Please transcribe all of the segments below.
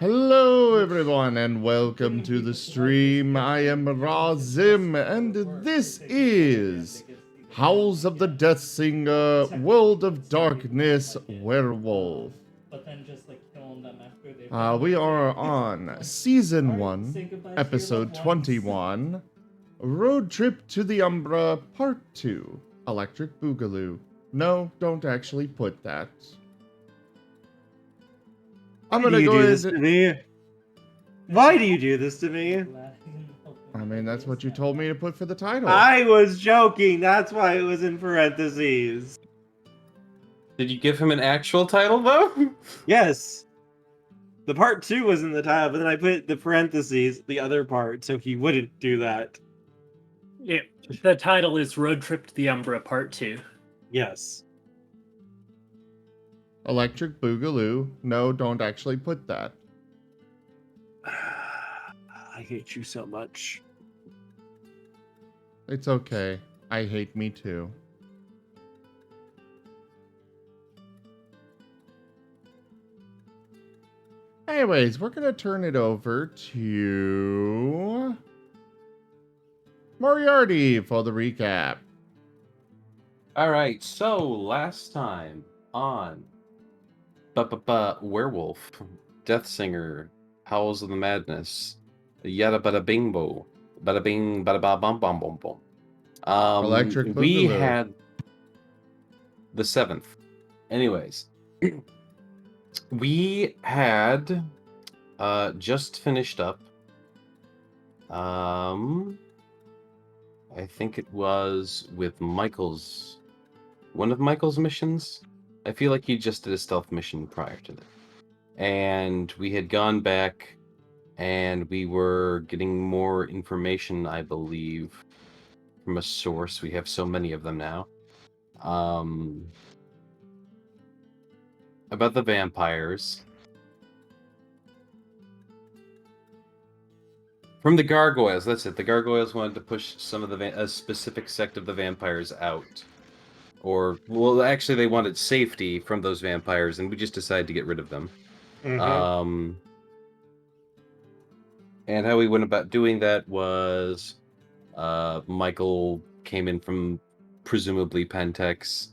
Hello everyone and welcome to the stream. I am Razim and this is Howls of the Deathsinger, World of Darkness, Werewolf. We are on Season 1, Episode 21, Road Trip to the Umbra, Part 2, Electric Boogaloo. No, don't actually put that. I'm gonna go ahead. This to me? Why do you do this to me? I mean, that's what you told me to put for the title. I was joking. That's why it was in parentheses. Did you give him an actual title, though? Yes. The part 2 was in the title, but then I put the parentheses, the other part, so he wouldn't do that. Yeah, the title is Road Trip to the Umbra Part 2. Yes. Electric Boogaloo. No, don't actually put that. I hate you so much. It's okay. I hate me too. Anyways, we're gonna turn it over to Moriarty for the recap. Alright, so last time on Werewolf, Deathsinger, Howls of the Madness, yada bada bing bo, bada bing bada ba bum bum bum bum. Electric We Boogaloo. had the 7th. Anyways, we had just finished up. I think it was with one of Michael's missions. I feel like he just did a stealth mission prior to that. And we had gone back and we were getting more information, I believe, from a source. We have so many of them now. About the vampires. From the gargoyles, that's it. The gargoyles wanted to push some of a specific sect of the vampires out. Or, well, actually, they wanted safety from those vampires, and we just decided to get rid of them. Mhm. And how we went about doing that was Michael came in from presumably Pentex,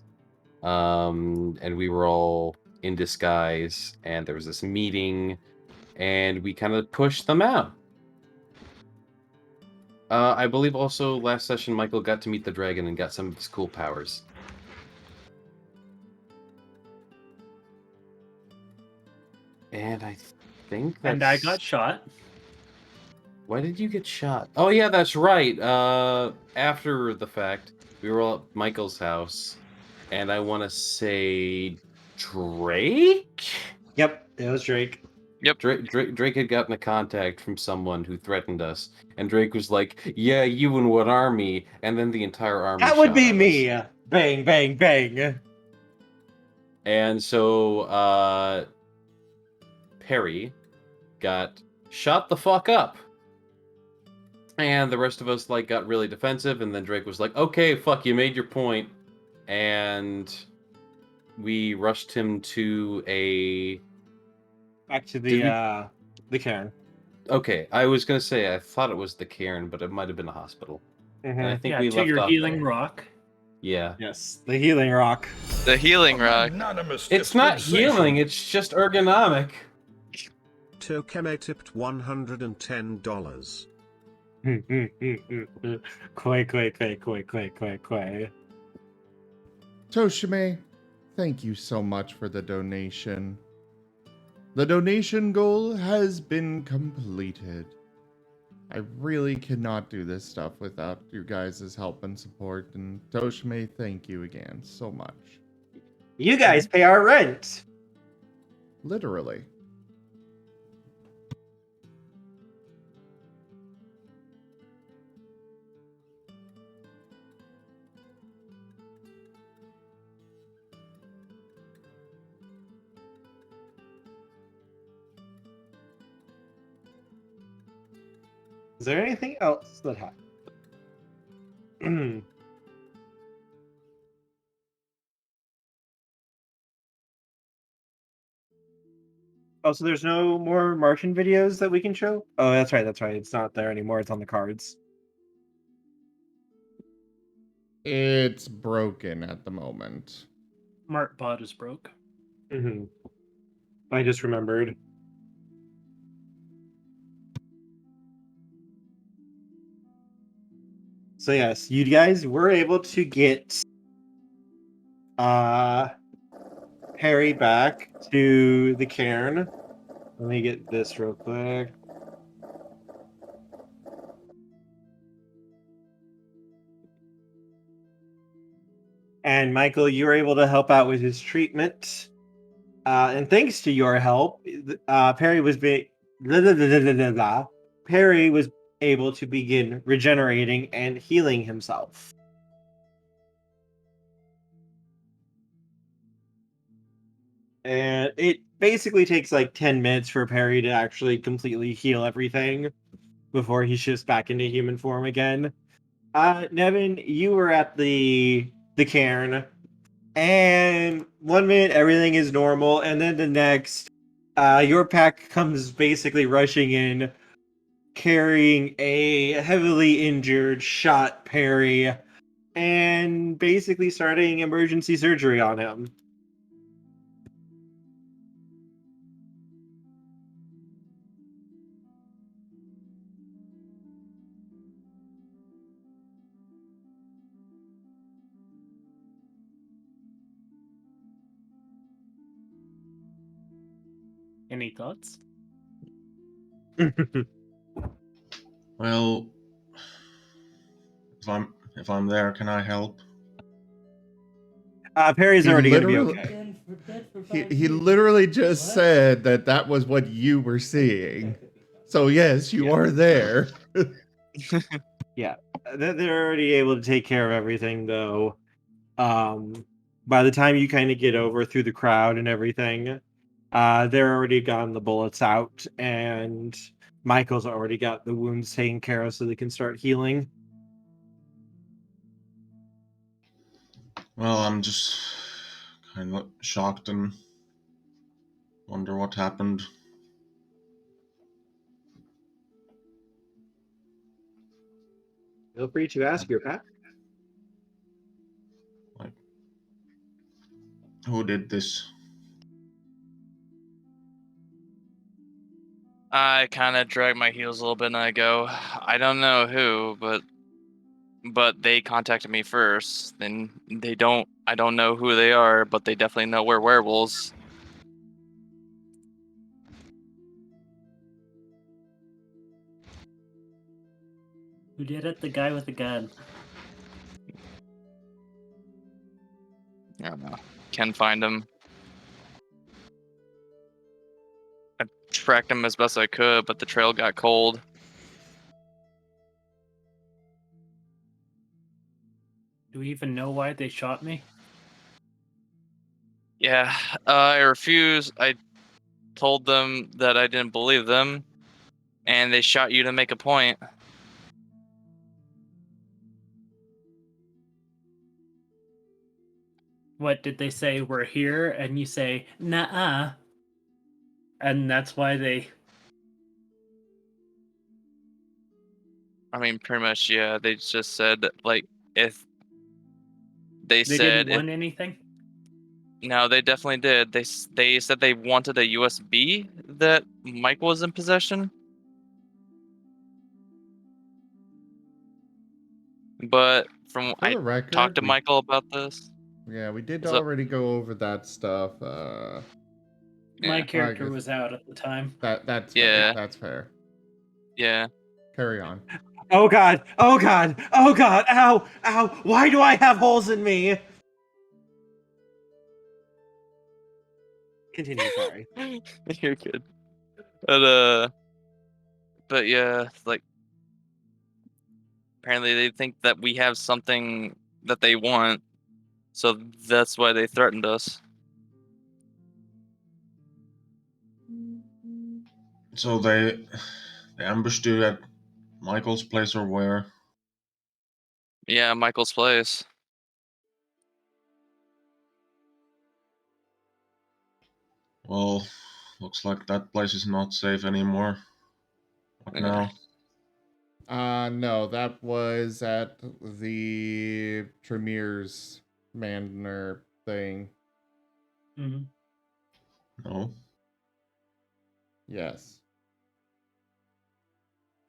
and we were all in disguise, and there was this meeting, and we kind of pushed them out. I believe also last session Michael got to meet the dragon and got some of his cool powers. And I think that's... And I got shot. Why did you get shot? Oh yeah, that's right. After the fact, we were all at Michael's house, and I want to say Drake? Yep, it was Drake. Yep. Drake had gotten a contact from someone who threatened us, and Drake was like, "Yeah, you and what army?" And then the entire army. That would shot be at me. us. Bang, bang, bang. And so Perry got shot the fuck up. And the rest of us got really defensive, and then Drake was like, "Okay, fuck, you made your point." And we rushed him to Back to the cairn. Okay, I was gonna say I thought it was the cairn, but it might have been a hospital. And I think we to left your off healing there. rock. Yeah. Yes, the healing rock. The healing rock. It's not healing, it's just ergonomic. Tokeme tipped $110. Quay. Toshime, thank you so much for the donation. The donation goal has been completed. I really cannot do this stuff without you guys' help and support, and Toshime, thank you again so much. You guys pay our rent. Literally. Is there anything else that happened? Oh, so there's no more Martian videos that we can show? Oh, that's right. That's right. It's not there anymore. It's on the cards. It's broken at the moment. Martbot is broke. Mm-hmm. I just remembered. So yes, you guys were able to get Harry back to the cairn. Let me get this real quick. And Michael, you were able to help out with his treatment. And thanks to your help, Perry was Perry was able to begin regenerating and healing himself. And it basically takes like 10 minutes for Perry to actually completely heal everything before he shifts back into human form again. Nevin, you were at the cairn, and 1 minute everything is normal, and then the next, your pack comes basically rushing in, carrying a heavily injured, shot Perry, and basically starting emergency surgery on him. Any thoughts? Well, if I'm there, can I help? Perry's He already going to be literally- okay. He literally just said that that was what you were seeing. So yes, you Yeah. are there. Yeah, they're already able to take care of everything, though. By the time you kind of get over through the crowd and everything, they're already gotten the bullets out, and Michael's already got the wounds taken care of so they can start healing. Well, I'm just kind of shocked and wonder what happened. Feel free to ask your pack. Like, who did this? I kind of drag my heels a little bit and I go, I don't know who, but they contacted me first. Then I don't know who they are, but they definitely know we're werewolves. Who did it? The guy with the gun. I don't know. Can find him. I tracked him as best I could, but the trail got cold. Do we even know why they shot me? Yeah, I refused. I told them that I didn't believe them, and they shot you to make a point. What did they say? We're here, and you say, nah, and that's why they. I mean, pretty much, yeah. They just said that, like, if they They said didn't want anything? no, they definitely did. They said they wanted a USB that Mike was in possession. But from For I the record, talked to Michael about this. yeah, we did So- already go over that stuff. Yeah. My character guess- was out at the time. That's Yeah. fair. That's fair. Yeah. Carry on. Oh god! Oh god! Oh god! Ow! Ow! Why do I have holes in me? Continue, sorry. You're good. But yeah, like apparently they think that we have something that they want, so that's why they threatened us. So they ambushed you at Michael's place or where? Yeah, Michael's place. Well, Looks like that place is not safe anymore. What Yeah. now? No, that was at the Tremere's Manor thing. Mhm. No. Yes.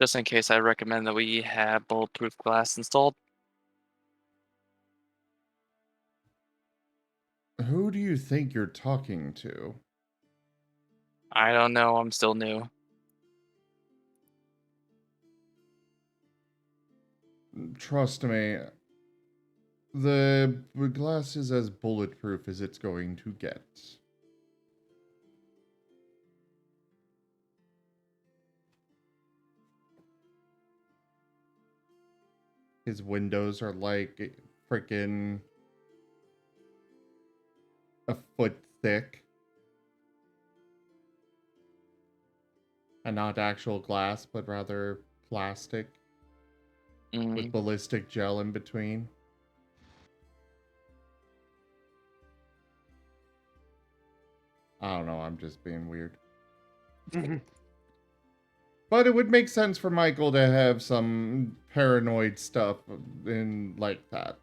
Just in case, I recommend that we have bulletproof glass installed. Who do you think you're talking to? I don't know. I'm still new. Trust me, the glass is as bulletproof as it's going to get. His windows are like freaking a foot thick. And not actual glass, but rather plastic with Mm. ballistic gel in between. I don't know, I'm just being weird. But it would make sense for Michael to have some paranoid stuff in like that.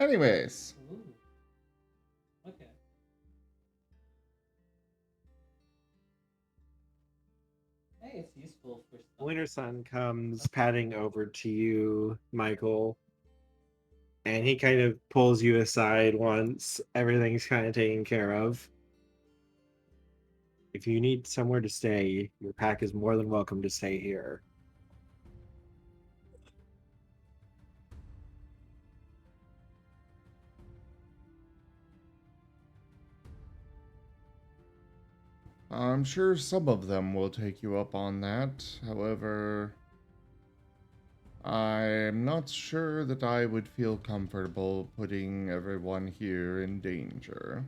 Anyways, Ooh. Okay. Hey, it's useful for stuff. Winter Sun comes padding over to you, Michael, and he kind of pulls you aside once everything's kind of taken care of. If you need somewhere to stay, your pack is more than welcome to stay here. I'm sure some of them will take you up on that. However, I'm not sure that I would feel comfortable putting everyone here in danger.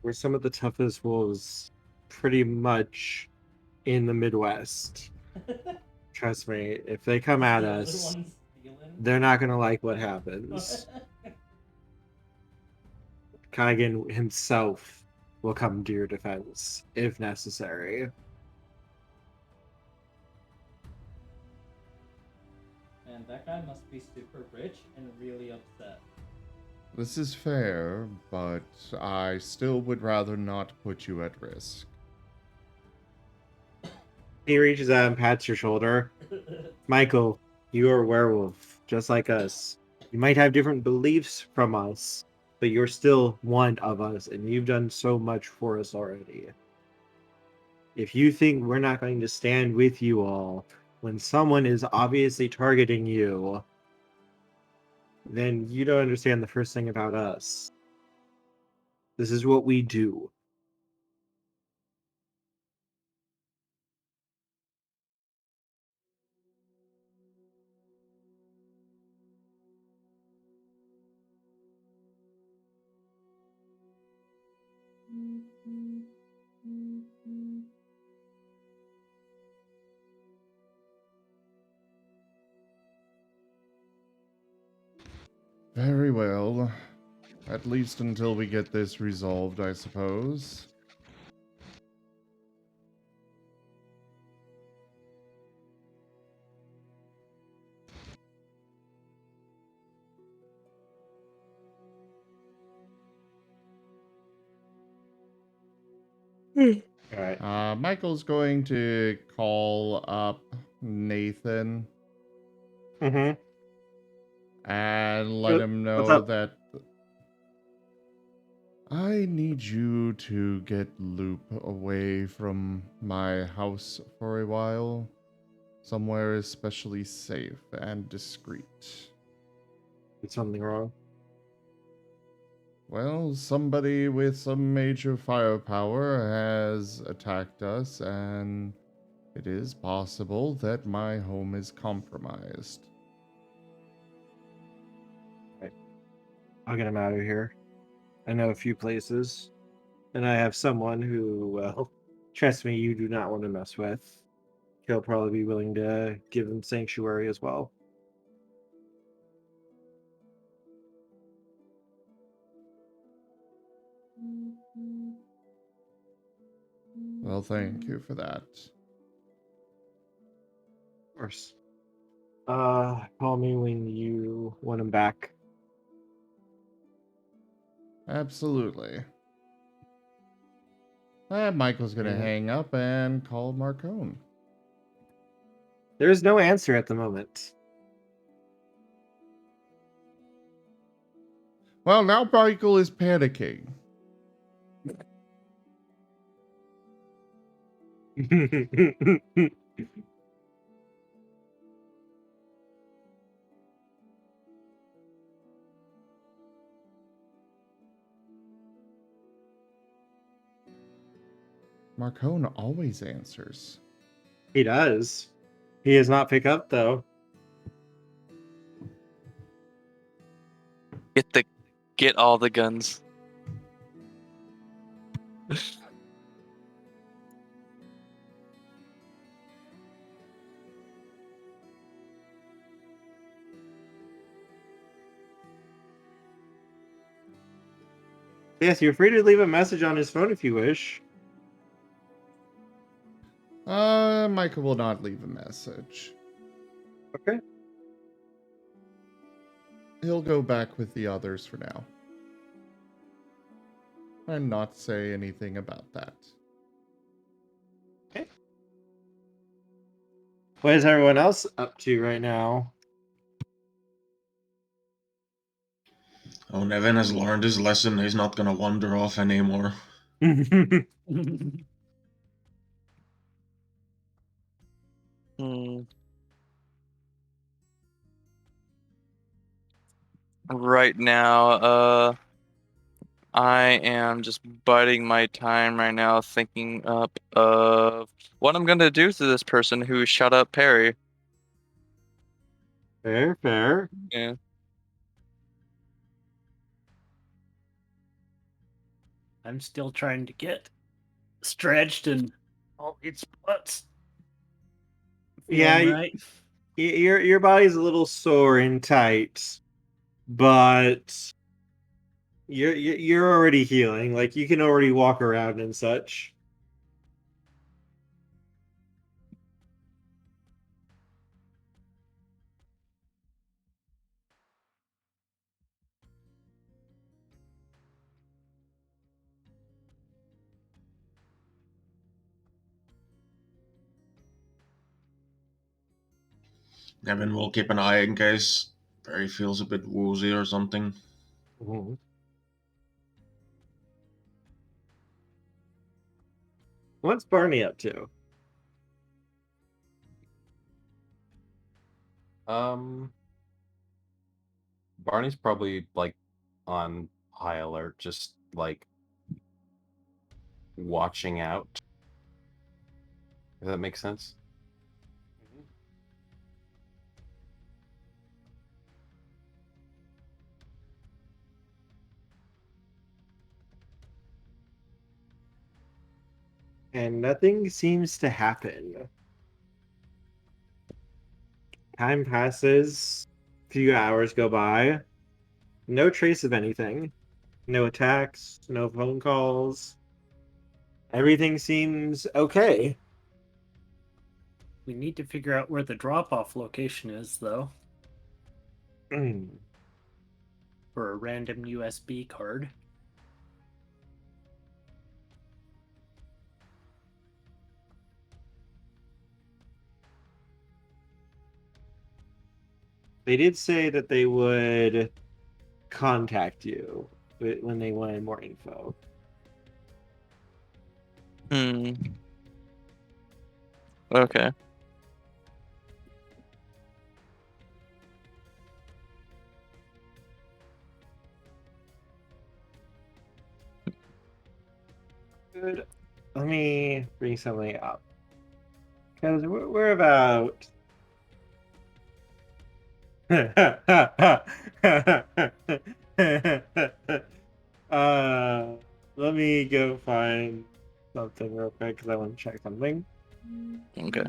We're some of the toughest wolves pretty much in the Midwest. Trust me, if they come at The other us, one's stealing. they're not going to like what happens. Kaigan himself will come to your defense if necessary. Man, that guy must be super rich and really upset. This is fair, but I still would rather not put you at risk. He reaches out and pats your shoulder. Michael, you are a werewolf, just like us. You might have different beliefs from us, but you're still one of us, and you've done so much for us already. If you think we're not going to stand with you all when someone is obviously targeting you, then you don't understand the first thing about us. This is what we do. Very well. At least until we get this resolved, I suppose. All right. Michael's going to call up Nathan Mm-hmm. and let him What's know up? that I need you to get Loop away from my house for a while. Somewhere especially safe and discreet. Is something wrong? Well, somebody with some major firepower has attacked us, and it is possible that my home is compromised. I'll get him out of here. I know a few places, and I have someone who, well, trust me, you do not want to mess with. He'll probably be willing to give them sanctuary as well. Well, thank you for that. Of course. Call me when you want him back. Absolutely. Michael's gonna Yeah. hang up and call Marcone. There is no answer at the moment. Well, now Michael is panicking. Marcone always answers. He does. He does not pick up though. Get all the guns. Yes, you're free to leave a message on his phone if you wish. Michael will not leave a message. Okay. He'll go back with the others for now. And not say anything about that. What is everyone else up to right now? Oh, Nevin has learned his lesson. He's not gonna wander off anymore. Hmm. Right now, I am just biding my time right now, thinking up of what I'm gonna do to this person who shut up Perry. Fair, fair. Yeah. I'm still trying to get stretched and all these spots. Yeah, Right. your body's a little sore and tight, but you're already healing. Like you can already walk around and such. Nevin will keep an eye in case Barry feels a bit woozy or something. What's Barney up to? Barney's probably like on high alert, just like watching out. If that makes sense. And nothing seems to happen. Time passes, a few hours go by. No trace of anything. No attacks, no phone calls. Everything seems okay. We need to figure out where the drop-off location is, though, for a random USB card. They did say that they would contact you when they wanted more info. Okay. Good. Let me bring something up. Because we're about... let me go find something real quick because I want to check something. Okay.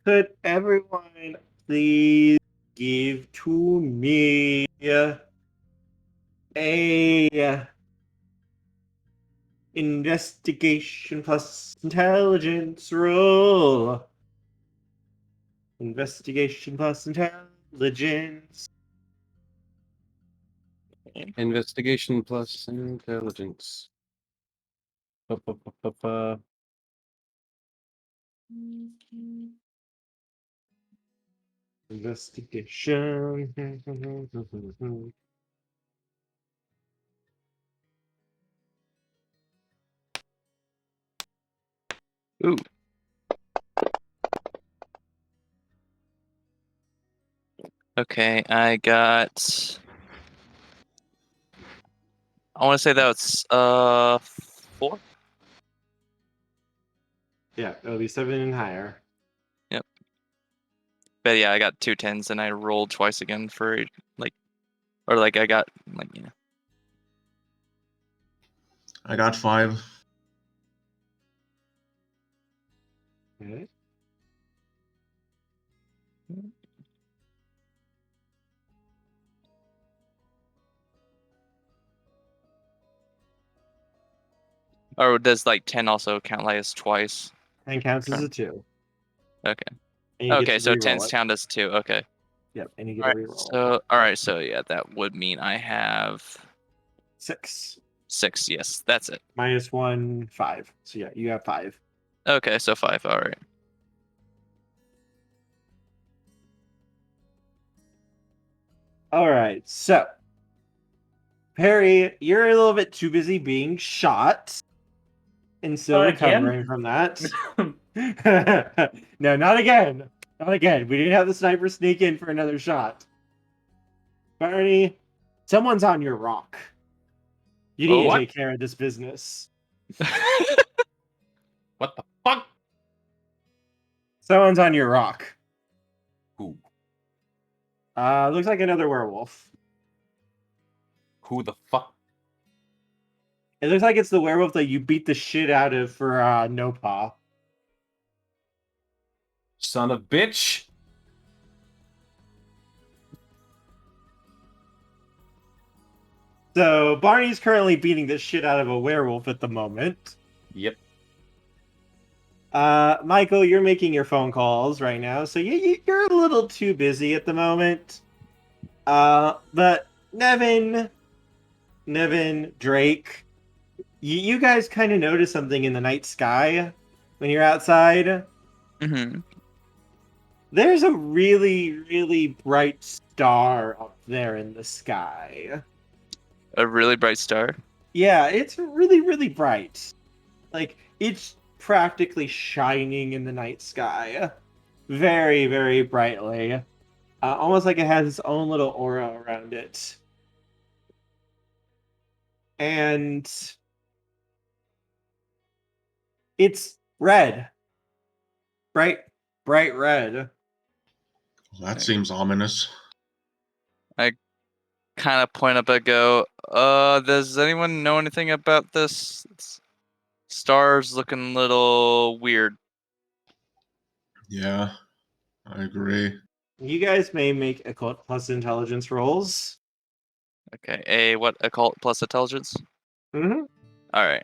Could everyone please give to me a investigation plus intelligence roll? Investigation plus intelligence. Investigation plus intelligence. Ba-ba-ba-ba-ba. Investigation. Ooh. Okay, I got. I want to say that's 4. Yeah, it'll be 7 and higher. But yeah, I got 2 10s and I rolled twice again for I got yeah. I got 5. Okay. Or does 10 also count as twice? And counts as a 2. Okay. And you get Okay, to so reroll 10's it. count as 2. Okay. Yep, and you get All to right. reroll it. So yeah, that would mean I have 6. 6. Yes, that's it. Minus 1, 5. So yeah, you have 5. Okay, so 5. All right. Alright, so Perry, you're a little bit too busy being shot and still Again? recovering from that. No, not again. Not again. We didn't have the sniper sneak in for another shot. Barney, someone's on your rock. You need to What? take care of this business. What the fuck? Someone's on your rock. Who? Looks like another werewolf. Who the fuck? It looks like it's the werewolf that you beat the shit out of for No Paw. Son of bitch. So Barney's currently beating the shit out of a werewolf at the moment. Yep. Michael, you're making your phone calls right now, so you're a little too busy at the moment. But Nevin, Drake, you guys kind of notice something in the night sky when you're outside. Mm-hmm. There's a really, really bright star up there in the sky. A really bright star. Yeah, it's really, really bright. Like, it's practically shining in the night sky. Very, very brightly. Almost like it has its own little aura around it. And it's red. Bright red. That seems ominous. Kind of point up and go, does anyone know anything about this? Star's looking a little weird. Yeah, I agree. You guys may make occult plus intelligence rolls. Okay, what occult plus intelligence? Mm-hmm. All right.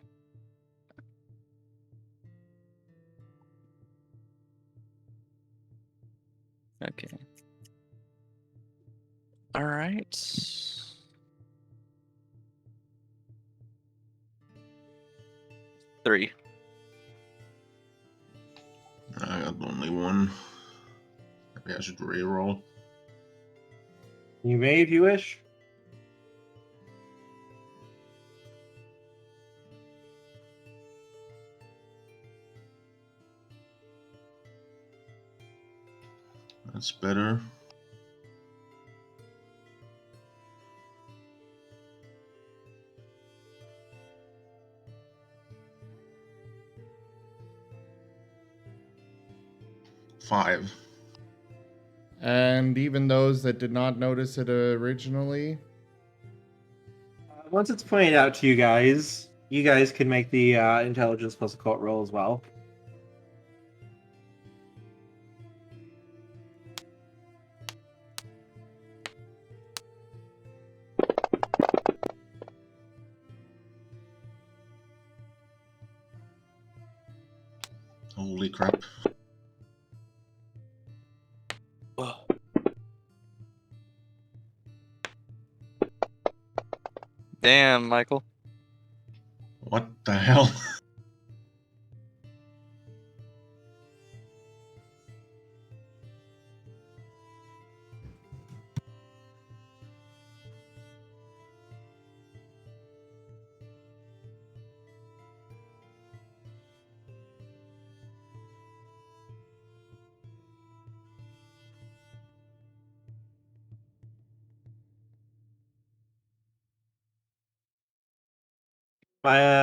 Okay. All right. 3. I got only 1. Maybe I should reroll. You may if you wish. That's better. 5. And even those that did not notice it originally? Once it's pointed out to you guys can make the intelligence plus occult roll as well. Holy crap. Damn, Michael. What the hell?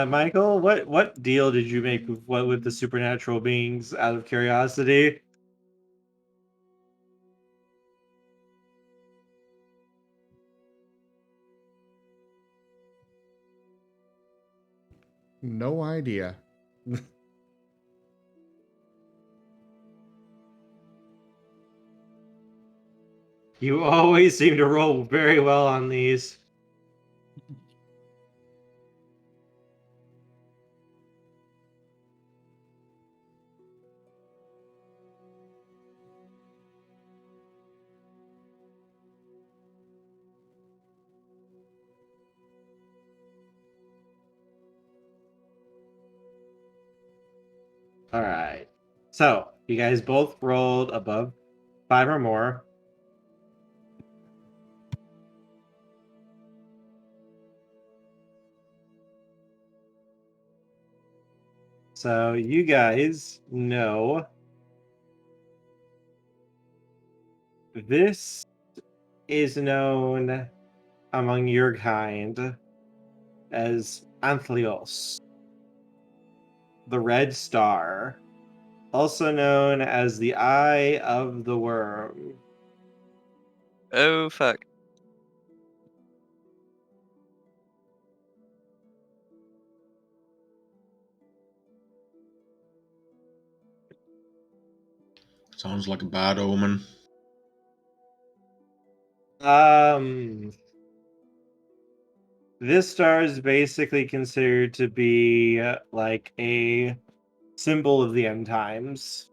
Michael, what deal did you make with the supernatural beings out of curiosity? No idea. You always seem to roll very well on these. All right. So, you guys both rolled above 5 or more. So, you guys know this is known among your kind as Anthelios, the Red Star, also known as the Eye of the Worm. Oh fuck. Sounds like a bad omen. This star is basically considered to be like a symbol of the end times.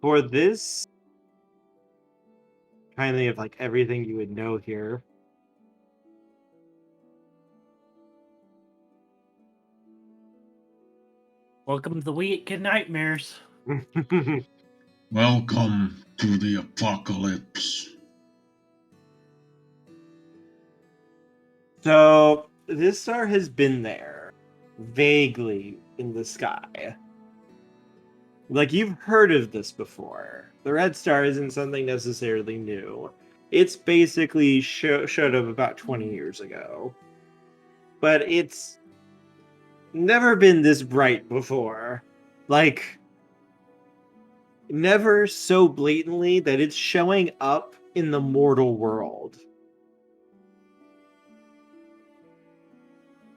For this, kind of like everything you would know here. Welcome to the week of nightmares. Welcome to the apocalypse. So, this star has been there, vaguely in the sky. Like, you've heard of this before. The Red Star isn't something necessarily new. It's basically showed up about 20 years ago. But it's never been this bright before. Like, never so blatantly that it's showing up in the mortal world.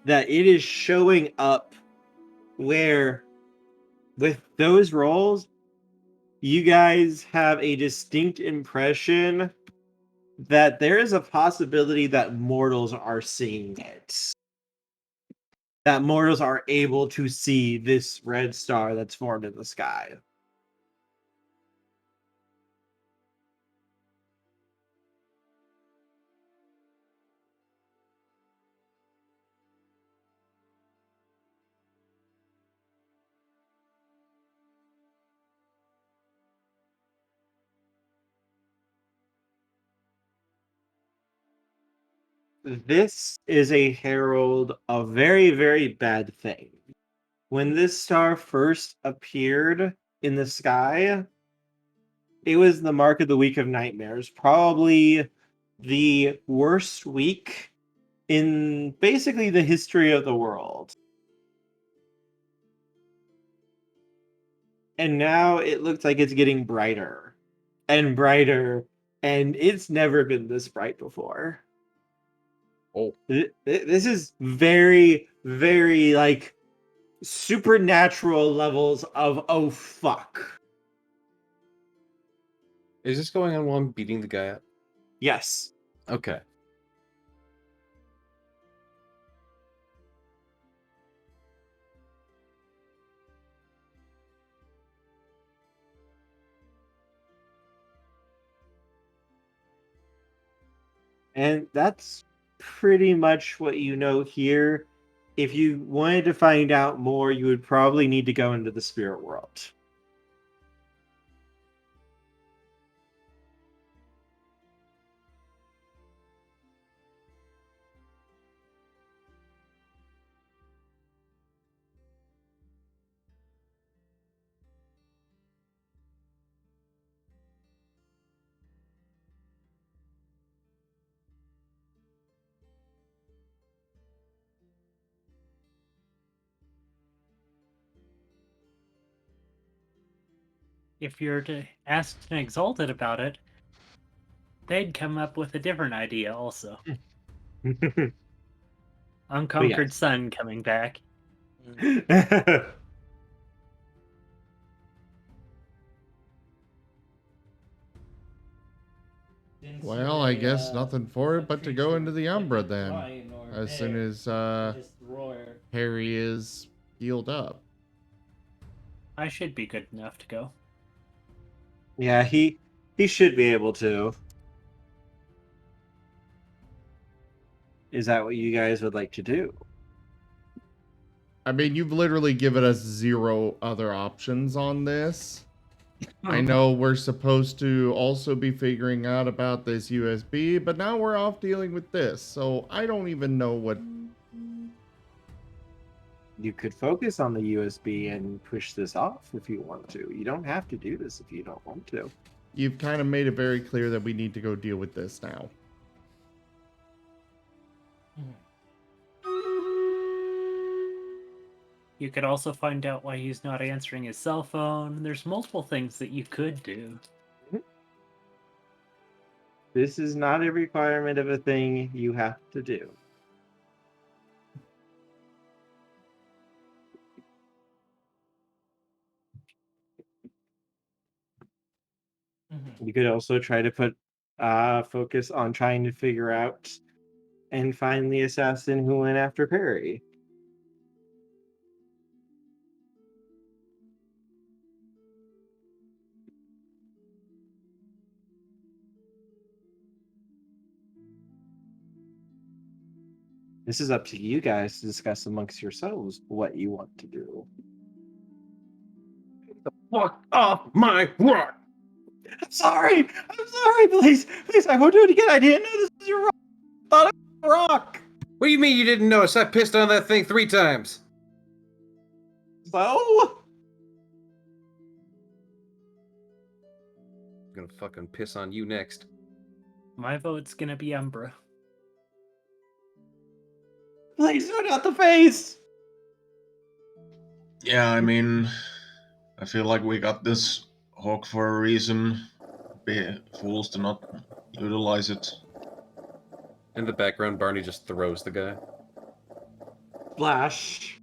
That it is showing up where, with those rolls, you guys have a distinct impression that there is a possibility that mortals are seeing it. That mortals are able to see this red star that's formed in the sky. This is a herald of very, very bad thing. When this star first appeared in the sky, it was the mark of the week of nightmares. Probably the worst week in basically the history of the world. And now it looks like it's getting brighter and brighter, and it's never been this bright before. Oh. This is very, very like supernatural levels of oh fuck. Is this going on while I'm beating the guy up? Yes. Okay. And that's pretty much what you know here. If you wanted to find out more, you would probably need to go into the spirit world. If you're to ask an Exalted about it, they'd come up with a different idea also. Unconquered yes. Sun coming back. Didn't Well, see I a, guess nothing for a it but to go into the creature Umbra like a then. lion or As soon bear as to just roar. Harry is healed up. I should be good enough to go. Yeah, he should be able to. Is that what you guys would like to do? I mean, you've literally given us 0 other options on this. I know we're supposed to also be figuring out about this USB, but now we're off dealing with this, so I don't even know what... You could focus on the USB and push this off if you want to. You don't have to do this if you don't want to. You've kind of made it very clear that we need to go deal with this now. You could also find out why he's not answering his cell phone. There's multiple things that you could do. This is not a requirement of a thing you have to do. You could also try to put focus on trying to figure out and find the assassin who went after Perry. This is up to you guys to discuss amongst yourselves what you want to do. Fuck off my rock! I'm sorry! Please, I won't do it again. I didn't know this was your rock. I thought it was a rock. What do you mean you didn't notice? I pissed on that thing 3 times. So? I'm gonna fucking piss on you next. My vote's gonna be Umbra. Please do not the face! Yeah, I mean, I feel like we got this hawk for a reason. Be fools to not utilize it. In the background, Barney just throws the guy. Flash.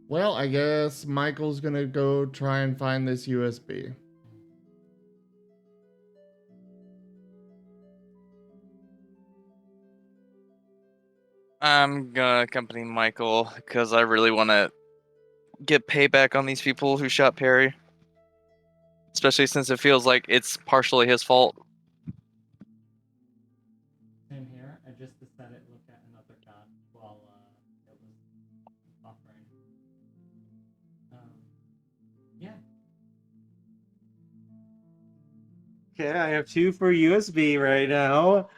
Well, I guess Michael's gonna go try and find this USB. I'm gonna accompany Michael because I really want to get payback on these people who shot Perry. Especially since it feels like it's partially his fault. Same here. I just decided to look at another card while it was offering. Yeah. Okay, I have 2 for USB right now.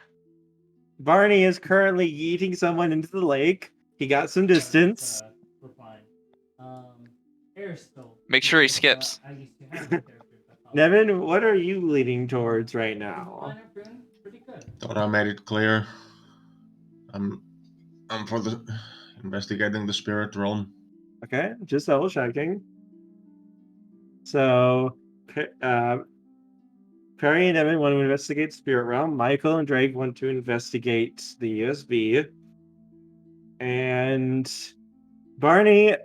Barney is currently yeeting someone into the lake. He got some distance. Replying. Airstone. Make sure he because, skips. I used to have a character that thought- Nevin, what are you leaning towards right Line now? up doing pretty good. Thought I made it clear. I'm for the investigating the spirit realm. Okay, just double checking. So, Perry and Evan want to investigate Spirit Realm. Michael and Drake want to investigate the USB. And Barney,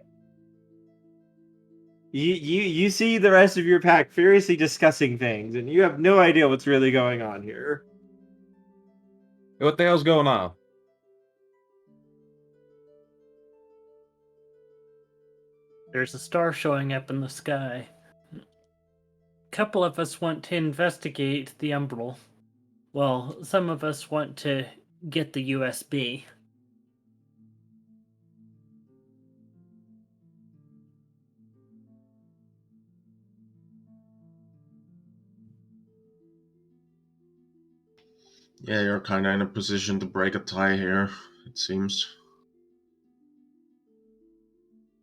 you see the rest of your pack furiously discussing things, and you have no idea what's really going on here. What the hell's going on? There's a star showing up in the sky. Couple of us want to investigate the Umbral. Well, some of us want to get the USB. Yeah, you're kind of in a position to break a tie here, it seems.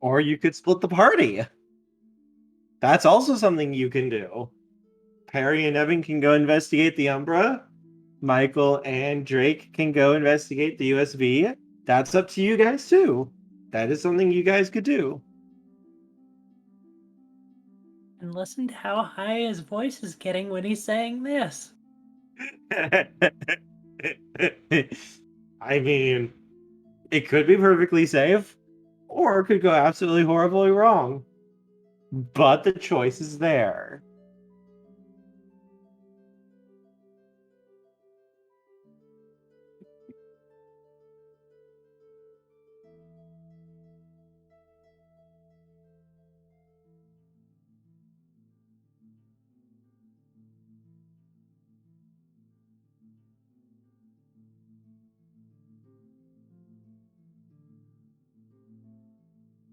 Or you could split the party. That's also something you can do. Perry and Evan can go investigate the Umbra. Michael and Drake can go investigate the USB. That's up to you guys too. That is something you guys could do. And listen to how high his voice is getting when he's saying this. I mean, it could be perfectly safe, or it could go absolutely horribly wrong. But the choice is there.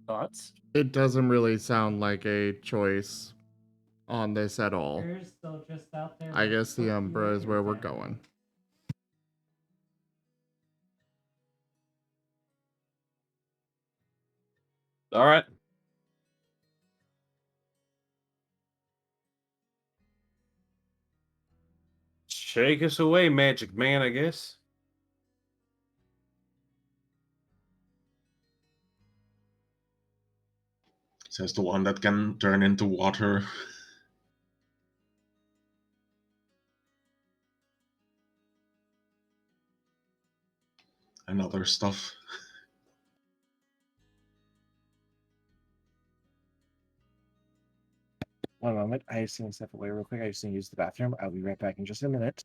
Thoughts? It doesn't really sound like a choice on this at all. There's still just out there. I guess the What Umbra is where we're exactly? going. All right. Shake us away, magic man, I guess. Says the one that can turn into water. And other stuff. One moment. I just need to step away real quick. I just need to use the bathroom. I'll be right back in just a minute.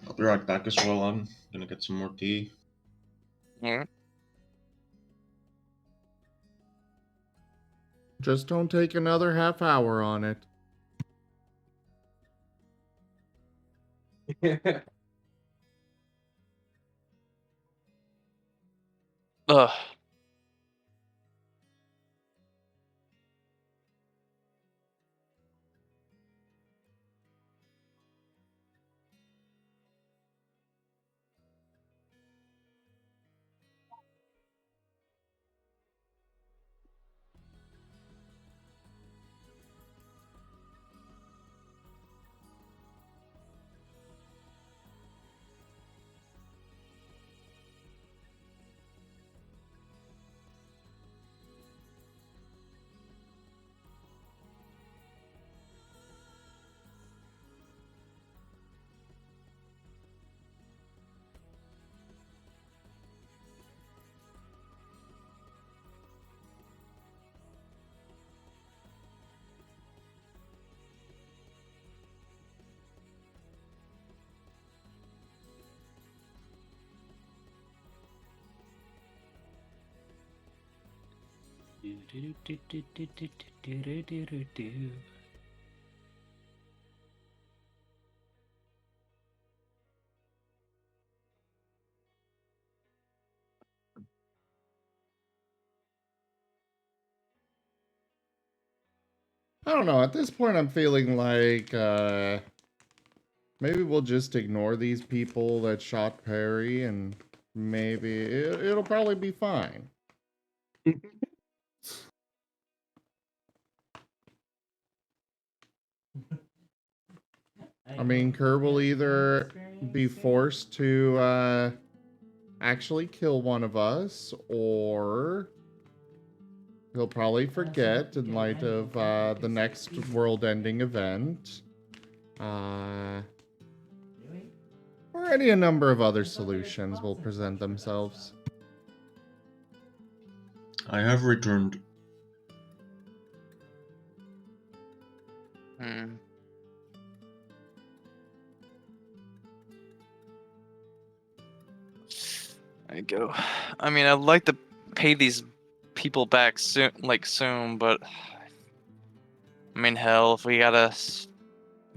I'll be right back as well. I'm gonna get some more tea. Alright. Just don't take another half hour on it. Ugh. I don't know. At this point, I'm feeling like maybe we'll just ignore these people that shot Perry, and maybe it'll probably be fine. I mean, Kerr will either be forced to actually kill one of us, or he'll probably forget in light of the next world-ending event. Or any a number of other solutions will present themselves. I have returned. Hmm. There you go. I mean, I'd like to pay these people back soon, but I mean, hell, if we gotta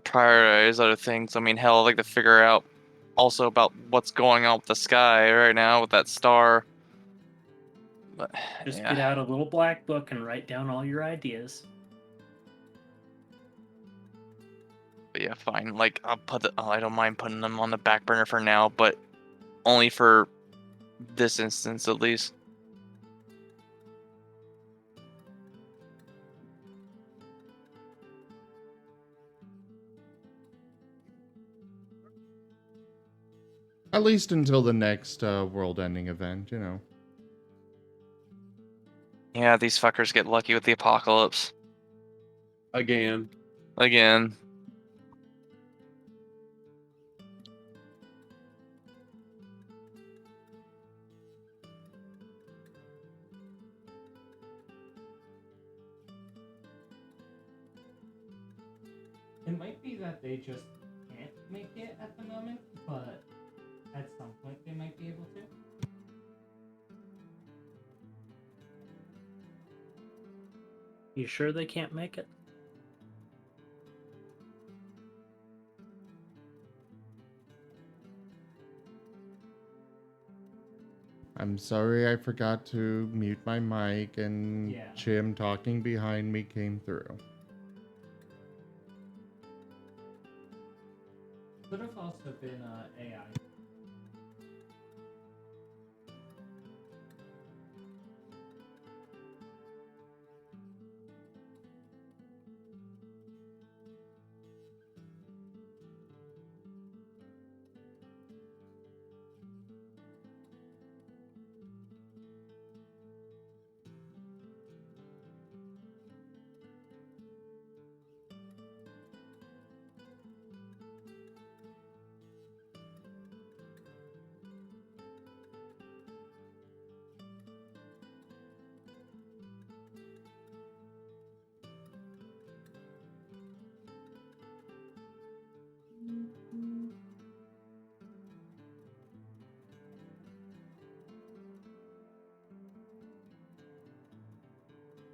prioritize other things, I mean, hell, I'd like to figure out also about what's going on with the sky right now with that star. But Just yeah. get out a little black book and write down all your ideas. But yeah, fine. Like, I don't mind putting them on the back burner for now, but only for this instance at least. At least until the next world-ending event, you know. Yeah, these fuckers get lucky with the apocalypse. Again. Again. It might be that they just can't make it at the moment, but at some point they might be able to. You sure they can't make it? I'm sorry I forgot to mute my mic, and Yeah. Chim talking behind me came through. Could have also been AI.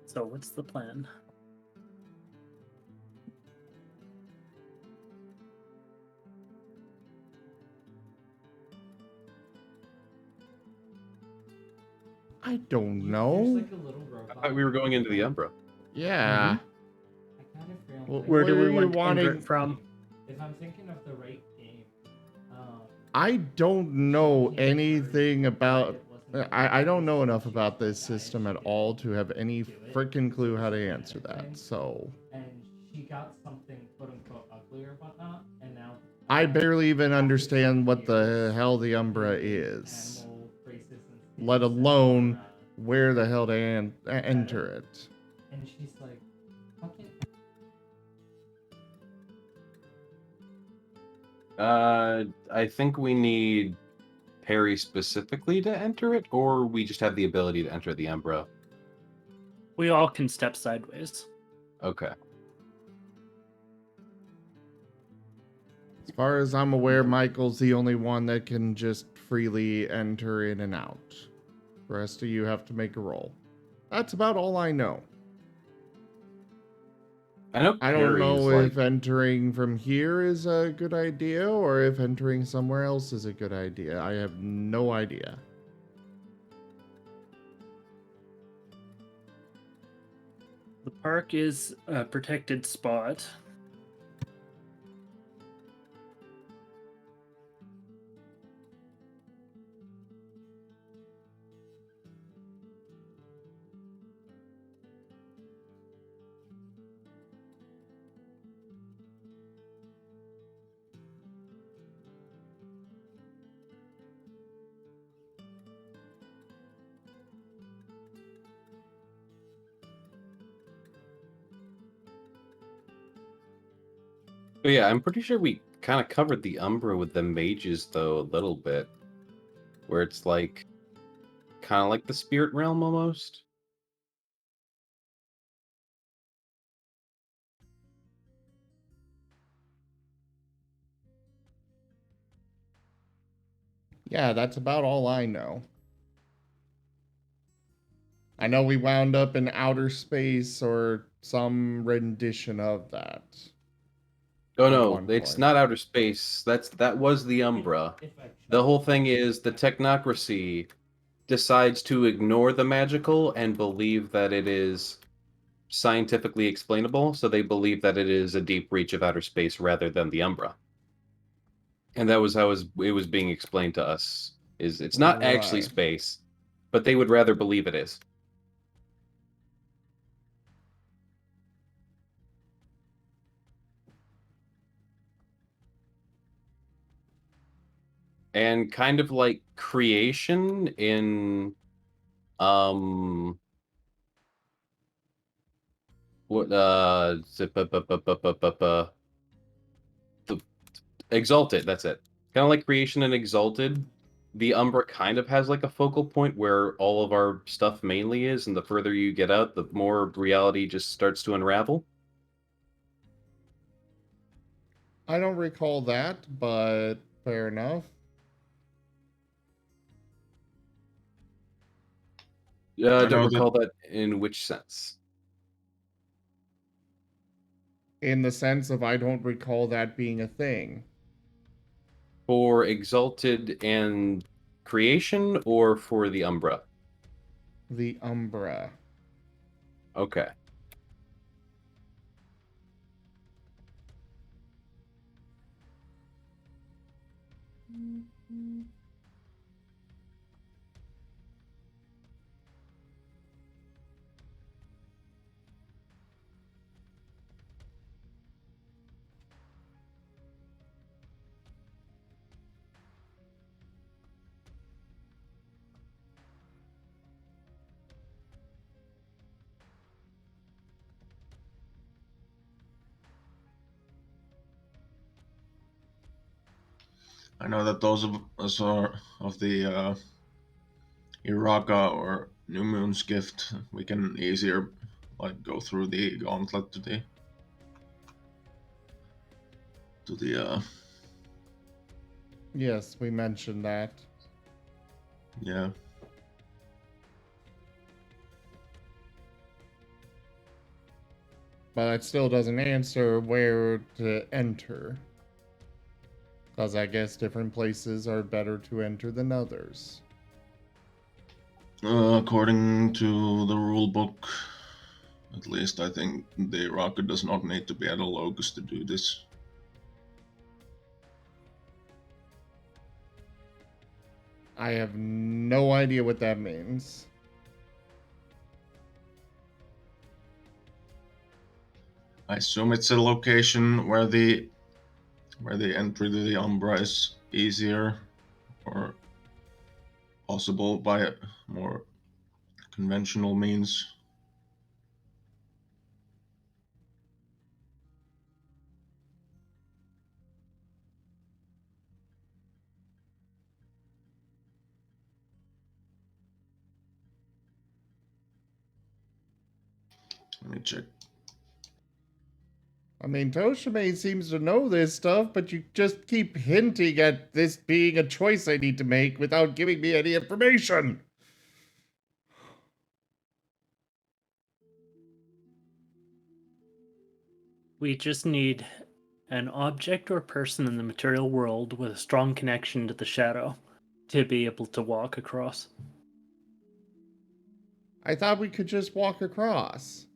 So what's the plan? I don't There's know. like a little I robot. thought we were going into the Umbra. Yeah. I kind of feel Well, like Where do What we are you want to enter wanting- it from? if I'm thinking of the right game, I don't know Showing him anything first, about... it wasn't I don't know just enough choose about one this guy and system she at did all to have any do it. freaking clue So how to it's answer that, anything. so... and she got something quote unquote ugly or whatnot, and now I barely even after understand some what the years, hell the Umbra there is. animal races and Let things that alone are, where the hell to enter it. and she's like, fucking I think we need Perry specifically to enter it, or we just have the ability to enter the Umbra. We all can step sideways. Okay. As far as I'm aware, Michael's the only one that can just freely enter in and out. The rest of you have to make a roll. That's about all I know. I know I don't Perry's know like if entering from here is a good idea or if entering somewhere else is a good idea. I have no idea. The park is a protected spot. But yeah, I'm pretty sure we kind of covered the Umbra with the mages, though, a little bit. Where it's like, kind of like the spirit realm almost. Yeah, that's about all I know. I know we wound up in outer space or some rendition of that. Oh At no, one it's point. not outer space. That was the Umbra. The whole thing is the technocracy decides to ignore the magical and believe that it is scientifically explainable, so they believe that it is a deep reach of outer space rather than the Umbra. And that was how it was being explained to us. Is it's not actually Right. space, but they would rather believe it is. And kind of like creation in what the Exalted, that's it. Kind of like creation and Exalted. The Umbra kind of has like a focal point where all of our stuff mainly is, and the further you get out, the more reality just starts to unravel. I don't recall that, but fair enough. I Don't know recall that in which sense. In the sense of I don't recall that being a thing. For Exalted and creation, or for the Umbra? The Umbra. Okay. I know that those of us are of the Iraka or New Moon's Gift, we can easier like go through the gauntlet to the Yes, we mentioned that. yeah. But it still doesn't answer where to enter. Because I guess different places are better to enter than others. According to the rule book, at least I think the rocket does not need to be at a locus to do this. I have no idea what that means. I assume it's a location where the entry to the Umbra is easier or possible by more conventional means. Let me check. I mean, Toshime seems to know this stuff, but you just keep hinting at this being a choice I need to make without giving me any information. We just need an object or person in the material world with a strong connection to the shadow to be able to walk across. I thought we could just walk across.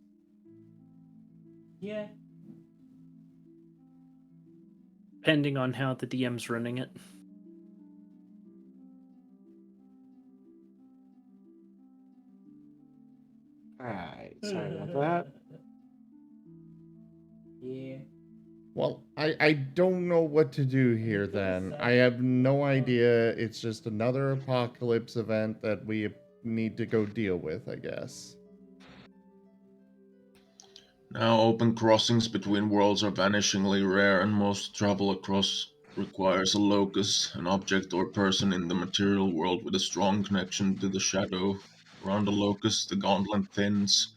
Yeah. Depending on how the DM's running it. Alright, sorry about that. Yeah. Well, I don't know what to do here then. I have no idea. It's just another apocalypse event that we need to go deal with, I guess. Now, open crossings between worlds are vanishingly rare, and most travel across requires a locus, an object or person in the material world with a strong connection to the shadow. Around the locus, the gauntlet thins,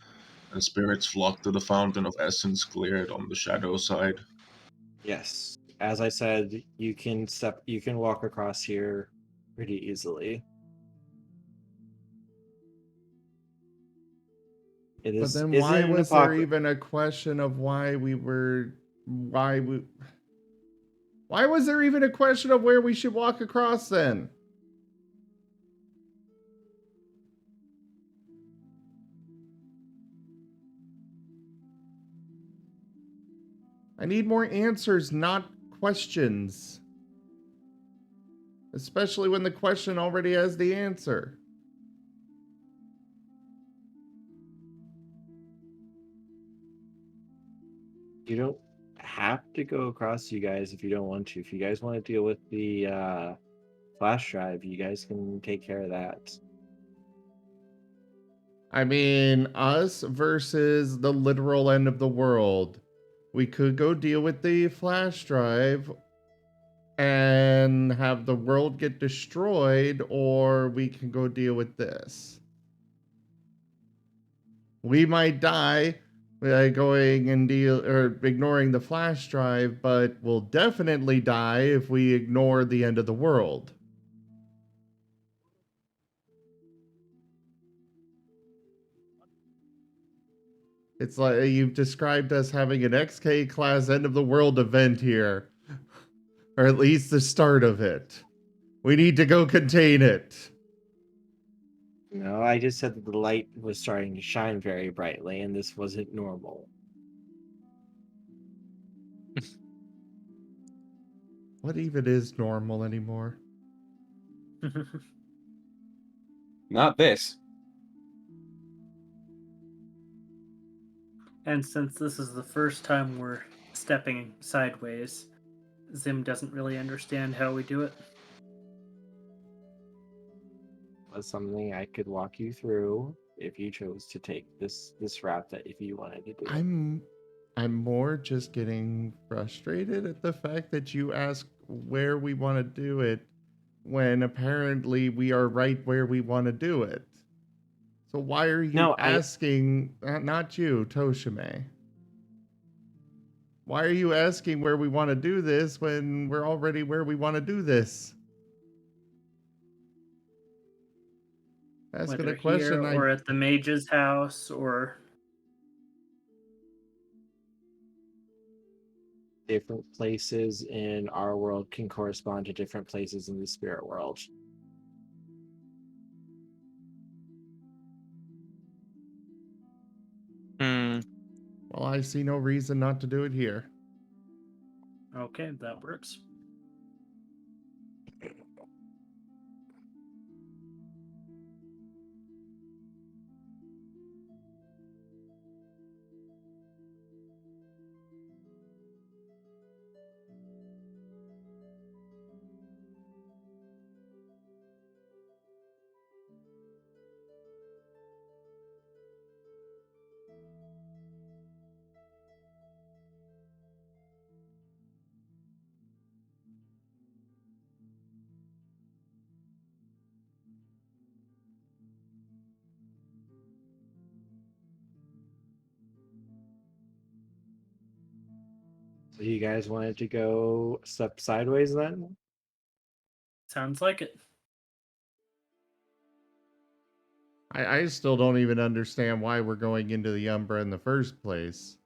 and spirits flock to the fountain of essence cleared on the shadow side. Yes. As I said, you can walk across here pretty easily. It But is then isn't why an was there apocalypse. even a question of why was there even a question of where we should walk across then? I need more answers, not questions. Especially when the question already has the answer. You don't have to go across, you guys, if you don't want to. If you guys want to deal with the flash drive, you guys can take care of that. I mean, us versus the literal end of the world. We could go deal with the flash drive and have the world get destroyed, or we can go deal with this. We might die by going and deal or ignoring the flash drive, but we'll definitely die if we ignore the end of the world. It's like you've described us having an XK class end of the world event here. Or at least the start of it. We need to go contain it. No, I just said that the light was starting to shine very brightly, and this wasn't normal. What even is normal anymore? Not this. And since this is the first time we're stepping sideways, Zim doesn't really understand how we do it. Was something I could walk you through if you chose to take this route, that if you wanted to do it. I'm more just getting frustrated at the fact that you ask where we want to do it when apparently we are right where we want to do it. So why are you No, asking, not you, Toshime? Why are you asking where we want to do this when we're already where we want to do this? Asking Whether a question here or at the mage's house or different places in our world can correspond to different places in the spirit world. Well, I see no reason not to do it here. okay, that works. So you guys wanted to go step sideways then? Sounds like it. I still don't even understand why we're going into the Umbra in the first place.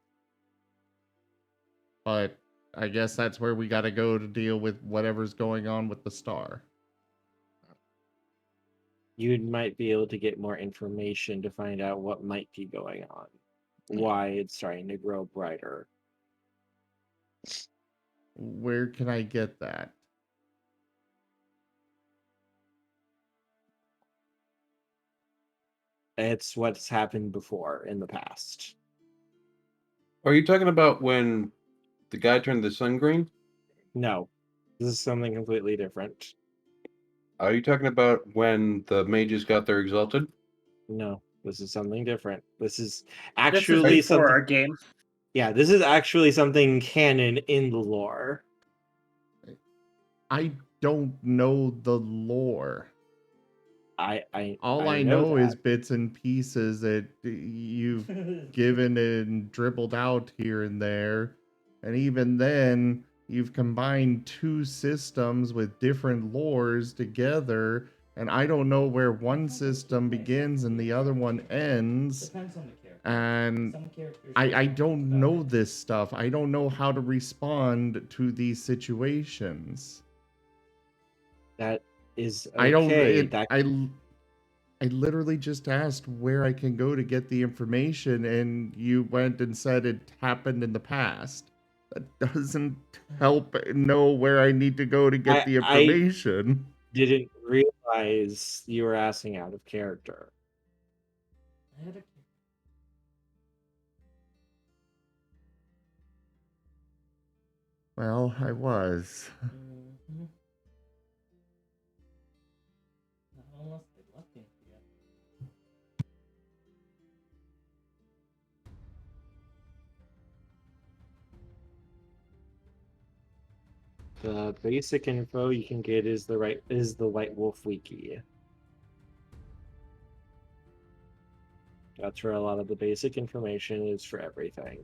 but I guess that's where we gotta go to deal with whatever's going on with the star. You might be able to get more information to find out what might be going on, why it's starting to grow brighter. Where can I get that? It's what's happened before in the past. Are you talking about when the guy turned the sun green? No, this is something completely different. Are you talking about when the mages got their exalted? No, this is something different. This is This is actually before something. our game. Yeah, this is actually something canon in the lore. I don't know the lore. All I know is that. bits and pieces that you've given and dribbled out here and there. And even then, you've combined two systems with different lores together. And I don't know where one system begins and the other one ends. Depends on the character. And Some characters I don't don't about know it. this stuff. I don't know how to respond to these situations. That is I don't. okay. I literally just asked where I can go to get the information, and you went and said it happened in the past. That doesn't help know where I need to go to get the I information. didn't realize you were asking out of character. I had a Well, I was. Mhm. Not unless they left it yet. The basic info you can get is the White Wolf wiki. That's where a lot of the basic information is for everything.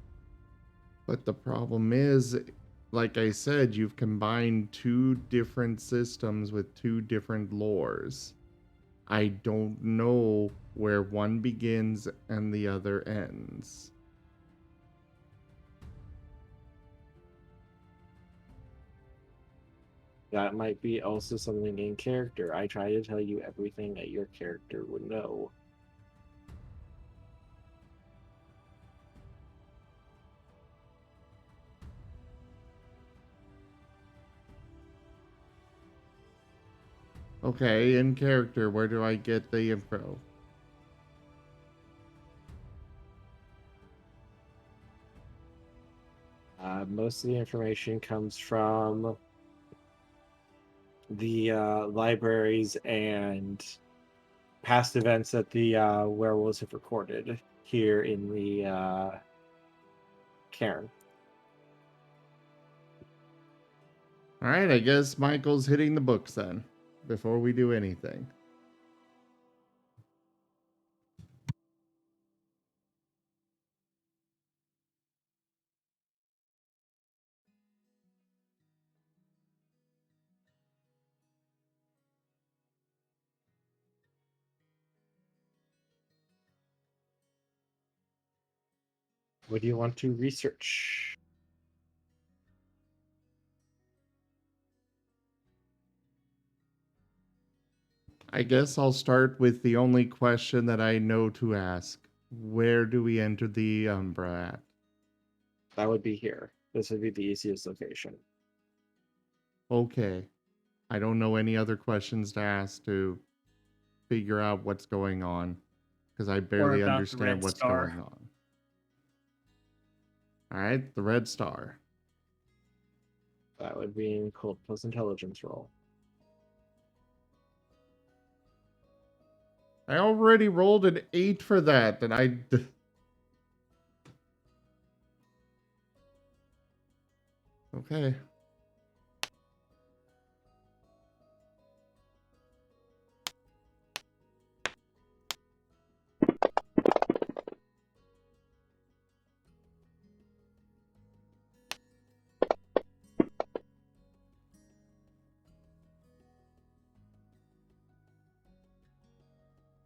But the problem is, like I said, you've combined two different systems with two different lores. I don't know where one begins and the other ends. That might be also something in character. I try to tell you everything that your character would know. Okay, in character, where do I get the info? Most of the information comes from the libraries and past events that the werewolves have recorded here in the cairn. All right, I guess Michael's hitting the books then, before we do anything. What do you want to research? I guess I'll start with the only question that I know to ask. Where do we enter the Umbra at? That would be here. This would be the easiest location. Okay. I don't know any other questions to ask to figure out what's going on, because I barely about the understand Red what's Star. going on. All right, the Red Star. That would be in Cult plus Intelligence roll. I already rolled an 8 for that, and Okay.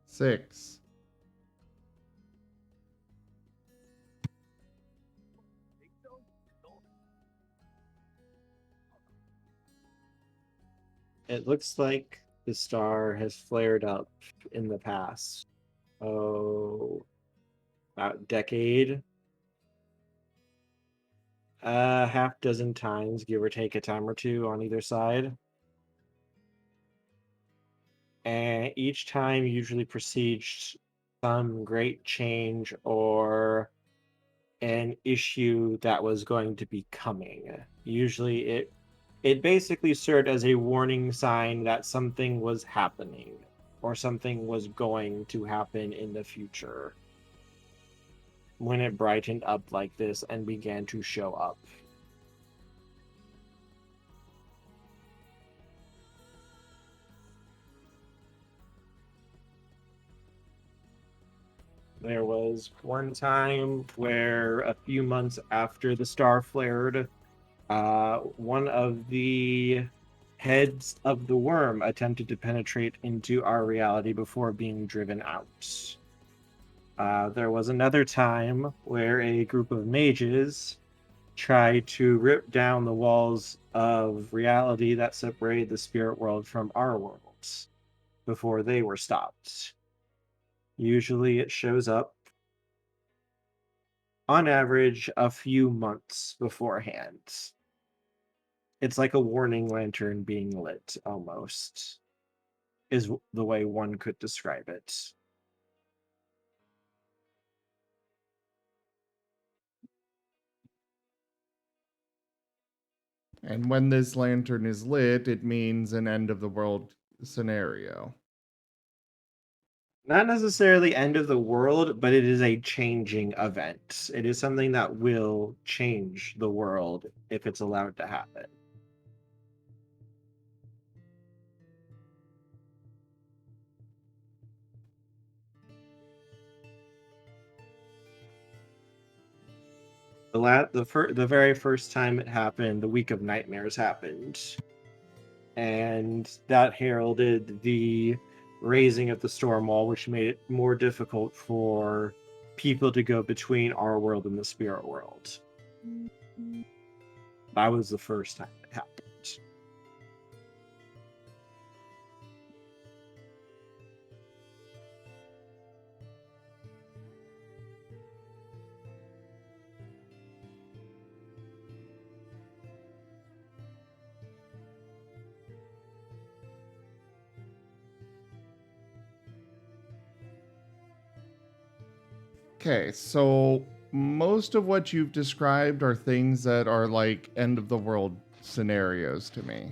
Six. It looks like the star has flared up in the past. Oh, about decade. Half dozen times, give or take a time or two on either side. And each time usually precedes some great change or an issue that was going to be coming. Usually it basically served as a warning sign that something was happening or something was going to happen in the future when it brightened up like this and began to show up. There was one time where a few months after the star flared, one of the heads of the worm attempted to penetrate into our reality before being driven out. There was another time where a group of mages tried to rip down the walls of reality that separated the spirit world from our worlds before they were stopped. Usually it shows up on average a few months beforehand. It's like a warning lantern being lit, almost, is the way one could describe it. And when this lantern is lit, it means an end of the world scenario. Not necessarily end of the world, but it is a changing event. It is something that will change the world if it's allowed to happen. The very first time it happened, the Week of Nightmares happened, and that heralded the raising of the storm wall, which made it more difficult for people to go between our world and the spirit world. That was the first time it happened. Okay, so most of what you've described are things that are like end of the world scenarios to me.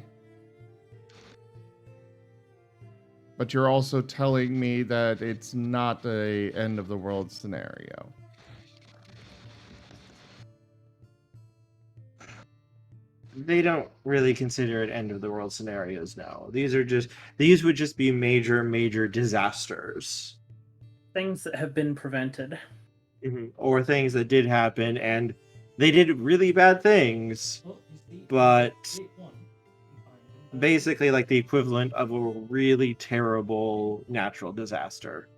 But you're also telling me that it's not a end of the world scenario. They don't really consider it end of the world scenarios now. These would just be major disasters. Things that have been prevented. Or things that did happen and they did really bad things, Well, you see, but great one. You find him, but- basically like the equivalent of a really terrible natural disaster.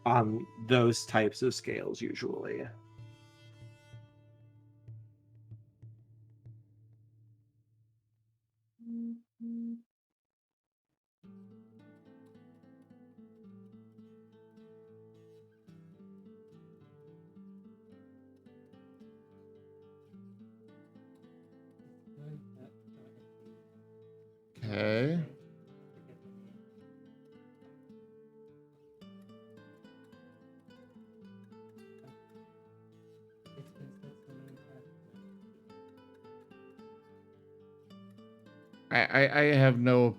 On those types of scales, usually. Okay. I have no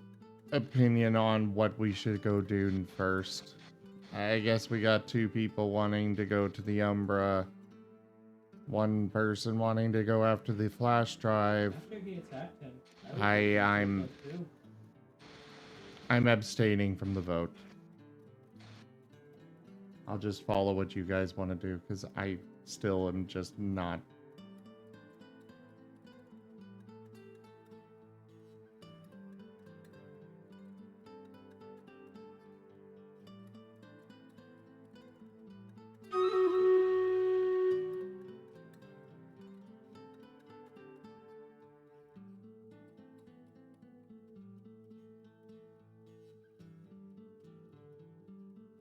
opinion on what we should go do first. I guess we got two people wanting to go to the Umbra. One person wanting to go after the flash drive. After he attacked him, I'm abstaining from the vote. I'll just follow what you guys want to do because I still am just not.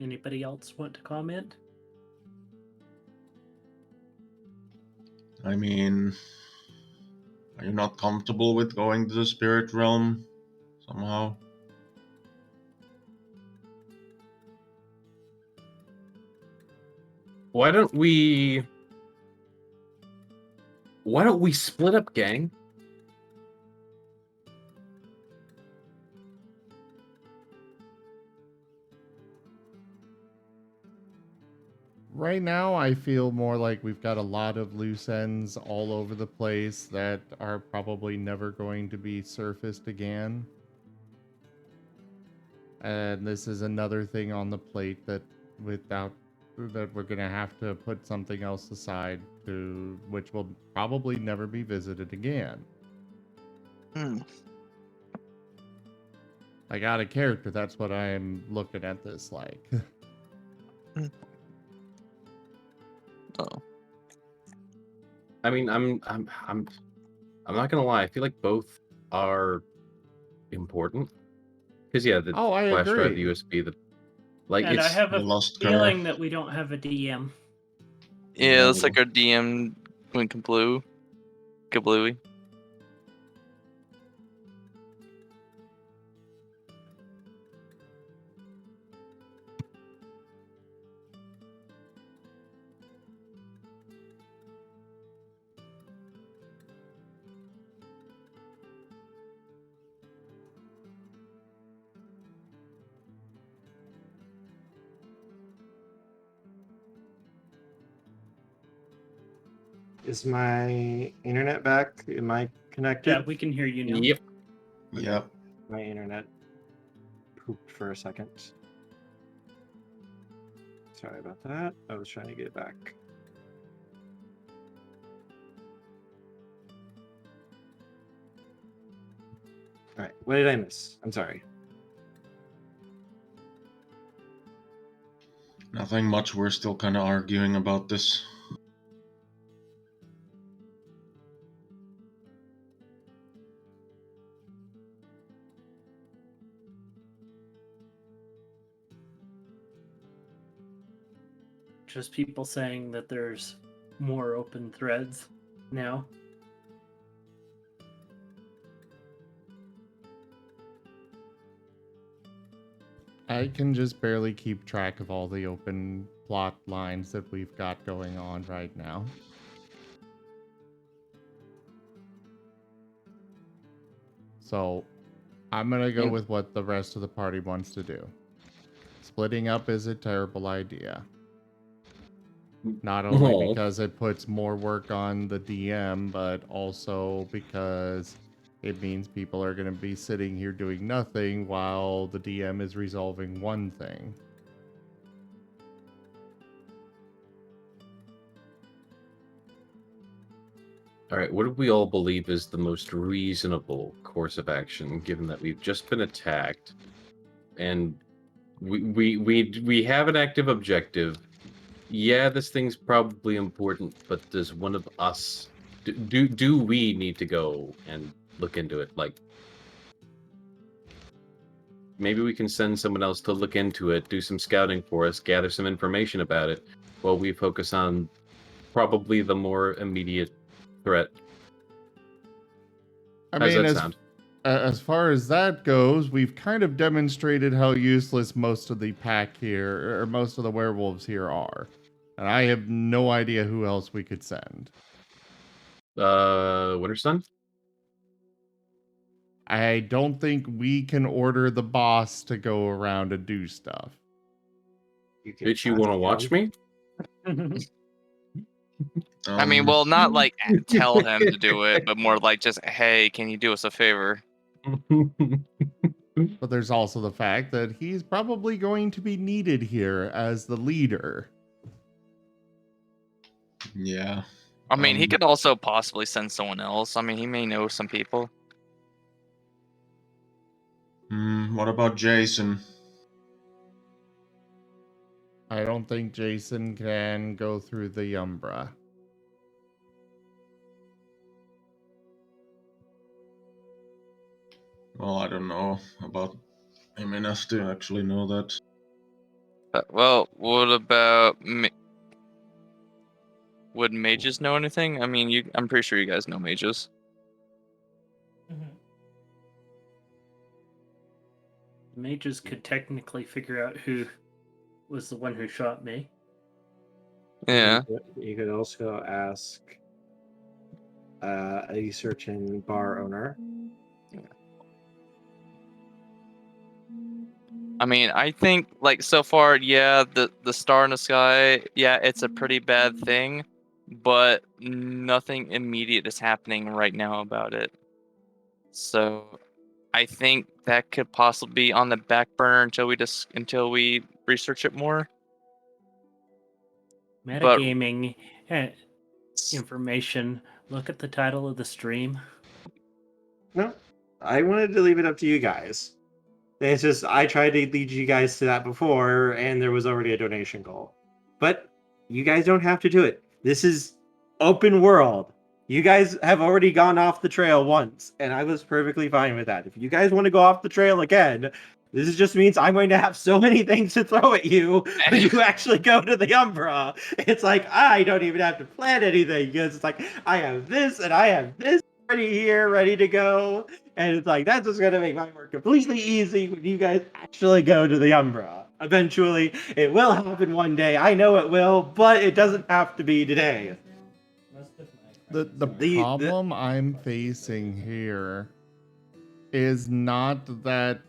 Anybody else want to comment? I mean, are you not comfortable with going to the spirit realm somehow? Why don't we split up, gang? Right now, I feel more like we've got a lot of loose ends all over the place that are probably never going to be surfaced again. And this is another thing on the plate that we're gonna have to put something else aside to, which will probably never be visited again. Like, out of character, that's what I'm looking at this like. Oh. I mean, I'm not gonna lie. I feel like both are important. Because yeah, the Oh, I flash drive, agree. the USB, like And I it's have The a lost feeling car. that we don't have a DM. Yeah, it's No. like our DM went kablooey. Is my internet back? Am I connected? Yeah, we can hear you now. yep. Yep. My internet pooped for a second. Sorry about that. I was trying to get it back. All right. What did I miss? I'm sorry. Nothing much. We're still kind of arguing about this. Just people saying that there's more open threads now. I can just barely keep track of all the open plot lines that we've got going on right now. So, I'm gonna go with what the rest of the party wants to do. Splitting up is a terrible idea. Not only Oh. because it puts more work on the DM, but also because it means people are going to be sitting here doing nothing while the DM is resolving one thing. All right, what do we all believe is the most reasonable course of action, given that we've just been attacked, and we have an active objective? Yeah, this thing's probably important, but does one of us do we need to go and look into it? Like, maybe we can send someone else to look into it, do some scouting for us, gather some information about it, while we focus on probably the more immediate threat. I How's mean, that sound? as far as that goes, we've kind of demonstrated how useless most of the pack here, or most of the werewolves here are. And I have no idea who else we could send. Wintersun? I don't think we can order the boss to go around and do stuff. Bitch, you want to watch me? I mean, well, not like tell him to do it, but more like just, hey, can you do us a favor? But there's also the fact that he's probably going to be needed here as the leader. Yeah. I mean, he could also possibly send someone else. I mean, he may know some people. What about Jason? I don't think Jason can go through the Umbra. Well, I don't know about him enough to actually know that. Well, what about would mages know anything? I mean, I'm pretty sure you guys know mages. Mhm. Mages could technically figure out who was the one who shot me. Yeah. You could also ask a certain bar owner. I mean, I think like so far, yeah, the star in the sky, yeah, it's a pretty bad thing, but nothing immediate is happening right now about it. So I think that could possibly be on the back burner until we research it more. But Metagaming information. Look at the title of the stream. No, I wanted to leave it up to you guys. It's just I tried to lead you guys to that before, and there was already a donation goal. But you guys don't have to do it. This is open world. You guys have already gone off the trail once, and I was perfectly fine with that. If you guys want to go off the trail again, this just means I'm going to have so many things to throw at you when you actually go to the Umbra. It's like I don't even have to plan anything because it's like I have this and I have this already here, ready to go. And it's like, that's just going to make my work completely easy when you guys actually go to the Umbra. Eventually, it will happen one day. I know it will, but it doesn't have to be today. The problem I'm facing here is not that...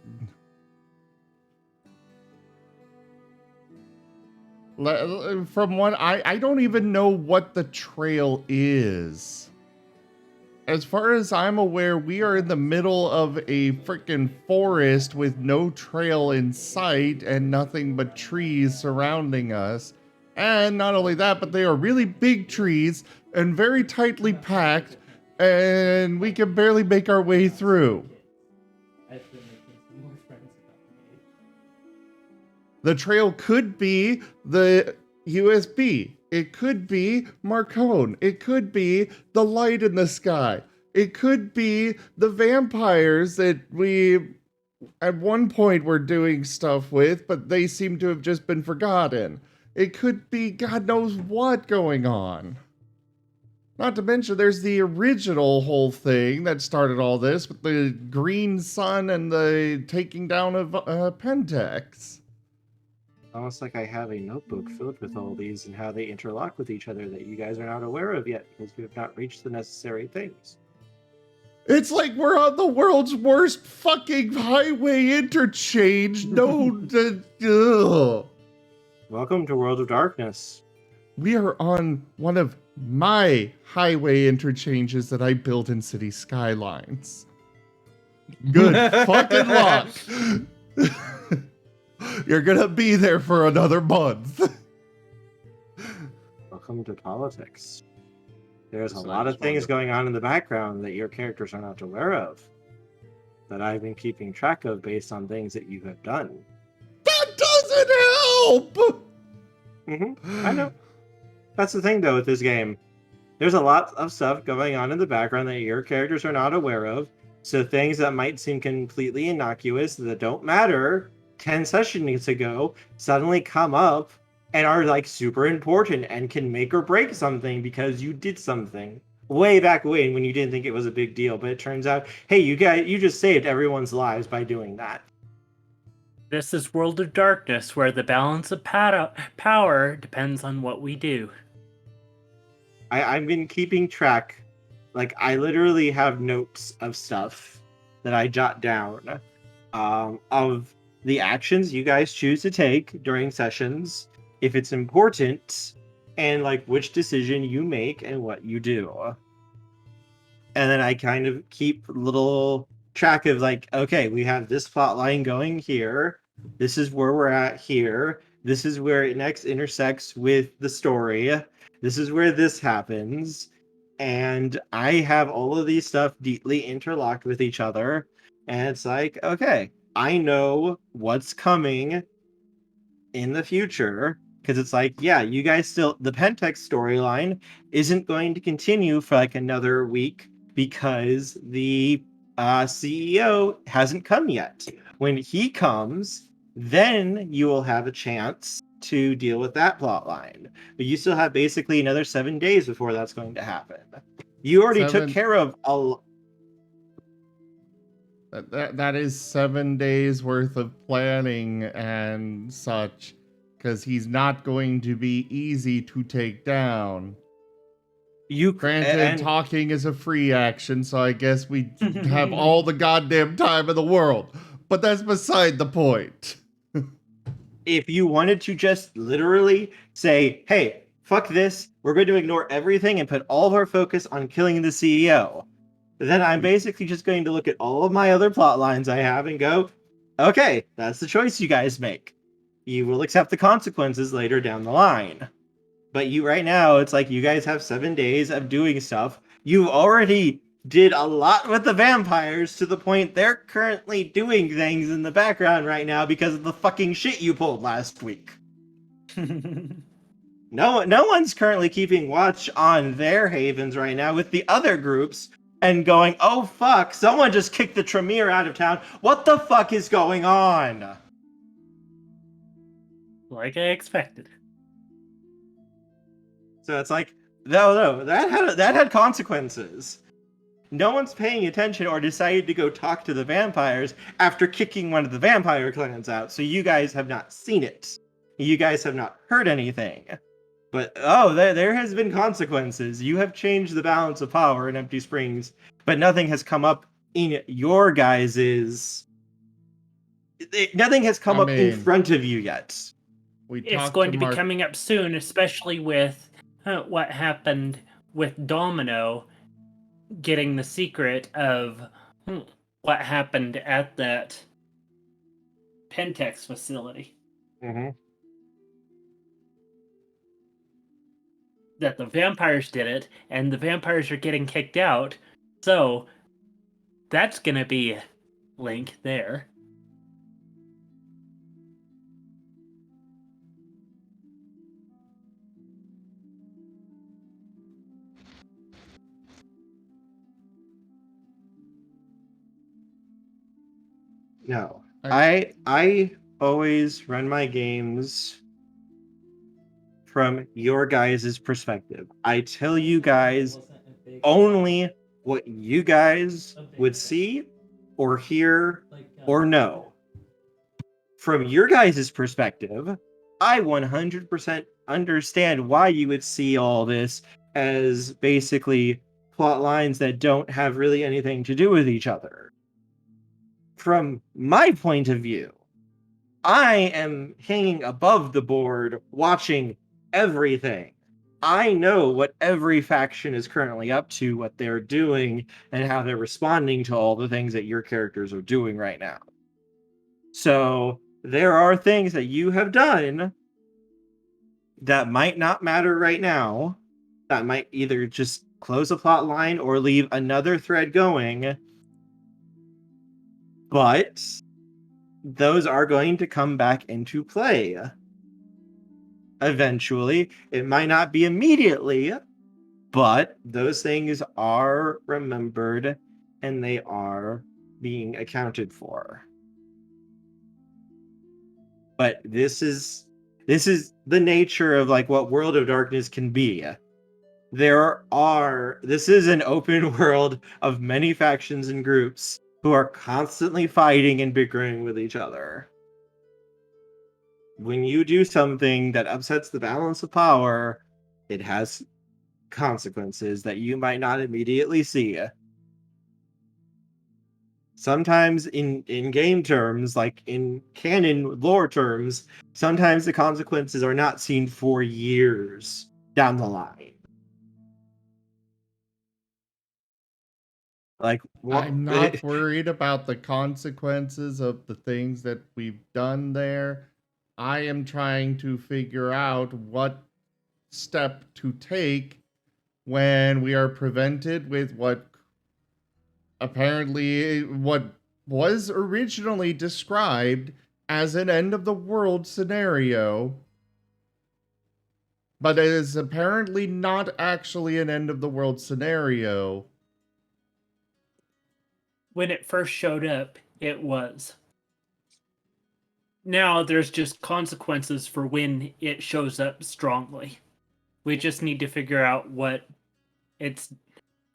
From what I don't even know what the trail is. As far as I'm aware, we are in the middle of a freaking forest with no trail in sight and nothing but trees surrounding us. And not only that, but they are really big trees and very tightly packed, and we can barely make our way through. The trail could be the USB. It could be Marcone. It could be the light in the sky. It could be the vampires that we at one point were doing stuff with, but they seem to have just been forgotten. It could be God knows what going on. Not to mention there's the original whole thing that started all this with the green sun and the taking down of Pentex. Almost like I have a notebook filled with all these and how they interlock with each other that you guys are not aware of yet because we have not reached the necessary things. It's like we're on the world's worst fucking highway interchange. No, Welcome to World of Darkness. we are on one of my highway interchanges that I built in City Skylines. Good fucking luck. You're gonna be there for another month. Welcome to politics. There's a lot of things going on in the background that your characters are not aware of that I've been keeping track of based on things that you have done. That doesn't help! I know. That's the thing, though, with this game. There's a lot of stuff going on in the background that your characters are not aware of, so things that might seem completely innocuous that don't matter 10 sessions ago suddenly come up and are like super important and can make or break something because you did something way back when you didn't think it was a big deal, but it turns out, hey, you just saved everyone's lives by doing that. This is World of Darkness, where the balance of power depends on what we do. I've been keeping track. Like, I literally have notes of stuff that I jot down of the actions you guys choose to take during sessions, if it's important, and like which decision you make and what you do. And then I kind of keep little track of like, okay, we have this plot line going here. This is where we're at here. This is where it next intersects with the story. This is where this happens. And I have all of these stuff deeply interlocked with each other. And it's like, okay, I know what's coming in the future. Because it's like, yeah, you guys still, the Pentex storyline isn't going to continue for like another week because the CEO hasn't come yet. When he comes, then you will have a chance to deal with that plot line. But you still have basically another 7 days before that's going to happen. You already took care of that is 7 days worth of planning and such, because he's not going to be easy to take down. Granted, talking is a free action, so I guess we have all the goddamn time in the world. But that's beside the point. If you wanted to just literally say, hey, fuck this, we're going to ignore everything and put all of our focus on killing the CEO, then I'm basically just going to look at all of my other plot lines I have and go, okay, that's the choice you guys make. You will accept the consequences later down the line. But you right now, it's like you guys have 7 days of doing stuff. You already did a lot with the vampires to the point they're currently doing things in the background right now because of the fucking shit you pulled last week. No one's currently keeping watch on their havens right now with the other groups and going, oh fuck, someone just kicked the Tremere out of town. What the fuck is going on? Like I expected. So it's like, no, that had consequences. No one's paying attention or decided to go talk to the vampires after kicking one of the vampire clans out, so you guys have not seen it. You guys have not heard anything. But, there has been consequences. You have changed the balance of power in Empty Springs, but nothing has come up in your guys's... Nothing has come up in front of you yet. It's going to be coming up soon, especially with what happened with Domino getting the secret of what happened at that Pentex facility. Mm-hmm. That the vampires did it, and the vampires are getting kicked out. So that's going to be a link there. No. I always run my games from your guys' perspective. I tell you guys only what you guys would see or hear or know. From your guys' perspective, I 100% understand why you would see all this as basically plot lines that don't have really anything to do with each other. From my point of view, I am hanging above the board watching everything. I know what every faction is currently up to, what they're doing, and how they're responding to all the things that your characters are doing right now. So there are things that you have done that might not matter right now, that might either just close a plot line or leave another thread going, but those are going to come back into play. Eventually, it might not be immediately, but those things are remembered and they are being accounted for. But this is the nature of like what World of Darkness can be. This is an open world of many factions and groups who are constantly fighting and bickering with each other. When you do something that upsets the balance of power, it has consequences that you might not immediately see. Sometimes in game terms, like in canon lore terms, sometimes the consequences are not seen for years down the line. Like, I'm not worried about the consequences of the things that we've done there. I am trying to figure out what step to take when we are prevented with what was originally described as an end of the world scenario, but it is apparently not actually an end of the world scenario. When it first showed up, it was. Now there's just consequences for when it shows up strongly. We just need to figure out what it's...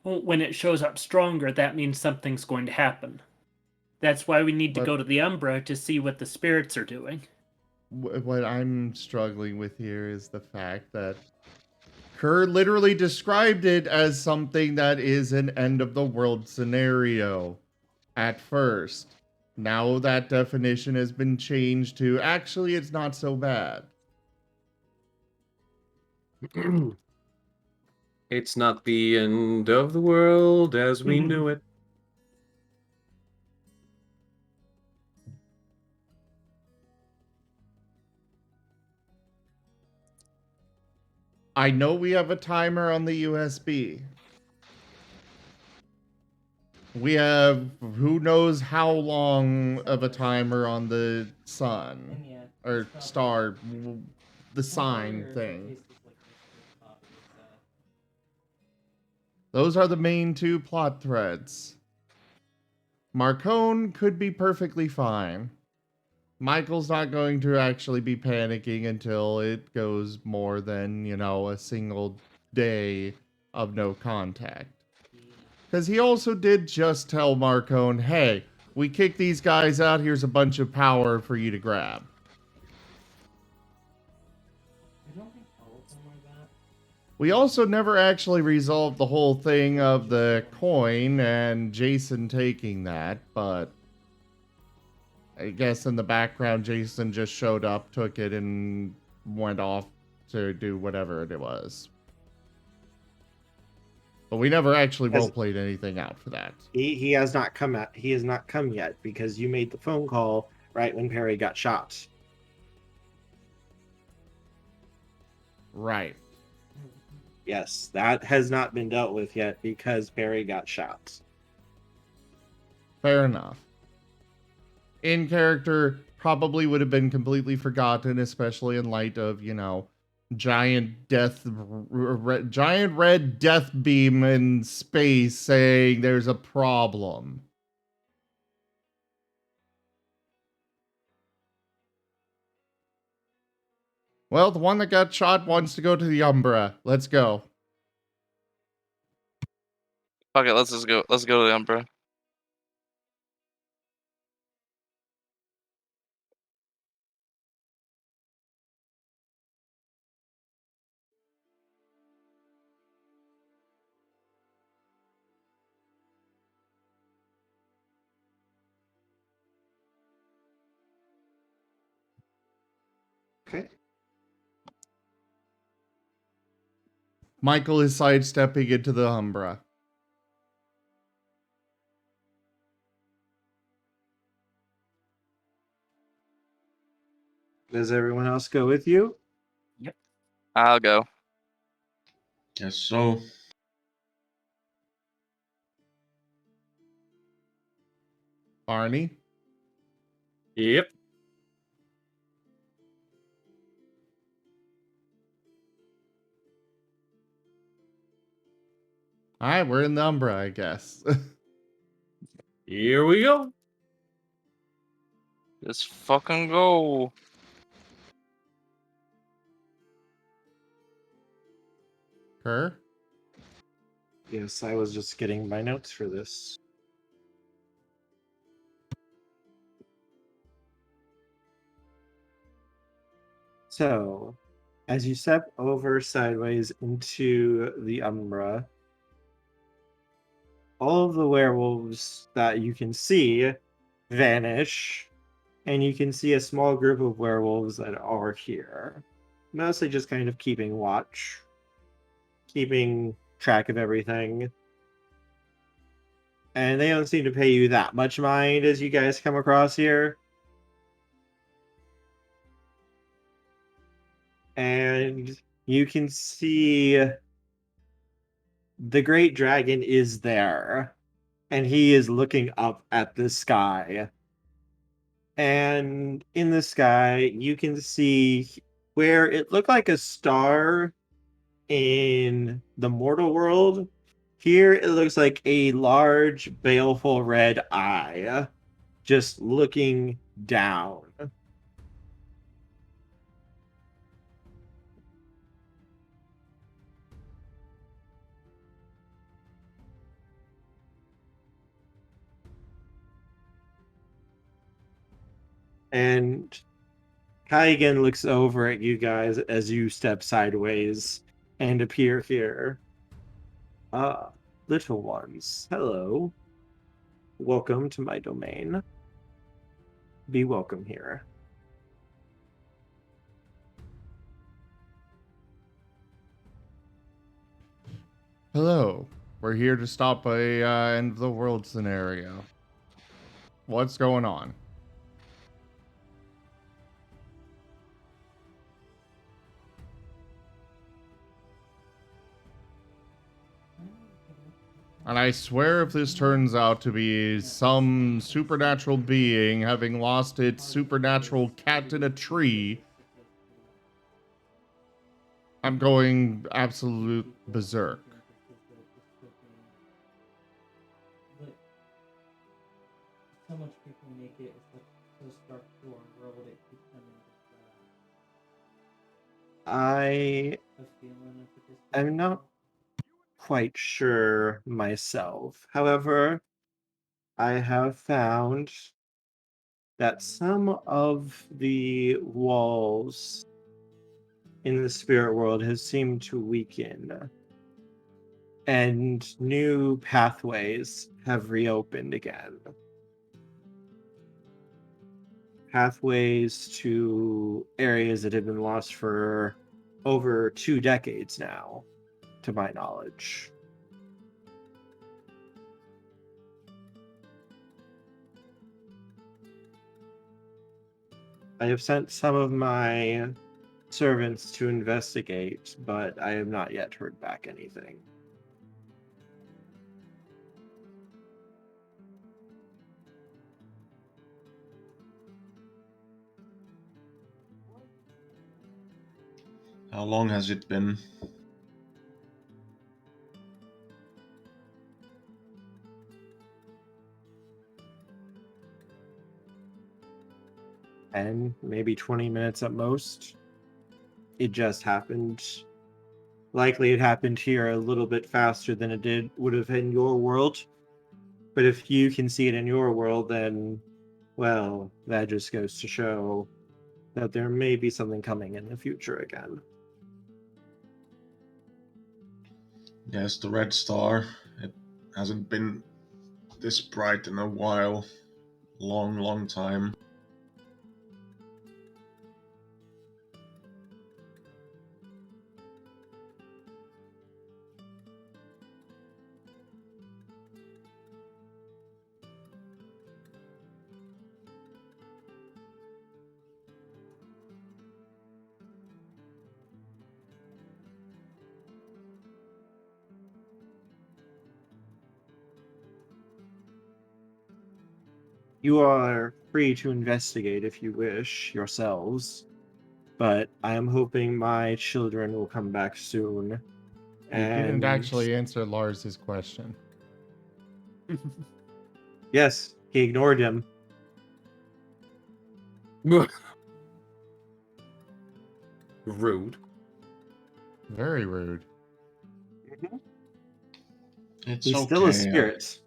When it shows up stronger, that means something's going to happen. That's why we need to But- go to the Umbra to see what the spirits are doing. What I'm struggling with here is the fact that Kerr literally described it as something that is an end of the world scenario at first. Now that definition has been changed to actually it's not so bad. It's not the end of the world as we knew it. I know we have a timer on the USB. We have who knows how long of a timer on the sun And yeah, or it's probably- star, the sign Or thing. cases like this are copies, so. Those are the main two plot threads. Marcone could be perfectly fine. Michael's not going to actually be panicking until it goes more than, a single day of no contact. Because he also did just tell Marcone, hey, we kick these guys out, here's a bunch of power for you to grab. I don't think all of them are that. We also never actually resolved the whole thing of the coin and Jason taking that, but I guess in the background, Jason just showed up, took it, and went off to do whatever it was. But we never actually As- roleplayed anything out for that. He has not come at. He has not come yet because you made the phone call right when Perry got shot. Right. Yes, that has not been dealt with yet because Perry got shot. Fair enough. In character, probably would have been completely forgotten, especially in light of, giant red death beam in space saying there's a problem. Well, the one that got shot wants to go to the Umbra. Let's go. Fuck it, let's just go. Let's go to the Umbra. Okay. Michael is sidestepping into the Umbra. Does everyone else go with you? I'll go. Guess so. Barney? Yep. Alright, we're in the Umbra, I guess. Here we go. Let's fucking go. Kerr? Yes, I was just getting my notes for this. So, as you step over sideways into the Umbra, all of the werewolves that you can see vanish, and you can see a small group of werewolves that are here. Mostly just kind of keeping watch, keeping track of everything. And they don't seem to pay you that much mind as you guys come across here. And you can see the great dragon is there, and he is looking up at the sky. And in the sky, you can see where it looked like a star in the mortal world. Here, it looks like a large, baleful red eye just looking down. And Kaigan looks over at you guys as you step sideways and appear here. Ah, little ones, hello. Welcome to my domain. Be welcome here. Hello. We're here to stop a end of the world scenario. What's going on? And I swear if this turns out to be some supernatural being having lost its supernatural cat in a tree, I'm going absolute berserk. But so much people make it so stark to our world, it keeps them in I a feeling of this. am not quite sure myself. However, I have found that some of the walls in the spirit world has seemed to weaken, and new pathways have reopened again. Pathways to areas that have been lost for over 2 decades now, to my knowledge. I have sent some of my servants to investigate, but I have not yet heard back anything. How long has it been? And maybe 20 minutes at most. It just happened. Likely it happened here a little bit faster than it would have in your world. But if you can see it in your world, then, well, that just goes to show that there may be something coming in the future again. Yes, the red star. It hasn't been this bright in a while. Long time. You are free to investigate if you wish yourselves, but I am hoping my children will come back soon. You And didn't actually answer Lars's question. yes, he ignored him. Rude. Very rude. It's He's okay. still a spirit.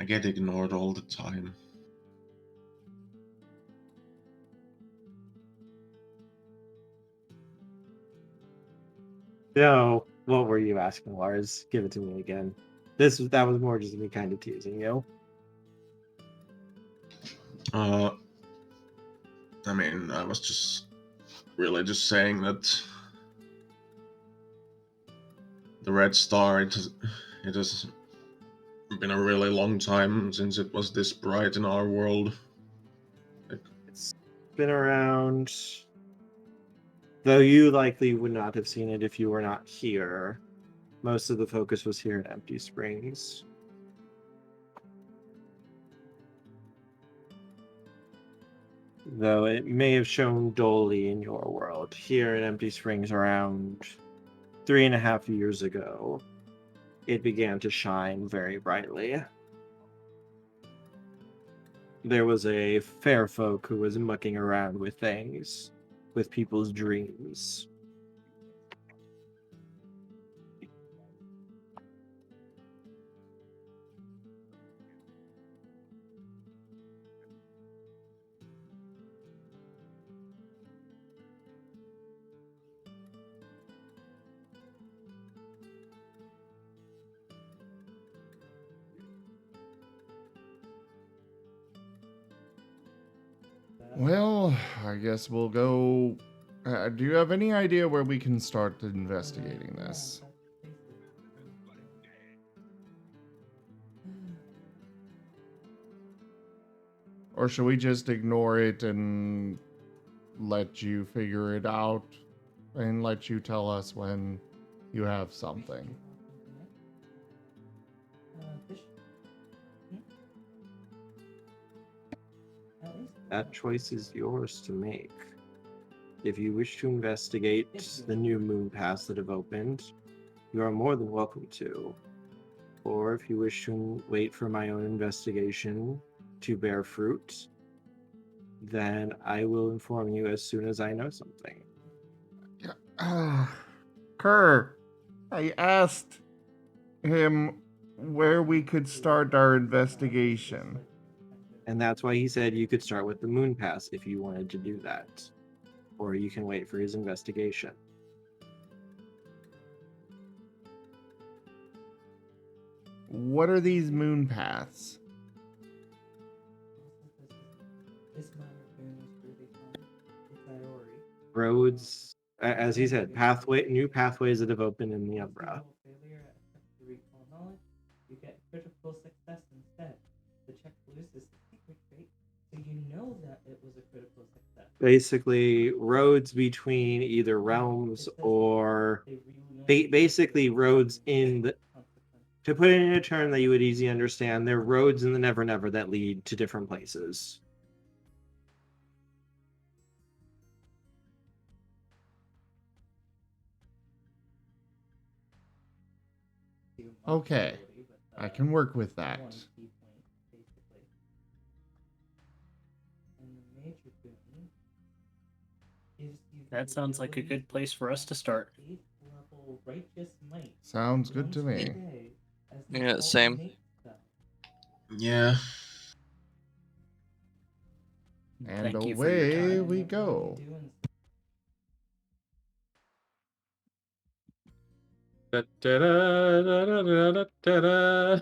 I get ignored all the time. So, what were you asking, Lars? Give it to me again. That was more just me kind of teasing you. I mean, I was just really just saying that the red star, it has been a really long time since it was this bright in our world. It's been around, though you likely would not have seen it if you were not here. Most of the focus was here in Empty Springs. Though it may have shown dully in your world. Here in Empty Springs around 3.5 years ago, it began to shine very brightly. There was a fair folk who was mucking around with things, with people's dreams. Well, I guess we'll go. Do you have any idea where we can start investigating this? Or should we just ignore it and let you figure it out and let you tell us when you have something? That choice is yours to make. If you wish to investigate the new moon paths that have opened, you are more than welcome to. Or if you wish to wait for my own investigation to bear fruit, then I will inform you as soon as I know something. Kerr, I asked him where we could start our investigation. And that's why he said you could start with the moon pass if you wanted to do that. Or you can wait for his investigation. What are these moon paths? Roads, as he said, new pathways that have opened in the Umbra. You get critical success instead. The check loses the secret trait, so you know that it was a critical success. Basically, roads between either realms or basically roads in the. To put it in a term that you would easily understand, they're roads in the Never Never that lead to different places. Okay, I can work with that. That sounds like a good place for us to start. Sounds good to me. Yeah, same. Yeah. And Thank you for your away time. we go. Da-da-da-da-da-da-da-da.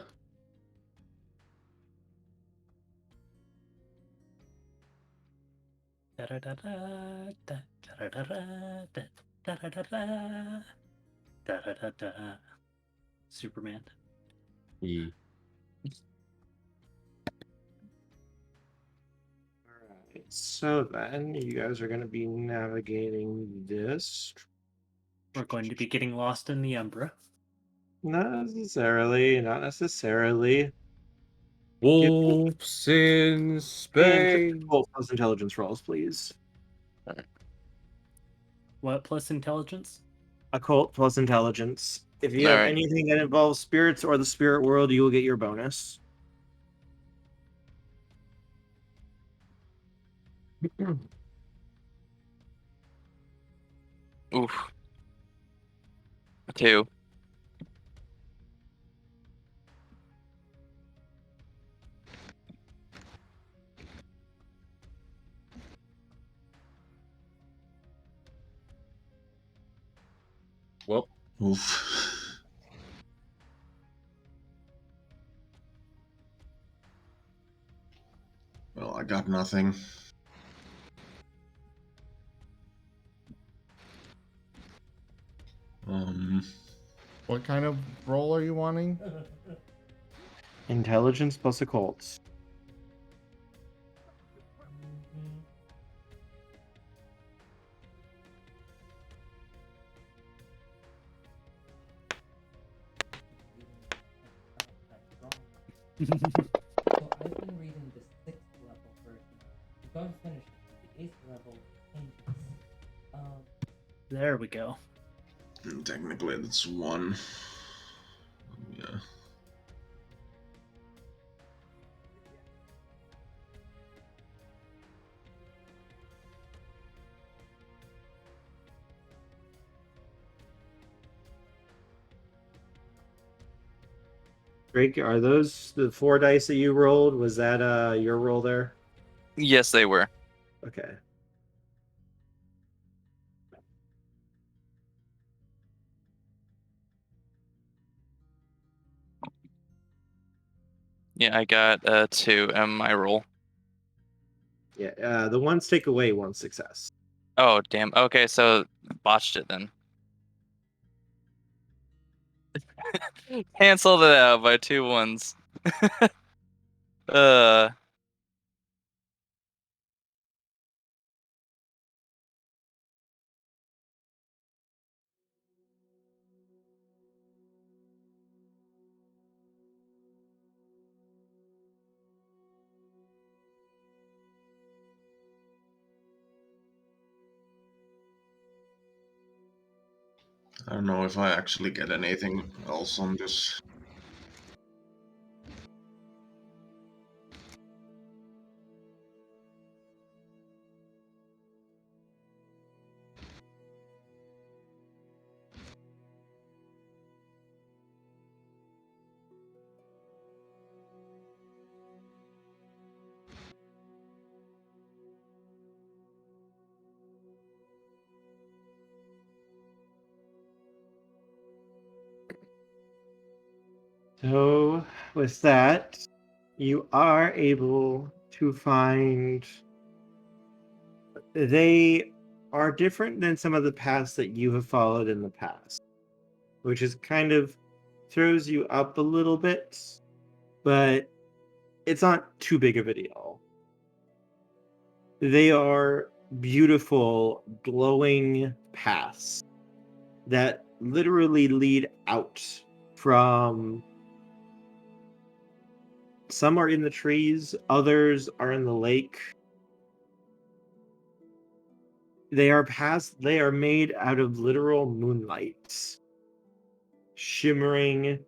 Superman. Yeah. Alright, so then you guys are going to be navigating this. We're going to be getting lost in the Umbra. Not necessarily, not necessarily. Wolves in And space. plus intelligence rolls, please. What plus intelligence? Occult plus intelligence. If you have Alright. anything that involves spirits or the spirit world, you will get your bonus. Oof. 2. Well, Oof. Well, I got nothing. What kind of roll are you wanting? Intelligence plus occult. So I've been reading the 6th level version. I've got to finish it. The 8th level changes. There we go. Technically, that's one. Yeah. Drake, are those the 4 dice that you rolled? Was that your roll there? Yes, they were. Okay. Yeah, I got 2 on my roll. Yeah, the ones take away 1 success. Oh, damn. Okay, so botched it then. Canceled it out by 2 ones. uh. I don't know if I actually get anything else on this. So, with that, you are able to find. They are different than some of the paths that you have followed in the past, which is kind of throws you up a little bit, but it's not too big of a deal. They are beautiful, glowing paths that literally lead out from. Some are in the trees, others are in the lake. They are made out of literal moonlight. Shimmering,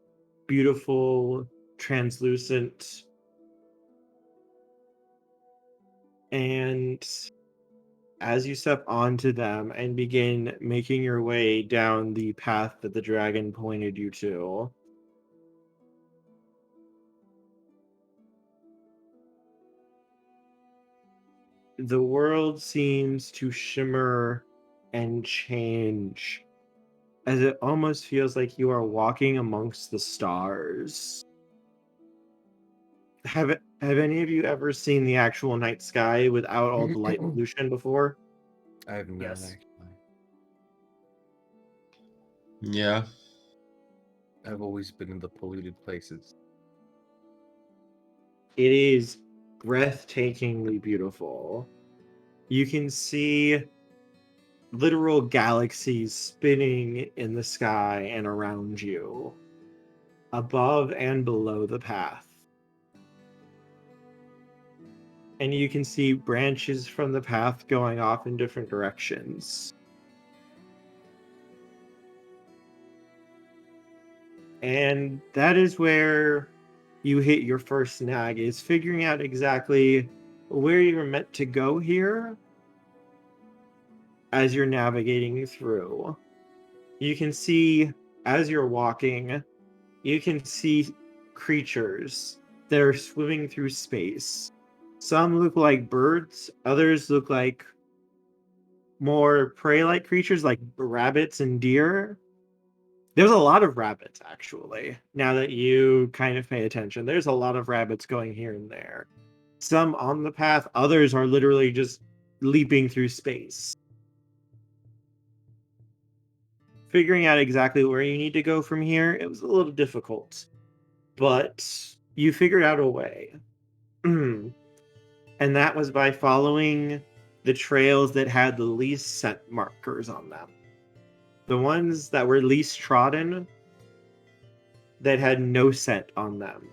beautiful, translucent. And as you step onto them and begin making your way down the path that the dragon pointed you to, the world seems to shimmer and change as it almost feels like you are walking amongst the stars. Have any of you ever seen the actual night sky without all the light pollution before? I have not Yes. actually. Yeah. I've always been in the polluted places. It is breathtakingly beautiful. You can see literal galaxies spinning in the sky and around you, above and below the path. And you can see branches from the path going off in different directions. And that is where you hit your first snag, is figuring out exactly where you're meant to go here as you're navigating through. You can see, as you're walking, you can see creatures that are swimming through space. Some look like birds, others look like more prey-like creatures like rabbits and deer. There's a lot of rabbits, actually, now that you kind of pay attention. There's a lot of rabbits going here and there. Some on the path, others are literally just leaping through space. Figuring out exactly where you need to go from here, it was a little difficult. But you figured out a way. And that was by following the trails that had the least scent markers on them. The ones that were least trodden, that had no scent on them.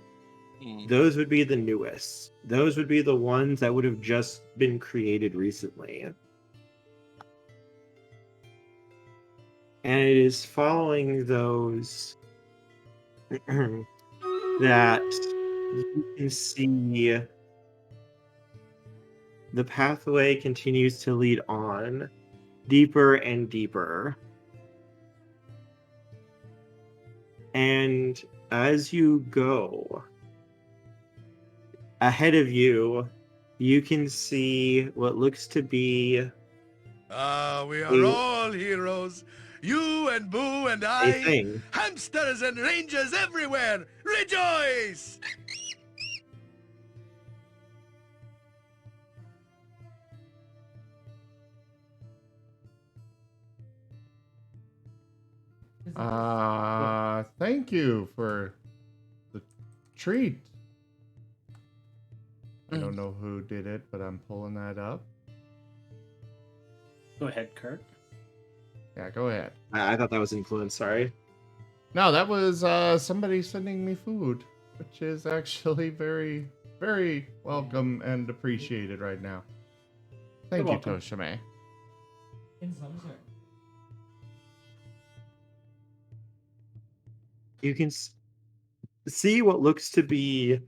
Those would be the newest. Those would be the ones that would have just been created recently. And it is following those that you can see the pathway continues to lead on deeper and deeper. And as you go, ahead of you, you can see what looks to be we are all heroes. You and Boo and a I. thing. Hamsters and rangers everywhere. Rejoice! Thank you for the treat. I don't know who did it, but I'm pulling that up. Go ahead, Kurt. Yeah, go ahead. I thought that was influence. Sorry. No, that was somebody sending me food, which is actually very, very welcome and appreciated right now. Thank You're you, welcome. Toshime. In some sense. You can see what looks to be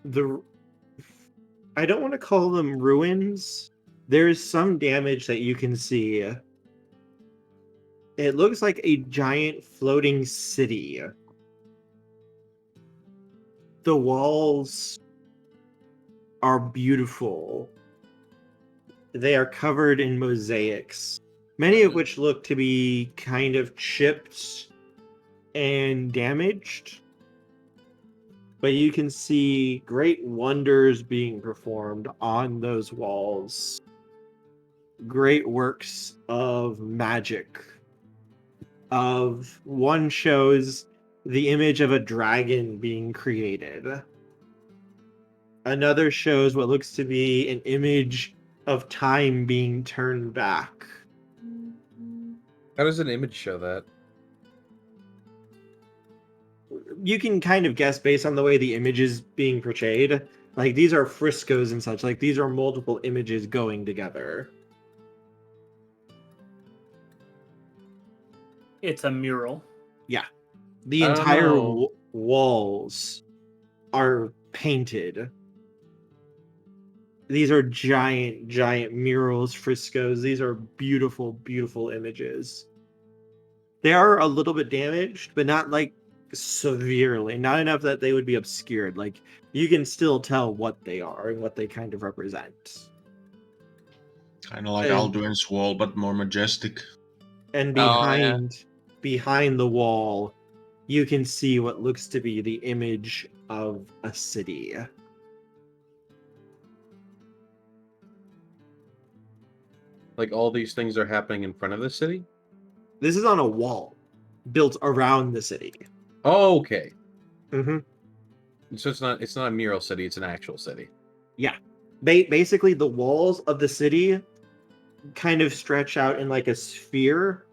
the. I don't want to call them ruins. There is some damage that you can see. It looks like a giant floating city. The walls are beautiful. They are covered in mosaics, many of which look to be kind of chipped and damaged. But you can see great wonders being performed on those walls. Great works of magic. One shows the image of a dragon being created. Another shows what looks to be an image of time being turned back. How does an image show that? You can kind of guess based on the way the image is being portrayed. Like, these are frescoes and such. Like, these are multiple images going together. It's a mural. The I don't entire know. walls are painted. These are giant, giant murals, frescoes. These are beautiful, beautiful images. They are a little bit damaged, but not like severely. Not enough that they would be obscured. Like, you can still tell what they are and what they kind of represent. Kind of like And- Alduin's wall, but more majestic. And Oh, yeah. behind the wall, you can see what looks to be the image of a city. Like all these things are happening in front of the city? This is on a wall built around the city. Oh, okay. Mm-hmm. So it's not a mural city, it's an actual city. Yeah. Basically, the walls of the city kind of stretch out in like a sphere,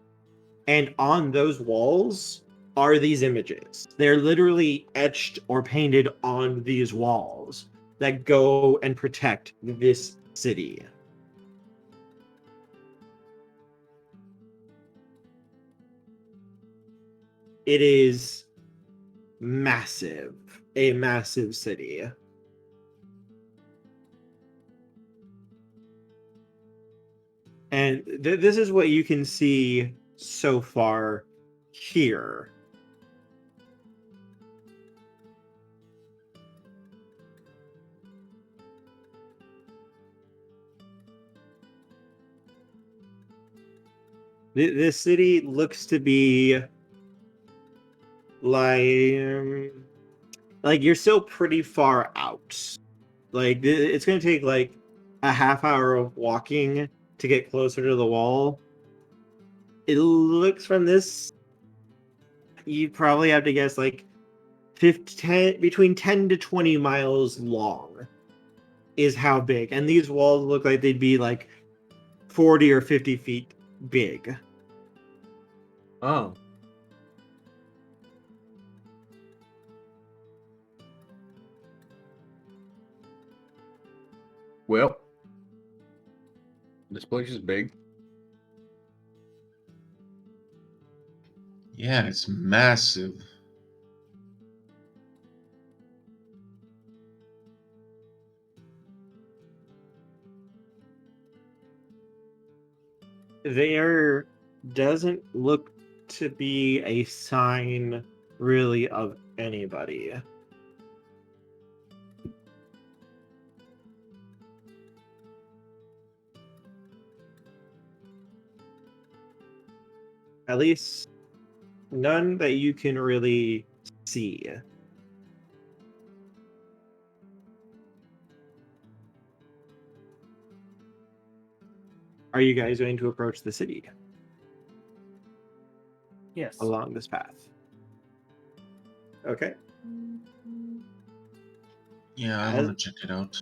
and on those walls are these images. They're literally etched or painted on these walls that go and protect this city. It is massive, a massive city. And this is what you can see so far here. This city looks to be like you're still pretty far out. Like, it's going to take like a half hour of walking to get closer to the wall. It looks from this, you probably have to guess like between 10 to 20 miles long is how big. And these walls look like they'd be like 40 or 50 feet big. Oh. Well, this place is big. Yeah, it's massive. There doesn't look to be a sign really of anybody. At least none that you can really see. Are you guys going to approach the city? Yes. along this path. Okay. Yeah, I As- want to check it out.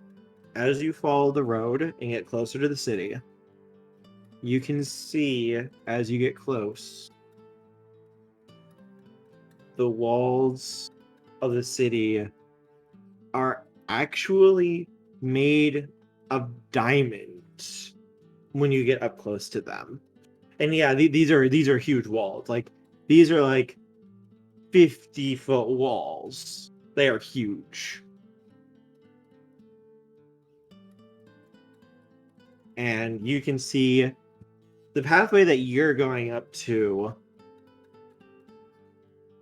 As you follow the road and get closer to the city, you can see as you get close, the walls of the city are actually made of diamonds when you get up close to them. And yeah, these are huge walls. Like these are like 50-foot walls. They are huge. And you can see the pathway that you're going up to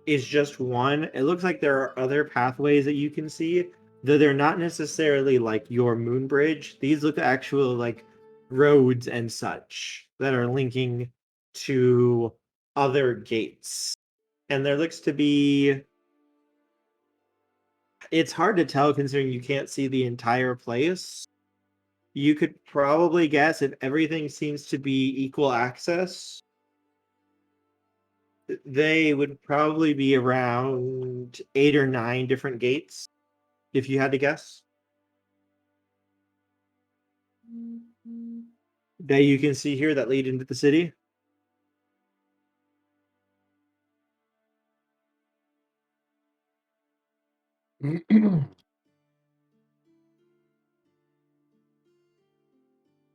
is just one. It looks like there are other pathways that you can see, though they're not necessarily like your moon bridge. These look actual like roads and such that are linking to other gates. And there looks to be, it's hard to tell considering you can't see the entire place. You could probably guess if everything seems to be equal access, they would probably be around 8 or 9 different gates, if you had to guess. That you can see here that lead into the city.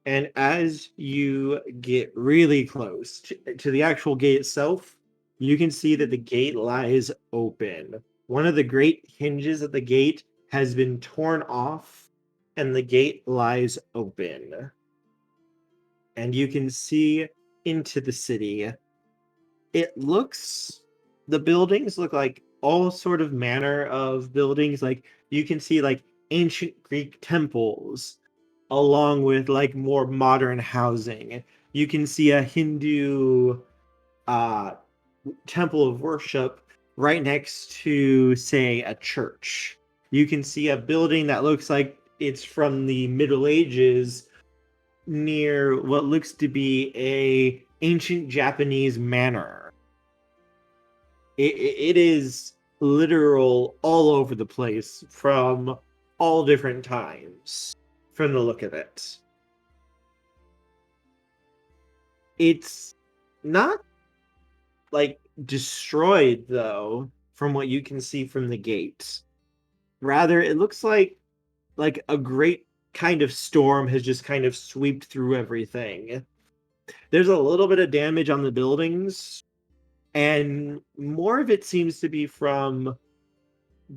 And as you get really close to the actual gate itself, you can see that the gate lies open. One of the great hinges at the gate has been torn off, and the gate lies open. And you can see into the city. The buildings look like all sort of manner of buildings. Like you can see like ancient Greek temples along with like more modern housing. You can see a Hindu uh temple of worship right next to, say, a church. You can see a building that looks like it's from the Middle Ages near what looks to be a ancient Japanese manor. It is literal all over the place from all different times from the look of it. It's not like destroyed though from what you can see from the gate. Rather, it looks like a great kind of storm has just kind of swept through everything. There's a little bit of damage on the buildings, and more of it seems to be from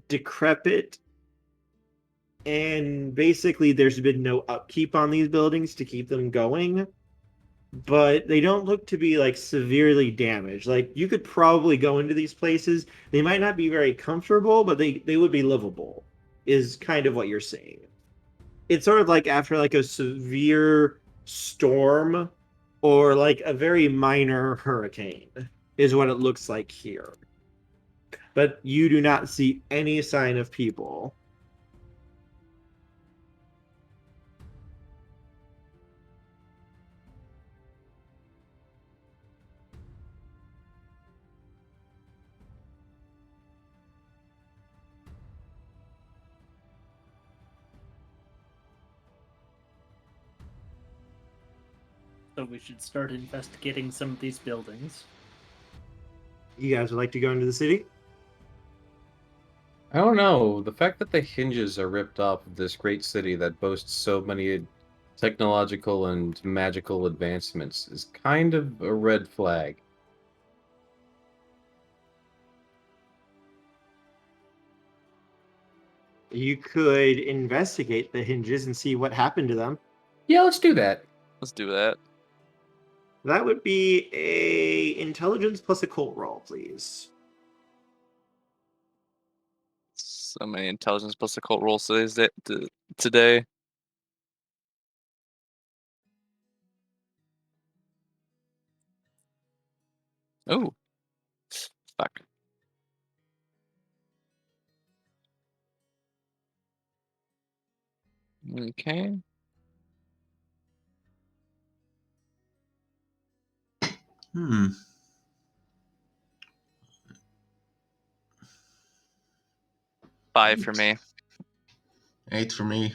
decrepit, and basically there's been no upkeep on these buildings to keep them going, but they don't look to be like severely damaged. Like you could probably go into these places. They might not be very comfortable, but they would be livable, is kind of what you're seeing. It's sort of like after like a severe storm or like a very minor hurricane is what it looks like here. But you do not see any sign of people. So we should start investigating some of these buildings. You guys would like to go into the city? I don't know. The fact that the hinges are ripped off of this great city that boasts so many technological and magical advancements is kind of a red flag. You could investigate the hinges and see what happened to them. Yeah, let's do that. Let's do that. That would be a intelligence plus occult roll, please. So many intelligence plus occult rolls today. Oh, fuck. Okay. Hmm. 5 for me. 8 for me.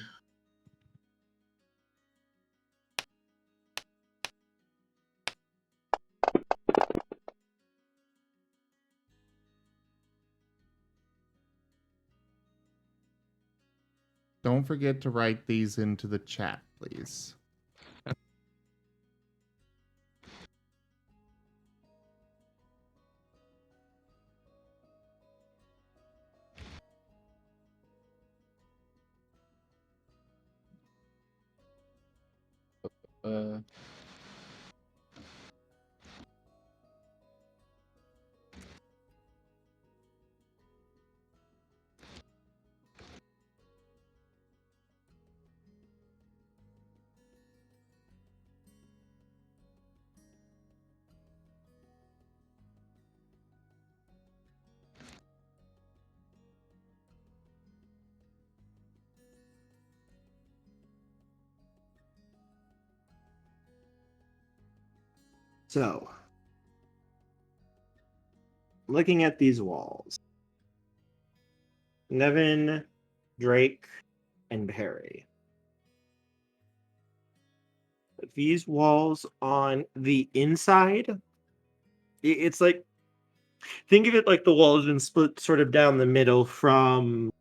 Don't forget to write these into the chat, please. Uh, So, looking at these walls, Nevin, Drake, and Perry. These walls on the inside, it's like, think of it like the wall has been split sort of down the middle from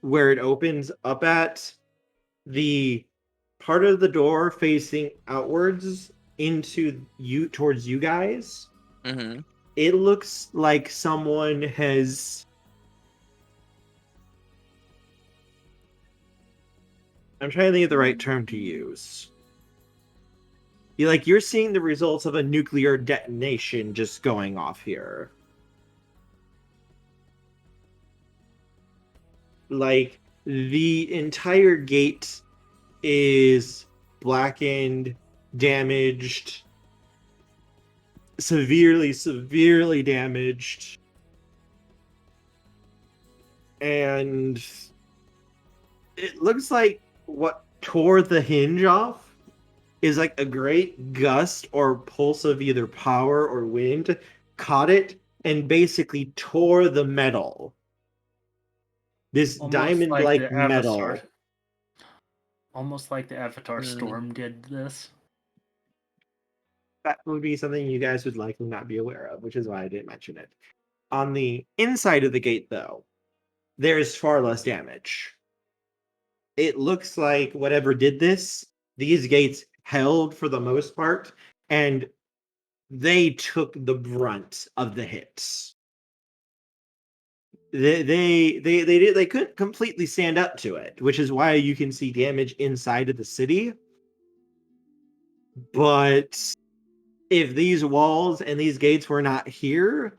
where it opens up at the part of the door facing outwards into you, towards you guys. Mm-hmm. It looks like someone has... I'm trying to think of the right term to use. You're seeing the results of a nuclear detonation just going off here. Like, the entire gate is blackened, damaged, severely damaged. And it looks like what tore the hinge off is like a great gust or pulse of either power or wind caught it and basically tore the metal. This Almost diamond-like like the metal. Avatar. Almost like the Avatar Storm did this. That would be something you guys would likely not be aware of, which is why I didn't mention it. On the inside of the gate, though, there's far less damage. It looks like whatever did this, these gates held for the most part, and they took the brunt of the hits. They couldn't completely stand up to it, which is why you can see damage inside of the city. But if these walls and these gates were not here,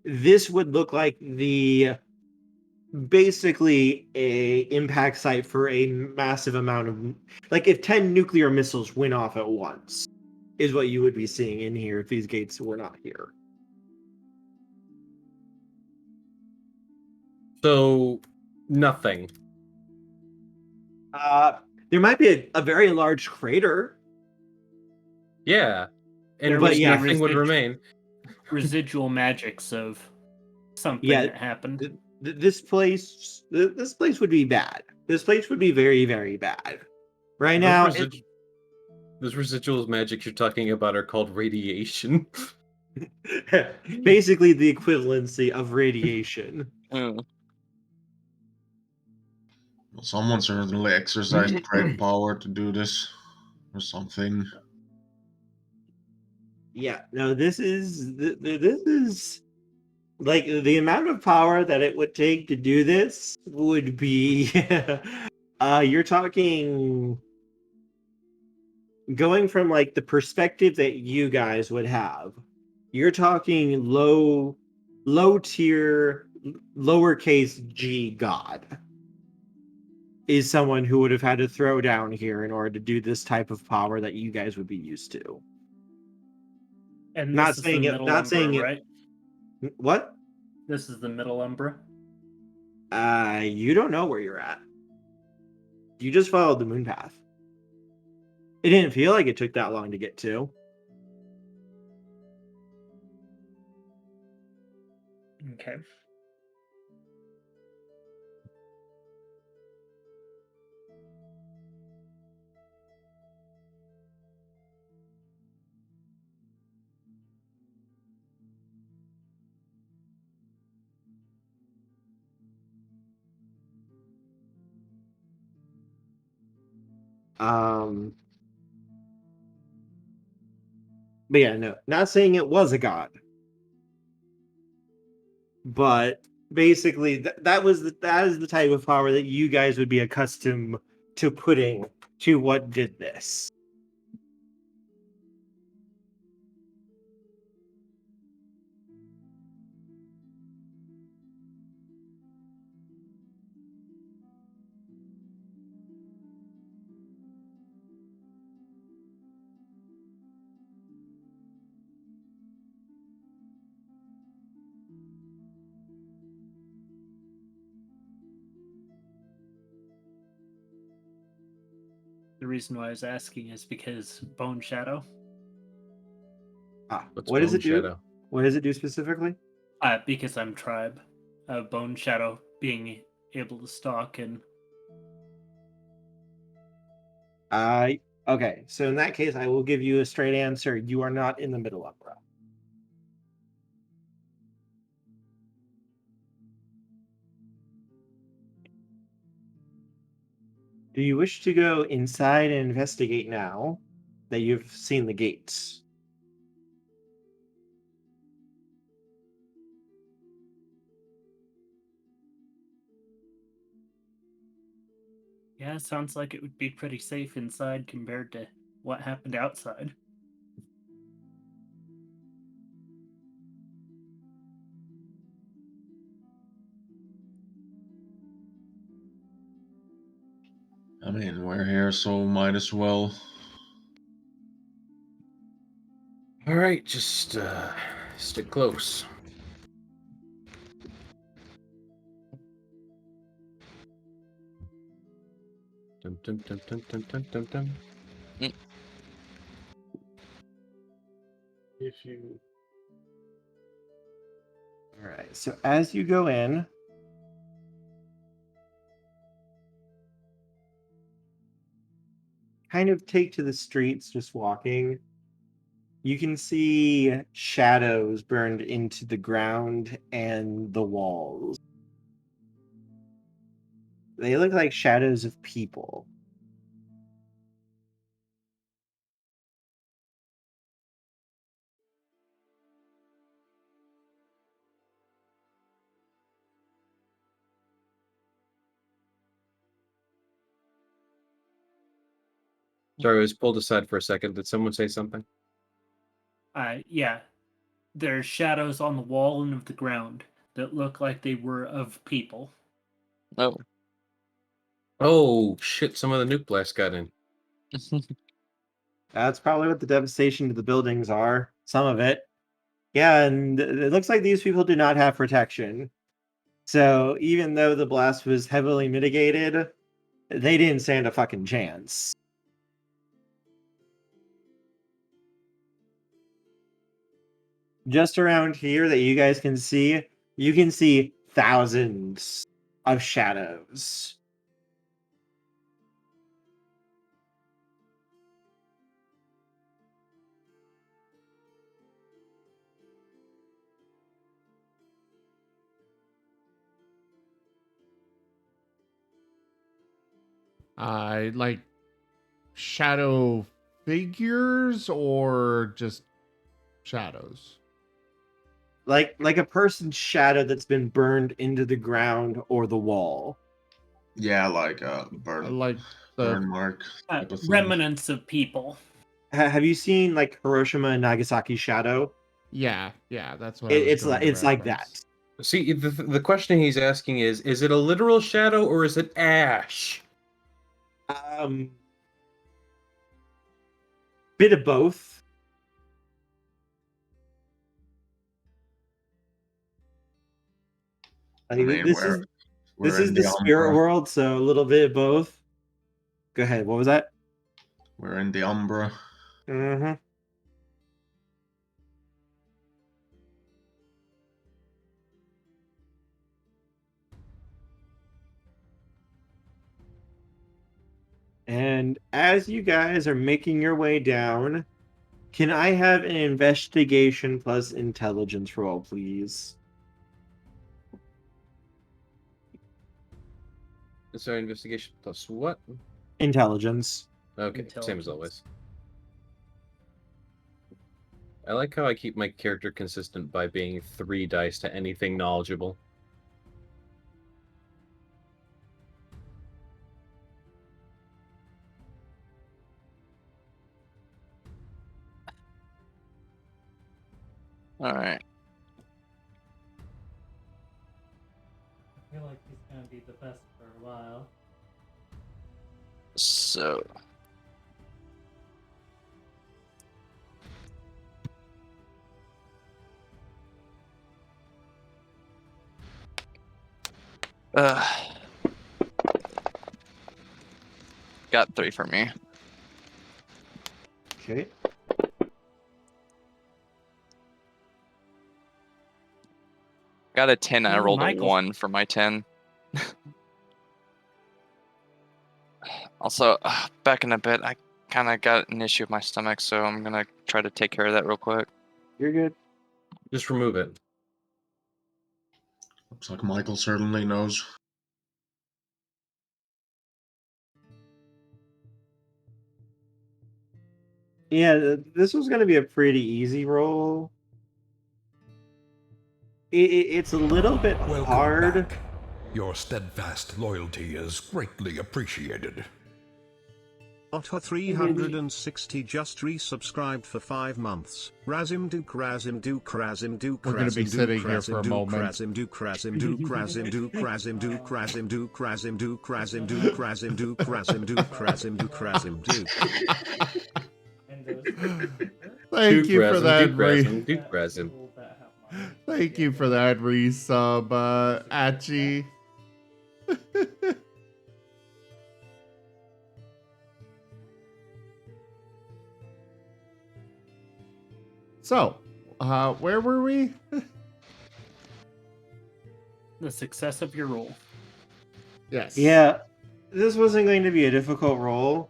this would look like basically a impact site for a massive amount of, like, if 10 nuclear missiles went off at once is what you would be seeing in here if these gates were not here. so, nothing. There might be a very large crater. Yeah. And There But which yeah, nothing would remain. Residual magics of something Yeah, that happened. this place would be bad. This place would be very, very bad. Right now, Those residuals magic you're talking about are called radiation. basically the equivalency of radiation. Mm. Well, someone certainly exercised great power to do this, or something. Yeah, no, this is like the amount of power that it would take to do this would be you're talking going from like the perspective that you guys would have. You're talking low tier lowercase g god is someone who would have had to throw down here in order to do this type of power that you guys would be used to. And Not this is saying the it- middle not Umbra, saying it- right? What? This is the middle Umbra. You don't know where you're at. You just followed the moon path. It didn't feel like it took that long to get to. Okay. But yeah, no, not saying it was a god, but basically that is the type of power that you guys would be accustomed to putting to what did this. The reason why I was asking is because Bone Shadow. What's What does Bone it do? Shadow? What does it do specifically? Because I'm tribe. Bone Shadow being able to stalk and Okay, so in that case, I will give you a straight answer. You are not in the middle Umbra. Do you wish to go inside and investigate now that you've seen the gates? yeah, sounds like it would be pretty safe inside compared to what happened outside. I mean, we're here, so might as well. All right, just stick close. Dum, dum, dum, dum, dum, dum, dum, dum. If you... All right, so as you go in, kind of take to the streets just walking, you can see shadows burned into the ground and the walls. They look like shadows of people. Sorry, I was pulled aside for a second. Did someone say something? Yeah, there's shadows on the wall and of the ground that look like they were of people. Oh. Oh shit! Some of the nuke blast got in. That's probably what the devastation to the buildings are. Some of it. Yeah, and it looks like these people do not have protection. So even though the blast was heavily mitigated, they didn't stand a fucking chance. Just around here that you guys can see thousands of shadows. Like shadow figures or just shadows? Like a person's shadow that's been burned into the ground or the wall. Yeah, like a burn, Like the burn mark type of thing. Remnants of people. Have you seen like Hiroshima and Nagasaki shadow? yeah, that's what I was It's going like to it's like that. reference. See, the question he's asking is it a literal shadow or is it ash? Bit of both. I mean, This we're is in the the spirit Umbra. world, so a little bit of both. Go ahead. What was that? We're in the Umbra. Mm-hmm. And as you guys are making your way down, can I have an investigation plus intelligence roll, please? Sorry, investigation plus what? Intelligence. Okay, same as Intelligence. always. I like how I keep my character consistent by being 3 dice to anything knowledgeable. All right. I feel like he's gonna be the best for a while. So. Got 3 for me. Okay. Got a 10. I Ooh, rolled Michael. a 1 for my 10. Also, back in a bit, I kind of got an issue with my stomach, so I'm going to try to take care of that real quick. You're good. Just remove it. Looks like Michael certainly knows. Yeah, this was going to be a pretty easy roll. It's a little bit Welcome hard. back. Your steadfast loyalty is greatly appreciated. Otto360 just resubscribed for 5 months. Razim Duke, Razim Duke, Razim Duke, We're gonna be Razim sitting Duke, here for a Razim Duke, moment. Razim Duke, Razim Duke, Razim Duke, Razim Duke, Razim Duke, Razim Duke, Razim Duke, Razim Duke, Razim Duke, Razim Duke, Razim Duke. And those Thank you for that, Duke Razim. people that have money. Thank you for that resub, Achi. So, where were we? The success of your roll. Yes. Yeah, this wasn't going to be a difficult roll.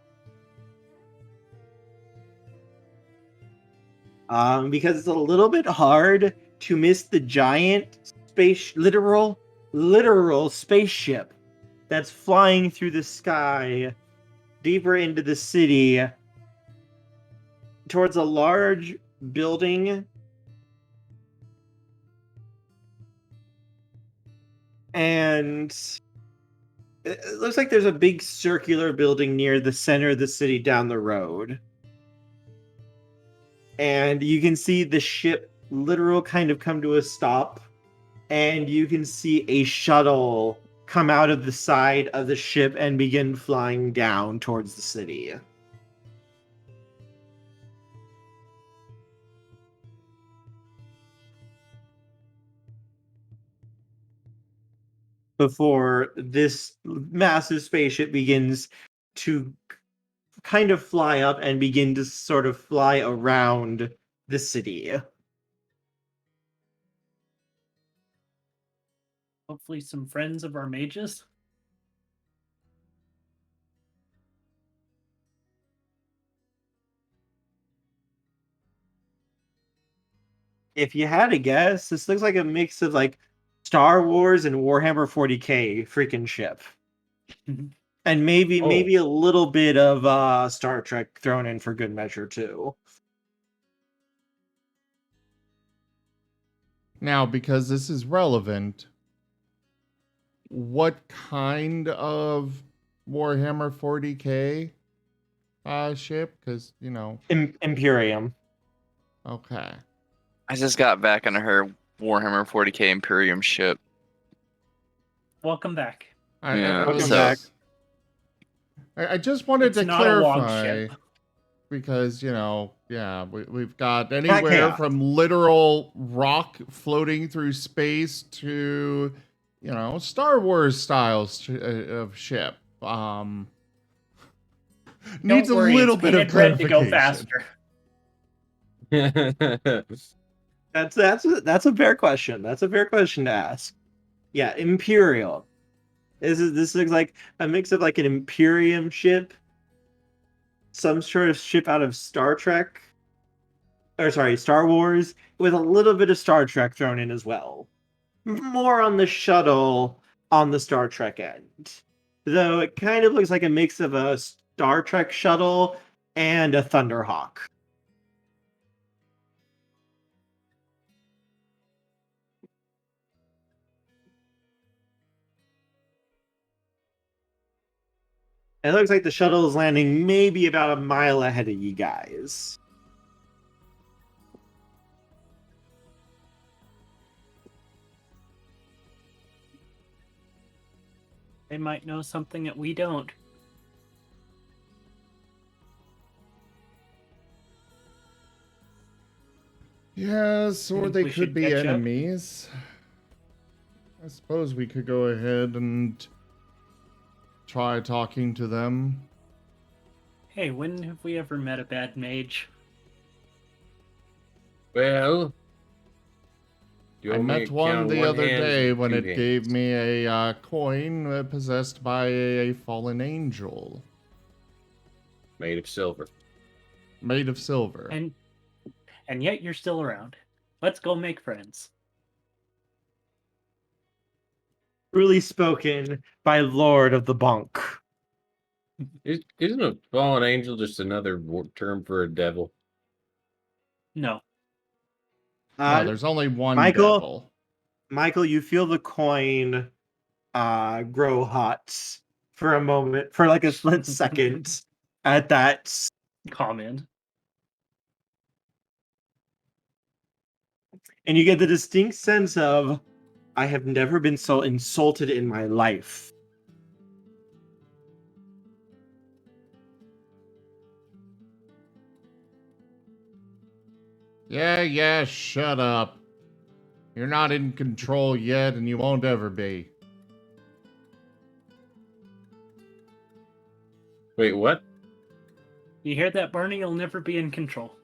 Because it's a little bit hard to miss the giant literal spaceship that's flying through the sky deeper into the city towards a large building. And it looks like there's a big circular building near the center of the city down the road. And you can see the ship literal kind of come to a stop. And you can see a shuttle come out of the side of the ship and begin flying down towards the city. Before this massive spaceship begins to kind of fly up and begin to sort of fly around the city. Hopefully some friends of our mages. If you had to guess, this looks like a mix of like Star Wars and Warhammer 40k freaking ship. And maybe a little bit of Star Trek thrown in for good measure too. Now, because this is relevant, what kind of Warhammer 40k ship? Because, you know. Imperium. Okay. I just got back on her Warhammer 40k Imperium ship. Welcome back. Welcome back. I just wanted It's to not a log clarify, ship. because, you know, yeah, we've got anywhere chaos. from literal rock floating through space to, you know, Star Wars styles of ship. Needs Don't worry, a little it's bit of painted red to go clarification. faster. That's a fair question. That's a fair question to ask. Yeah, Imperial. This looks like a mix of like an Imperium ship, some sort of ship out of Star Trek, or sorry, Star Wars, with a little bit of Star Trek thrown in as well. More on the shuttle on the Star Trek end, though it kind of looks like a mix of a Star Trek shuttle, and a Thunderhawk. It looks like the shuttle is landing maybe about a mile ahead of you guys. They might know something that we don't. Yes, or Think they we could should be catch up? enemies. I suppose we could go ahead and try talking to them. Hey, when have we ever met a bad mage? Well, you I want me met to one count the one other hand or day when two it hands? gave me a coin possessed by a fallen angel Made of silver. made of silver. And yet you're still around. Let's go make friends. Truly spoken by Lord of the Bunk. Isn't a fallen angel just another term for a devil? No. No, there's only one Michael? devil. Michael, you feel the coin grow hot for a moment, for like a split second at that. Comment. And you get the distinct sense of, I have never been so insulted in my life. Yeah, shut up. You're not in control yet, and you won't ever be. Wait, what? You hear that, Barney? You'll never be in control.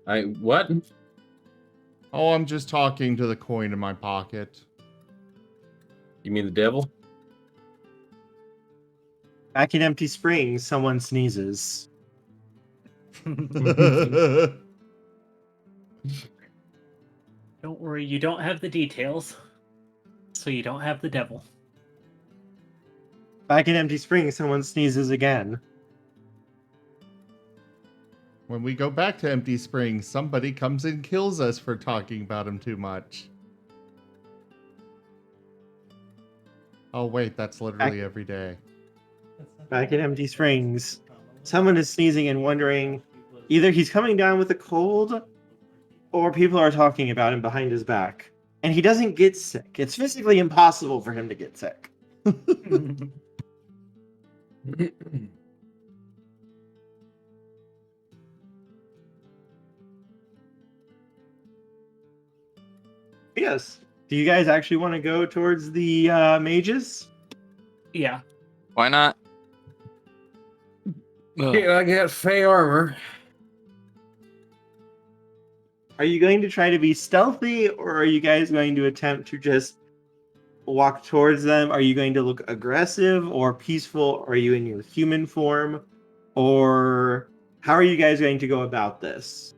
What? Oh, I'm just talking to the coin in my pocket. You mean the devil? Back in Empty Springs, someone sneezes. Don't worry, you don't have the details. So you don't have the devil. Back in Empty Springs, someone sneezes again. When we go back to Empty Springs, somebody comes and kills us for talking about him too much. Oh wait, that's literally every day. Back in Empty Springs, someone is sneezing and wondering either he's coming down with a cold or people are talking about him behind his back. And he doesn't get sick. It's physically impossible for him to get sick. Yes. Do you guys actually want to go towards the mages? Yeah. Why not? Ugh. Yeah, I got Fey armor. Are you going to try to be stealthy, or are you guys going to attempt to just walk towards them? Are you going to look aggressive or peaceful? Are you in your human form? Or how are you guys going to go about this?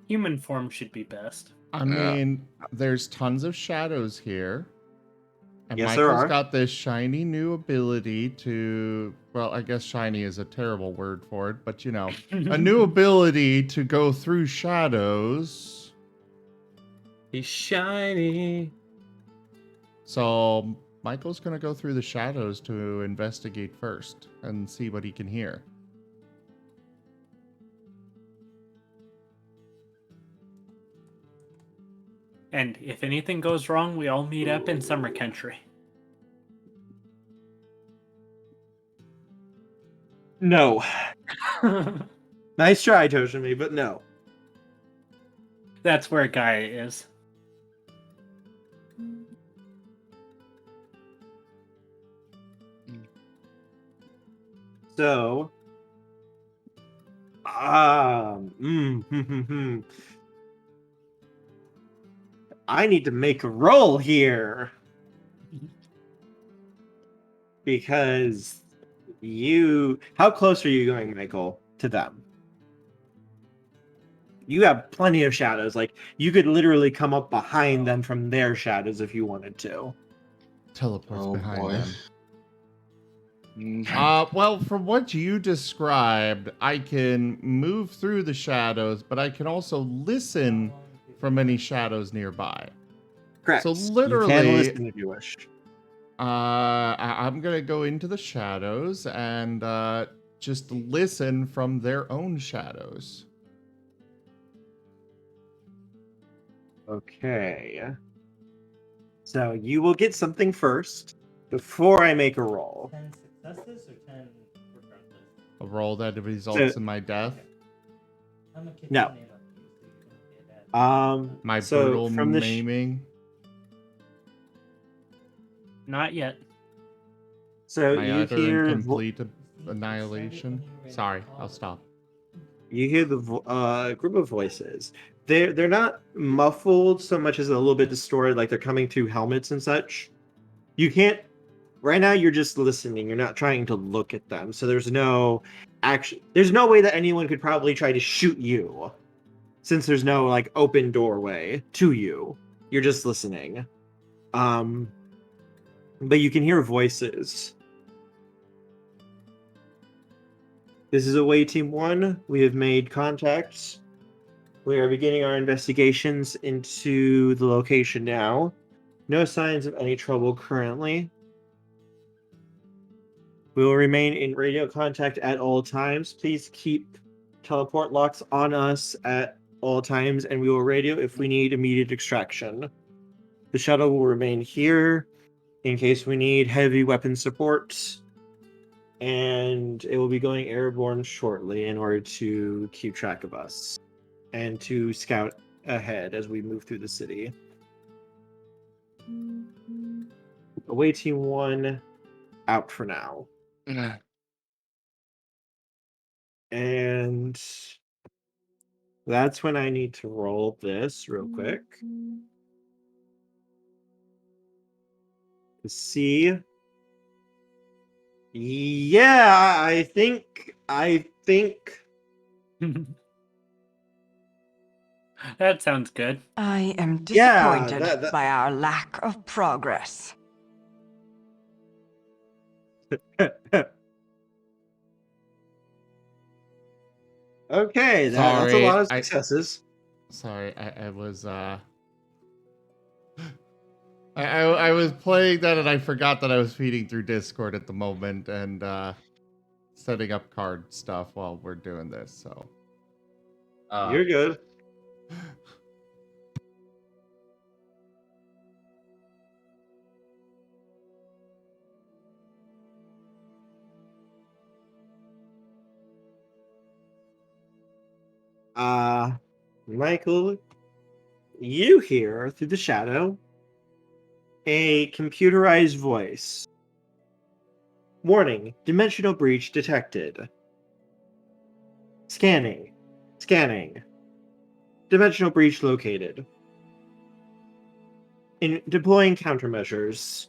Human form should be best. I mean, there's tons of shadows here. And Yes, there Michael's are. got this shiny new ability to, well, I guess shiny is a terrible word for it, but you know, a new ability to go through shadows. He's shiny. So Michael's going to go through the shadows to investigate first and see what he can hear. And if anything goes wrong, we all meet up in summer country. No. Nice try, Toshimi, but no. That's where Gaia is. So, I need to make a roll here because how close are you going, Michael, to them? You have plenty of shadows. Like, you could literally come up behind them from their shadows if you wanted to. Teleports behind them. Well, from what you described, I can move through the shadows, but I can also listen from any shadows nearby. Correct. So You can literally, listen if you wish. I'm gonna go into the shadows and just listen from their own shadows. Okay. So you will get something first before I make a roll. 10 successes or 10 regardless? A roll that results So- in my death. I'm a kid No. name up to you, so you don't get that. My So brutal from the maiming. Not yet. so My you utter hear and complete annihilation. Sorry, I'll stop. you hear the group of voices. They're not muffled so much as a little bit distorted, like they're coming through helmets and such. You can't. Right now, you're just listening. You're not trying to look at them. So there's no action. There's no way that anyone could probably try to shoot you, since there's no like open doorway to you. You're just listening. But you can hear voices. This is Away Team 1. We have made contacts. We are beginning our investigations into the location now. No signs of any trouble currently. We will remain in radio contact at all times. Please keep teleport locks on us at all times, and we will radio if we need immediate extraction. The shuttle will remain here in case we need heavy weapon support, and it will be going airborne shortly in order to keep track of us and to scout ahead as we move through the city. Away Team 1 out for now. And that's when I need to roll this real quick. To see. Yeah, I think That sounds good. I am Yeah, disappointed that- by our lack of progress. Okay, that's a Sorry, lot of successes. Sorry, I was I was playing that and I forgot that I was feeding through Discord at the moment and setting up card stuff while we're doing this, so You're good. Michael, you hear through the shadow a computerized voice. Warning, dimensional breach detected. Scanning. Scanning. Dimensional breach located. In deploying countermeasures.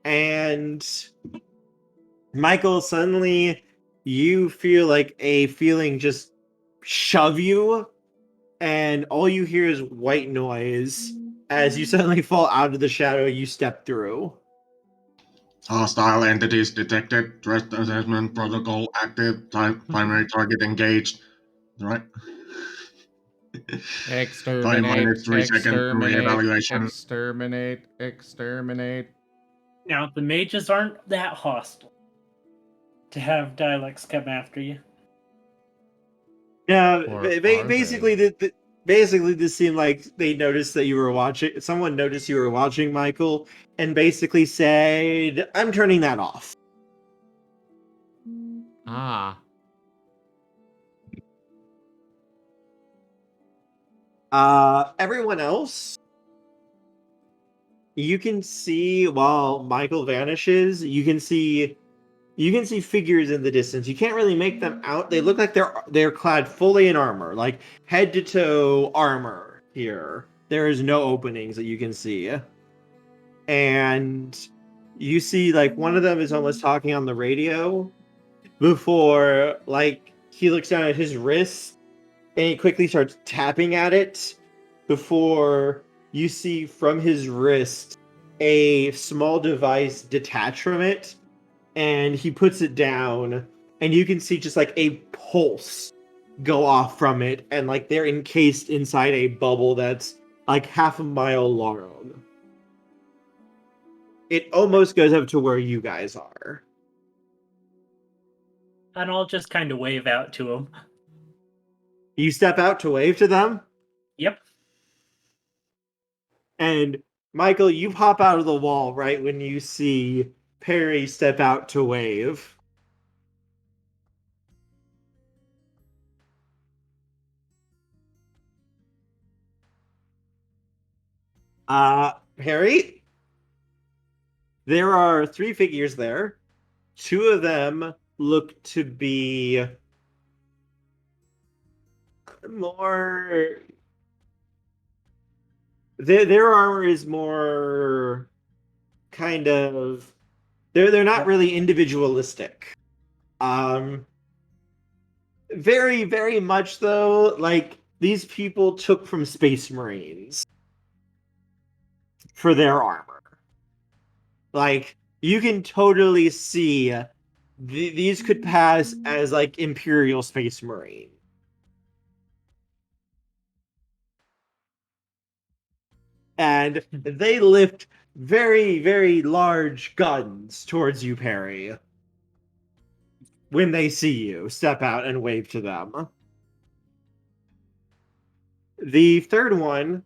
And Michael, suddenly you feel like a feeling just shove you, and all you hear is white noise as you suddenly fall out of the shadow you step through. Hostile entities detected. Threat assessment protocol active. Primary target engaged. Right. Time minus 3 seconds to reevaluation. exterminate. Now, the mages aren't that hostile to have dialects come after you. Yeah, Or are basically, basically, this seemed like they noticed that you were watching. Someone noticed you were watching, Michael, and basically said, "I'm turning that off." Ah. Everyone else, you can see while Michael vanishes, you can see figures in the distance. You can't really make them out. They look like they're clad fully in armor, like head to toe armor here. There is no openings that you can see. And you see like one of them is almost talking on the radio before like he looks down at his wrist and he quickly starts tapping at it before you see from his wrist a small device detach from it and he puts it down, and you can see just like a pulse go off from it, and like they're encased inside a bubble that's like half a mile long. It almost goes up to where you guys are. And I'll just kind of wave out to him. You step out to wave to them, Yep. and Michael, you pop out of the wall right when you see Perry step out to wave. Perry, there are 3 figures there. 2 of them look to be more. Their armor is more kind of. They're not really individualistic. Very, very much though, like these people took from Space Marines for their armor. Like you can totally see these could pass as like Imperial Space Marine. And they lift very, very large guns towards you, Perry. When they see you, step out and wave to them. The third one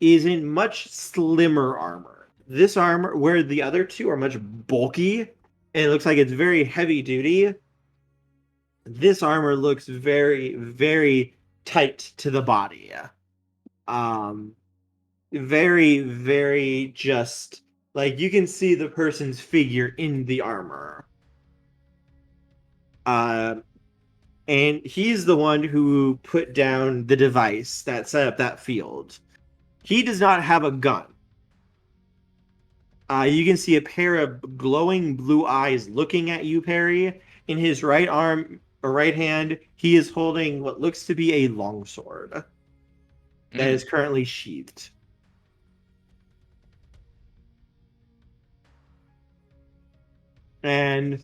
is in much slimmer armor. This armor, where the other 2 are much bulky, and it looks like it's very heavy duty, this armor looks very, very tight to the body. Very, very just like you can see the person's figure in the armor. And he's the one who put down the device that set up that field. He does not have a gun. You can see a pair of glowing blue eyes looking at you, Perry. In his right arm or right hand, he is holding what looks to be a longsword that is currently sheathed. And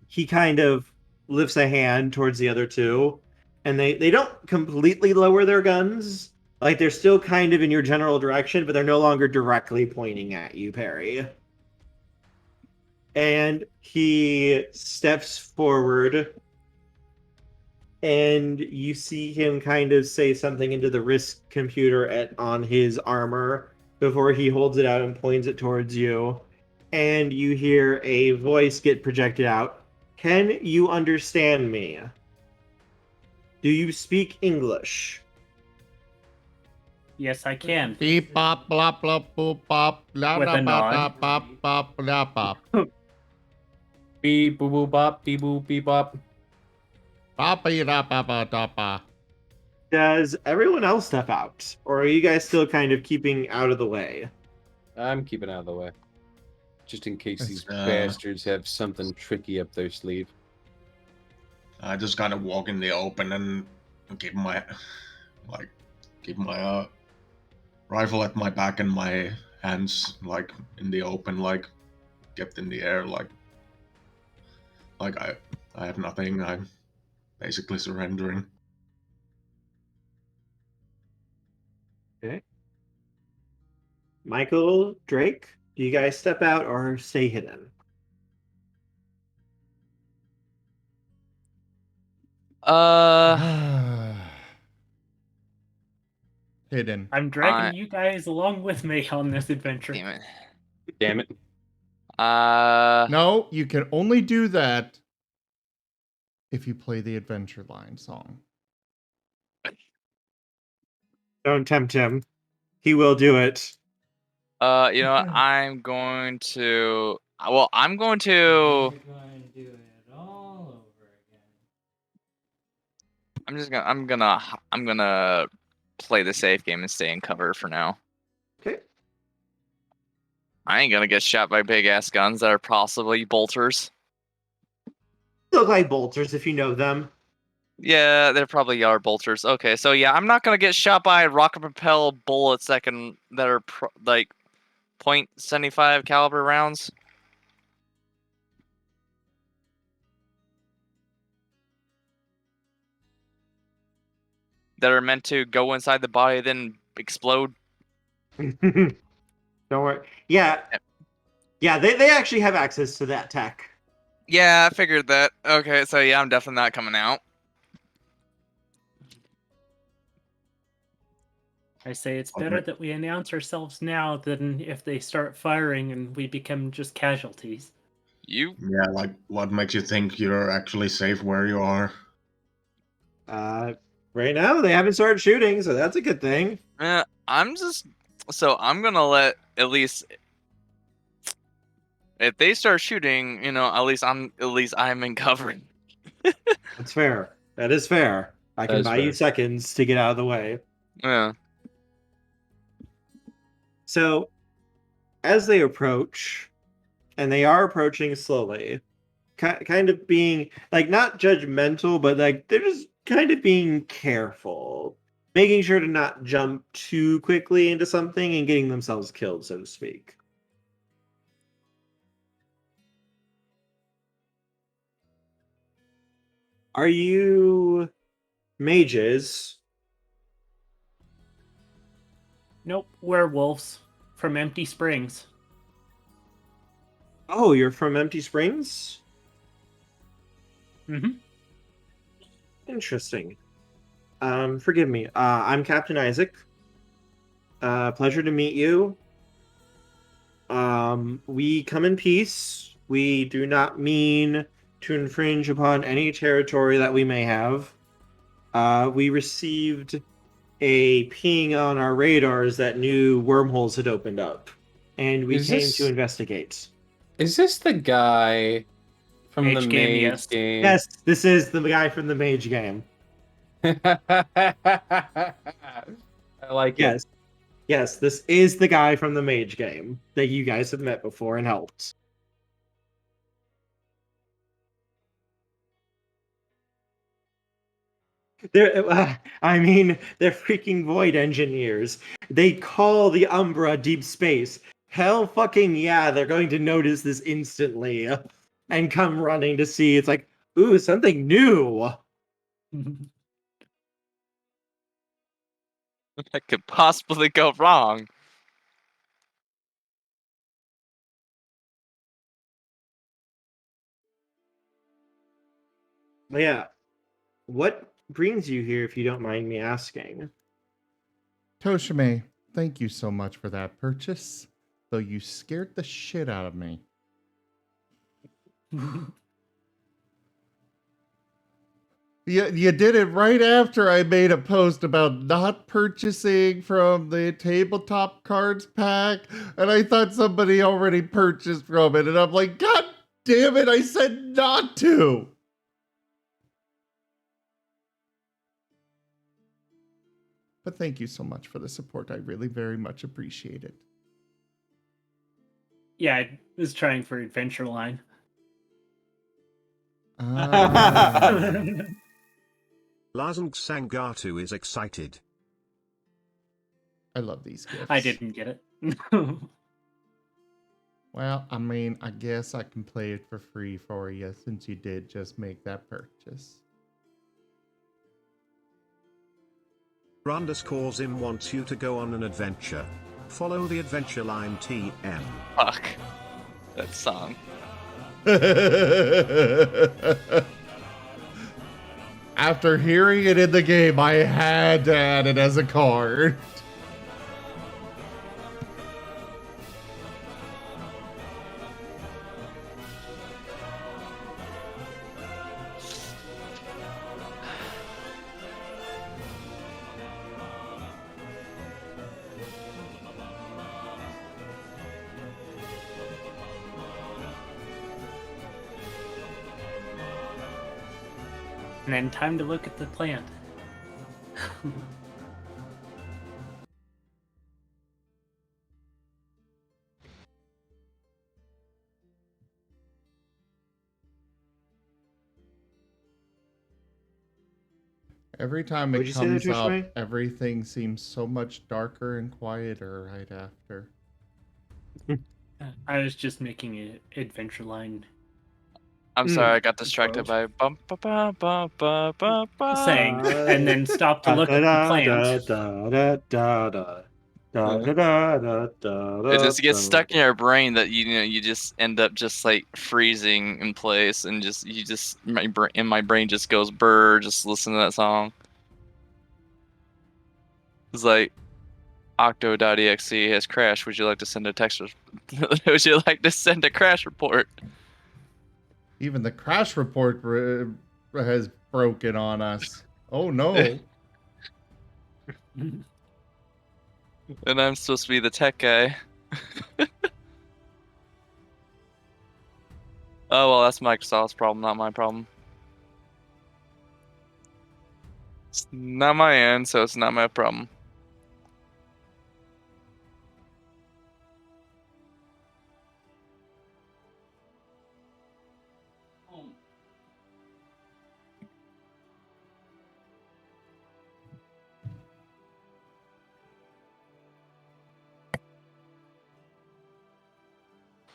he kind of lifts a hand towards the other 2, and they don't completely lower their guns. Like they're still kind of in your general direction, but they're no longer directly pointing at you, Perry. And he steps forward, and you see him kind of say something into the risk computer on his armor before he holds it out and points it towards you. And you hear a voice get projected out. Can you understand me? Do you speak English? Yes, I can. Beep bop blah blah boop bop blah With blah a bop nod. bop bop blah bop Beep boo boo bop, beep boo beep bop. bop da ba ba da ba. Does everyone else step out? Or are you guys still kind of keeping out of the way? I'm keeping out of the way. Just in case That's, these bastards have something tricky up their sleeve. I just kind of walk in the open and keep my rifle at my back and my hands like in the open, like kept in the air, like I have nothing. I'm basically surrendering. Okay. Michael, Drake, do you guys step out or stay hidden? Hidden. I'm dragging you guys along with me on this adventure. Damn it. Damn it. No, you can only do that if you play the Adventure Line song. Don't tempt him. He will do it. You know what? I'm going to. Well, I'm going to. You're going to do it all over again. I'm gonna play the safe game and stay in cover for now. Okay. I ain't gonna get shot by big ass guns that are possibly bolters. They look like bolters if you know them. Yeah, they probably are bolters. Okay, so yeah, I'm not gonna get shot by rocket propelled bullets that are like .75 caliber rounds. that are meant to go inside the body then explode? Don't worry. Yeah. Yeah, they actually have access to that tech. Yeah, I figured that. Okay, so yeah, I'm definitely not coming out. I say it's better that we announce ourselves now than if they start firing and we become just casualties. You? Yeah, like, what makes you think you're actually safe where you are? Right now they haven't started shooting, so that's a good thing. I'm gonna let at least if they start shooting, at least I'm in cover. That's fair. That is fair. I can buy you seconds to get out of the way. Yeah. So, as they approach, and they are approaching slowly, kind of being like not judgmental, but like they're just kind of being careful, making sure to not jump too quickly into something and getting themselves killed, so to speak. Are you mages? Nope, werewolves from Empty Springs. Oh, you're from Empty Springs? Mm-hmm. Interesting. Forgive me. I'm Captain Isaac. Pleasure to meet you. We come in peace. We do not mean to infringe upon any territory that we may have. We received a ping on our radars that new wormholes had opened up, and we came to investigate. Is this the guy from the Mage game? Yes, this is the guy from the Mage game. I like it. Yes, this is the guy from the Mage game that you guys have met before and helped. They're freaking void engineers. They call the Umbra deep space. Hell fucking yeah, they're going to notice this instantly and come running to see. It's like, ooh, something new. That could possibly go wrong. But yeah, what brings you here, if you don't mind me asking? Toshime, thank you so much for that purchase, though you scared the shit out of me. You did it right after I made a post about not purchasing from the tabletop cards pack, and I thought somebody already purchased from it, and I'm like, God damn it, I said not to! But thank you so much for the support. I really very much appreciate it. Yeah, I was trying for Adventure Line. Lazang Sangatu is excited. I love these gifts. I didn't get it. Well, I mean, I guess I can play it for free for you since you did just make that purchase. _Zim wants you to go on an adventure. Follow the Adventure Line TM. Fuck. That song. After hearing it in the game, I had to add it as a card. And then time to look at the plant. Every time it What'd you say there, comes up, Toshime? everything seems so much darker and quieter right after. I was just making an Adventure Line I'm sorry, I got distracted by bum ba ba ba ba ba ba. Saying, and then stopped to look at the plans. It just gets stuck in your brain that you just end up just like freezing in place, and my brain just goes brr, just listen to that song. It's like Octo.exe has crashed. Would you like to send a text? Would you like to send a crash report? Even the crash report has broken on us. Oh no. And I'm supposed to be the tech guy. Oh well, that's Microsoft's problem, not my problem. It's not my end, so it's not my problem.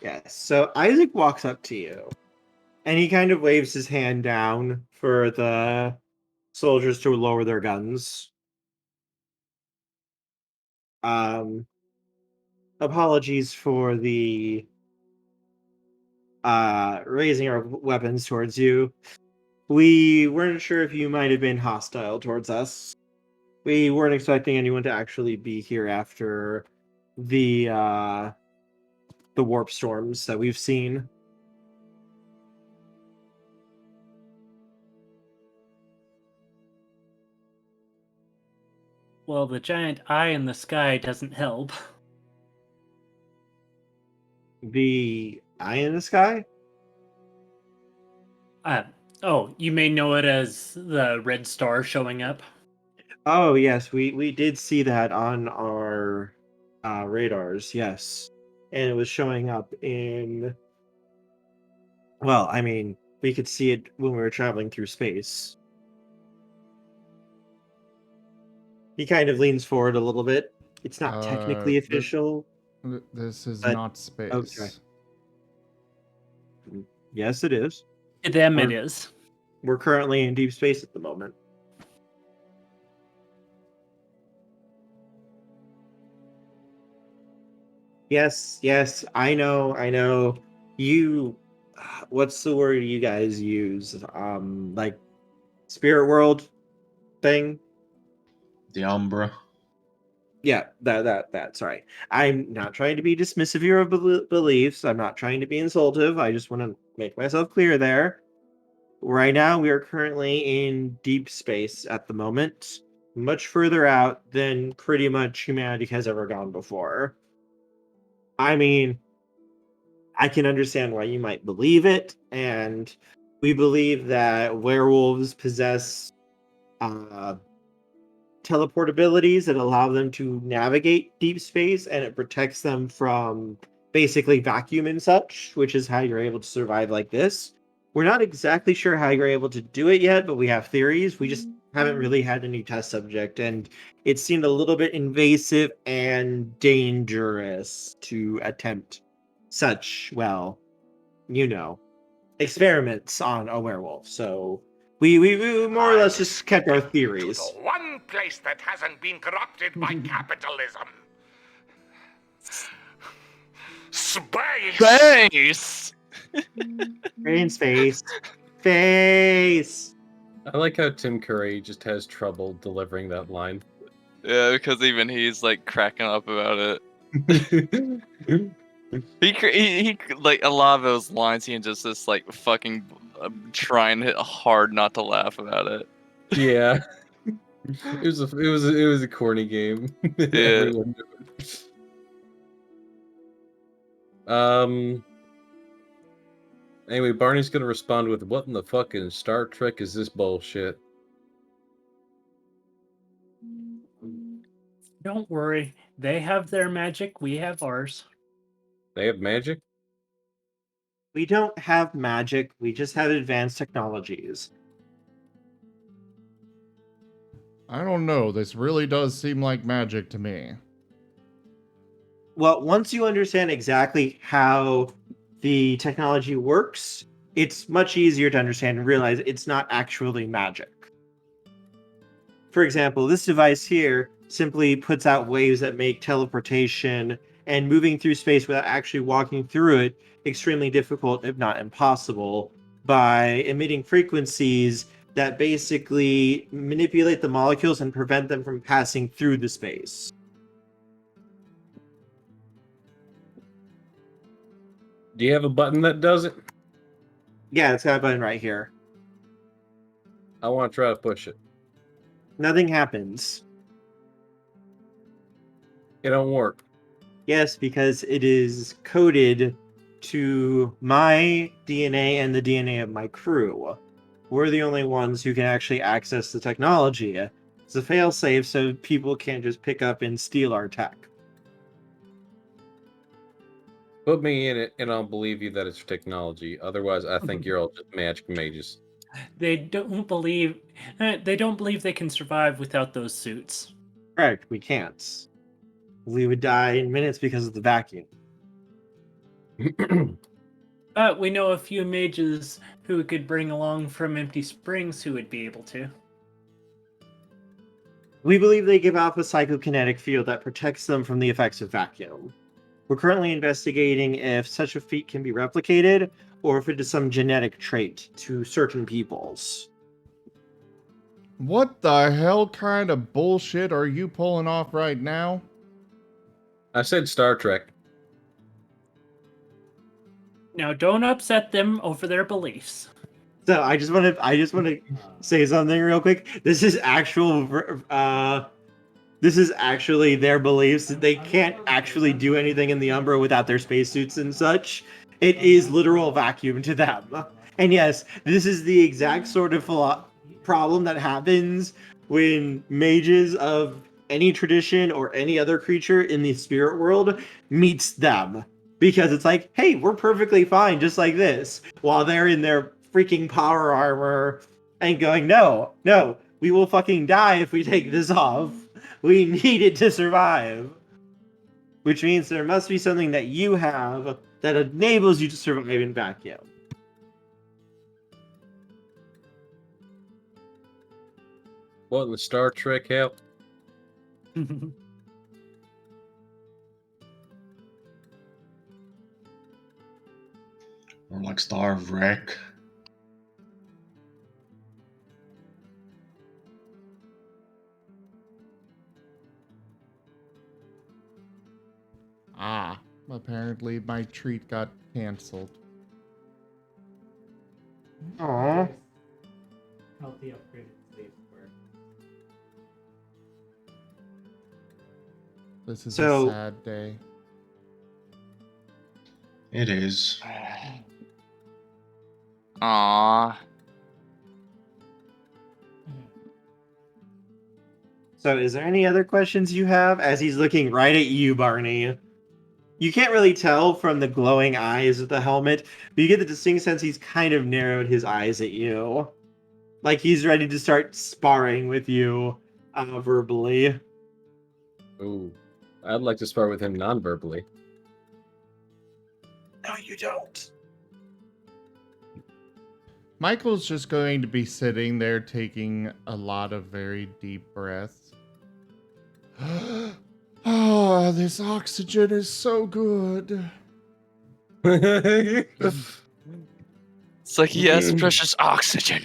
Yes. So Isaac walks up to you, and he kind of waves his hand down for the soldiers to lower their guns. Apologies for the raising our weapons towards you. We weren't sure if you might have been hostile towards us. We weren't expecting anyone to actually be here after the warp storms that we've seen. Well, the giant eye in the sky doesn't help. The eye in the sky? Oh, you may know it as the red star showing up. Oh, yes, we did see that on our radars, yes. And it was showing up in... Well, I mean, we could see it when we were traveling through space. He kind of leans forward a little bit. It's not technically official. This is but- not space. Okay. Yes, it is. To them, it is. We're currently in deep space at the moment. Yes, I know. You, what's the word you guys use? Like spirit world thing? The Umbra. Yeah, that's right. I'm not trying to be dismissive of your beliefs. I'm not trying to be insultive. I just want to make myself clear there. Right now, we are currently in deep space at the moment, much further out than pretty much humanity has ever gone before. I mean, I can understand why you might believe it, and we believe that werewolves possess teleport abilities that allow them to navigate deep space, and it protects them from basically vacuum and such, which is how you're able to survive like this. We're not exactly sure how you're able to do it yet, but we have theories. We just haven't really had any test subject, and it seemed a little bit invasive and dangerous to attempt such, well, experiments on a werewolf. So we more or less just kept our theories. To the one place that hasn't been corrupted by capitalism. Space! Space! In space. Face! I like how Tim Curry just has trouble delivering that line. Yeah, because even he's like cracking up about it. He like a lot of those lines. He just like fucking trying hard not to laugh about it. Yeah, it was a corny game. Yeah. Everyone knew it. Anyway, Barney's gonna respond with, "What in the fucking Star Trek is this bullshit?" Don't worry. They have their magic, we have ours. They have magic? We don't have magic, we just have advanced technologies. I don't know. This really does seem like magic to me. Well, once you understand exactly how the technology works, it's much easier to understand and realize it's not actually magic. For example, this device here simply puts out waves that make teleportation and moving through space without actually walking through it extremely difficult, if not impossible, by emitting frequencies that basically manipulate the molecules and prevent them from passing through the space. Do you have a button that does it? Yeah, it's got a button right here. I want to try to push it. Nothing happens. It don't work. Yes, because it is coded to my DNA and the DNA of my crew. We're the only ones who can actually access the technology. It's a failsafe, so people can't just pick up and steal our tech. Put me in it, and I'll believe you that it's technology. Otherwise, I think you're all just magic mages. They don't believe they can survive without those suits. Correct, we can't. We would die in minutes because of the vacuum. But we know a few mages who we could bring along from Empty Springs who would be able to. We believe they give off a psychokinetic field that protects them from the effects of vacuum. We're currently investigating if such a feat can be replicated, or if it is some genetic trait to certain peoples. What the hell kind of bullshit are you pulling off right now? I said Star Trek. Now, don't upset them over their beliefs. So I just want to say something real quick. This is actually their beliefs. They can't actually do anything in the Umbra without their spacesuits and such. It is literal vacuum to them. And yes, this is the exact sort of problem that happens when mages of any tradition or any other creature in the spirit world meets them. Because it's like, hey, we're perfectly fine just like this. While they're in their freaking power armor and going, no, we will fucking die if we take this off. We need it to survive. Which means there must be something that you have that enables you to survive in vacuum. What in the Star Trek hell? Or like Star Wreck. Ah, apparently my treat got canceled. Aww. Healthy upgraded space work. This is So- a sad day. It is. Aww. So is there any other questions you have? As he's looking right at you, Barney. You can't really tell from the glowing eyes of the helmet, but you get the distinct sense he's kind of narrowed his eyes at you. Like he's ready to start sparring with you verbally. Ooh, I'd like to spar with him non-verbally. No, you don't. Michael's just going to be sitting there taking a lot of very deep breaths. Oh, this oxygen is so good. It's like, yes, precious oxygen.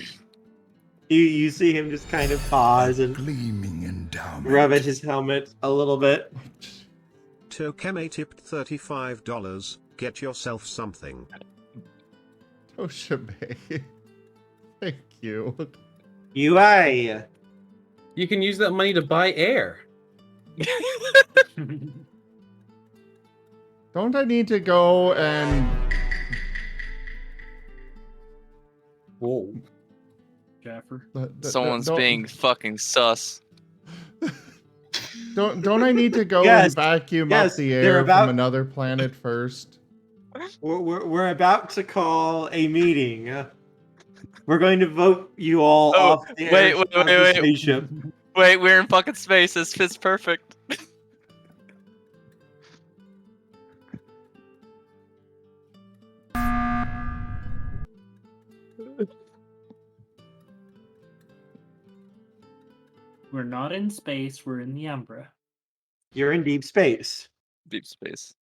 You see him just kind of pause and Gleaming endowment. rub at his helmet a little bit. Tokeme tipped $35. Get yourself something. Toshibe. Thank you. UI. You can use that money to buy air. Don't I need to go and... Whoa. Jaffer. Someone's don't- being fucking sus. Don't I need to go Yes, and vacuum yes, up the they're air about- from another planet first? We're about to call a meeting. We're going to vote you all Oh, off the wait, air wait, of wait, the wait. spaceship. Wait, we're in fucking space. This fits perfect. We're not in space, we're in the Umbra. You're in deep space. Deep space.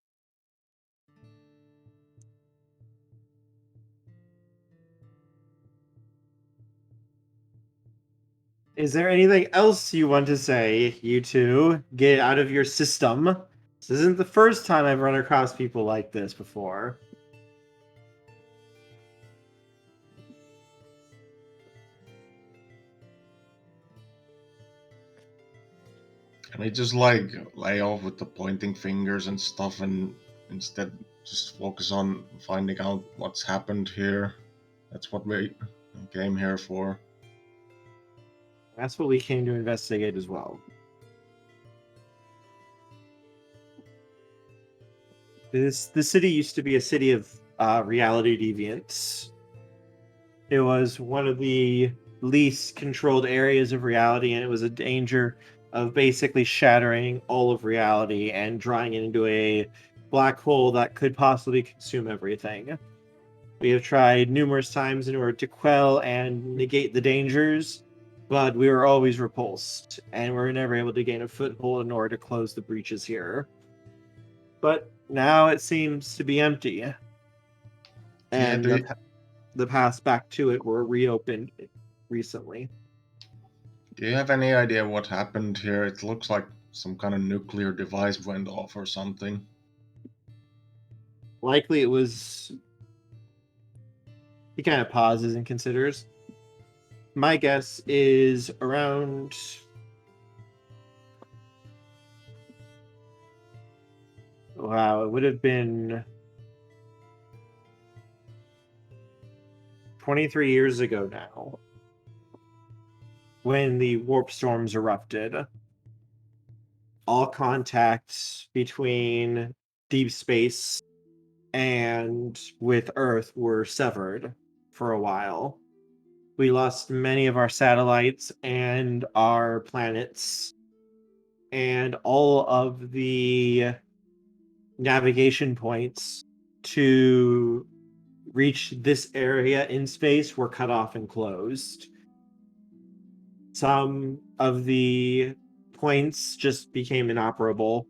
Is there anything else you want to say, you two? Get out of your system. This isn't the first time I've run across people like this before. Can I just like lay off with the pointing fingers and stuff and instead just focus on finding out what's happened here? That's what we came here for. That's what we came to investigate as well. This city used to be a city of reality deviants. It was one of the least controlled areas of reality, and it was a danger of basically shattering all of reality and drawing it into a black hole that could possibly consume everything. We have tried numerous times in order to quell and negate the dangers, but we were always repulsed, and we were never able to gain a foothold in order to close the breaches here. But now it seems to be empty, and the paths back to it were reopened recently. Do you have any idea what happened here? It looks like some kind of nuclear device went off or something. Likely it was... He kind of pauses and considers. My guess is around... Wow, it would have been 23 years ago now, when the warp storms erupted. All contacts between deep space and with Earth were severed for a while. We lost many of our satellites and our planets, and all of the navigation points to reach this area in space were cut off and closed. Some of the points just became inoperable.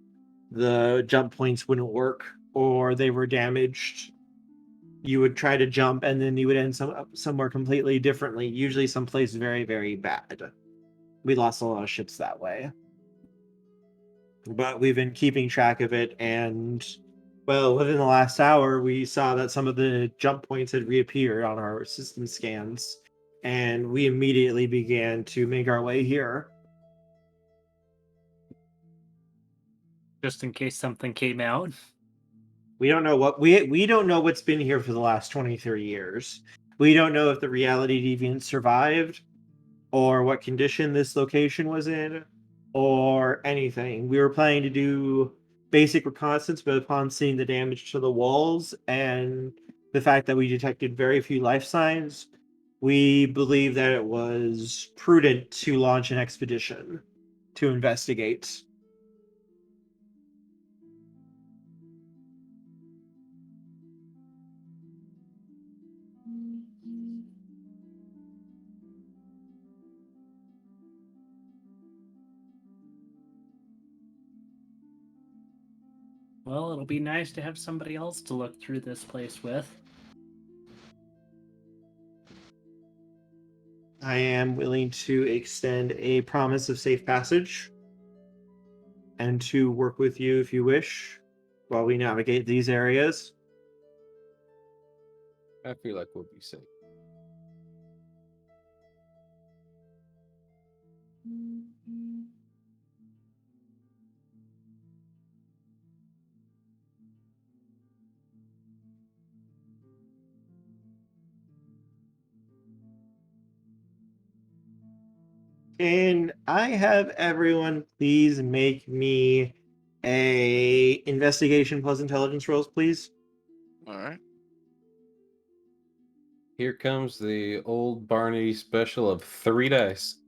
The jump points wouldn't work, or they were damaged. You would try to jump, and then you would end somewhere completely differently, usually someplace very, very bad. We lost a lot of ships that way. But we've been keeping track of it, and, well, within the last hour, we saw that some of the jump points had reappeared on our system scans, and we immediately began to make our way here. Just in case something came out. We don't know what we don't know what's been here for the last 23 years. We don't know if the reality deviants survived, or what condition this location was in, or anything. We were planning to do basic reconnaissance, but upon seeing the damage to the walls and the fact that we detected very few life signs, we believe that it was prudent to launch an expedition to investigate. Well, it'll be nice to have somebody else to look through this place with. I am willing to extend a promise of safe passage and to work with you if you wish while we navigate these areas. I feel like we'll be safe. Can I have everyone please make me a investigation plus intelligence rolls, please? All right. Here comes the old Barney special of 3 dice.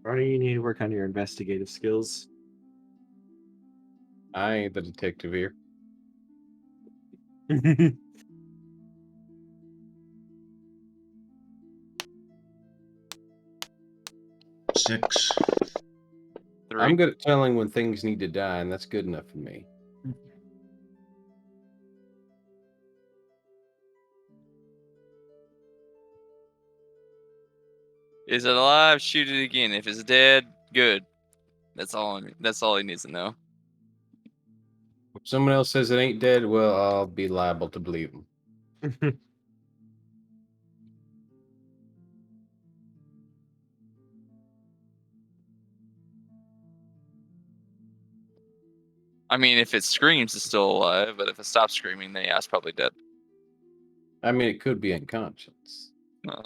Barney, you need to work on your investigative skills. I ain't the detective here. 6. 3. I'm good at telling when things need to die, and that's good enough for me. Is it alive? Shoot it again. If it's dead, good. That's all. That's all he needs to know. If someone else says it ain't dead, well, I'll be liable to believe them. I mean, if it screams, it's still alive. But if it stops screaming, then yeah, it's probably dead. I mean, it could be unconscious. No.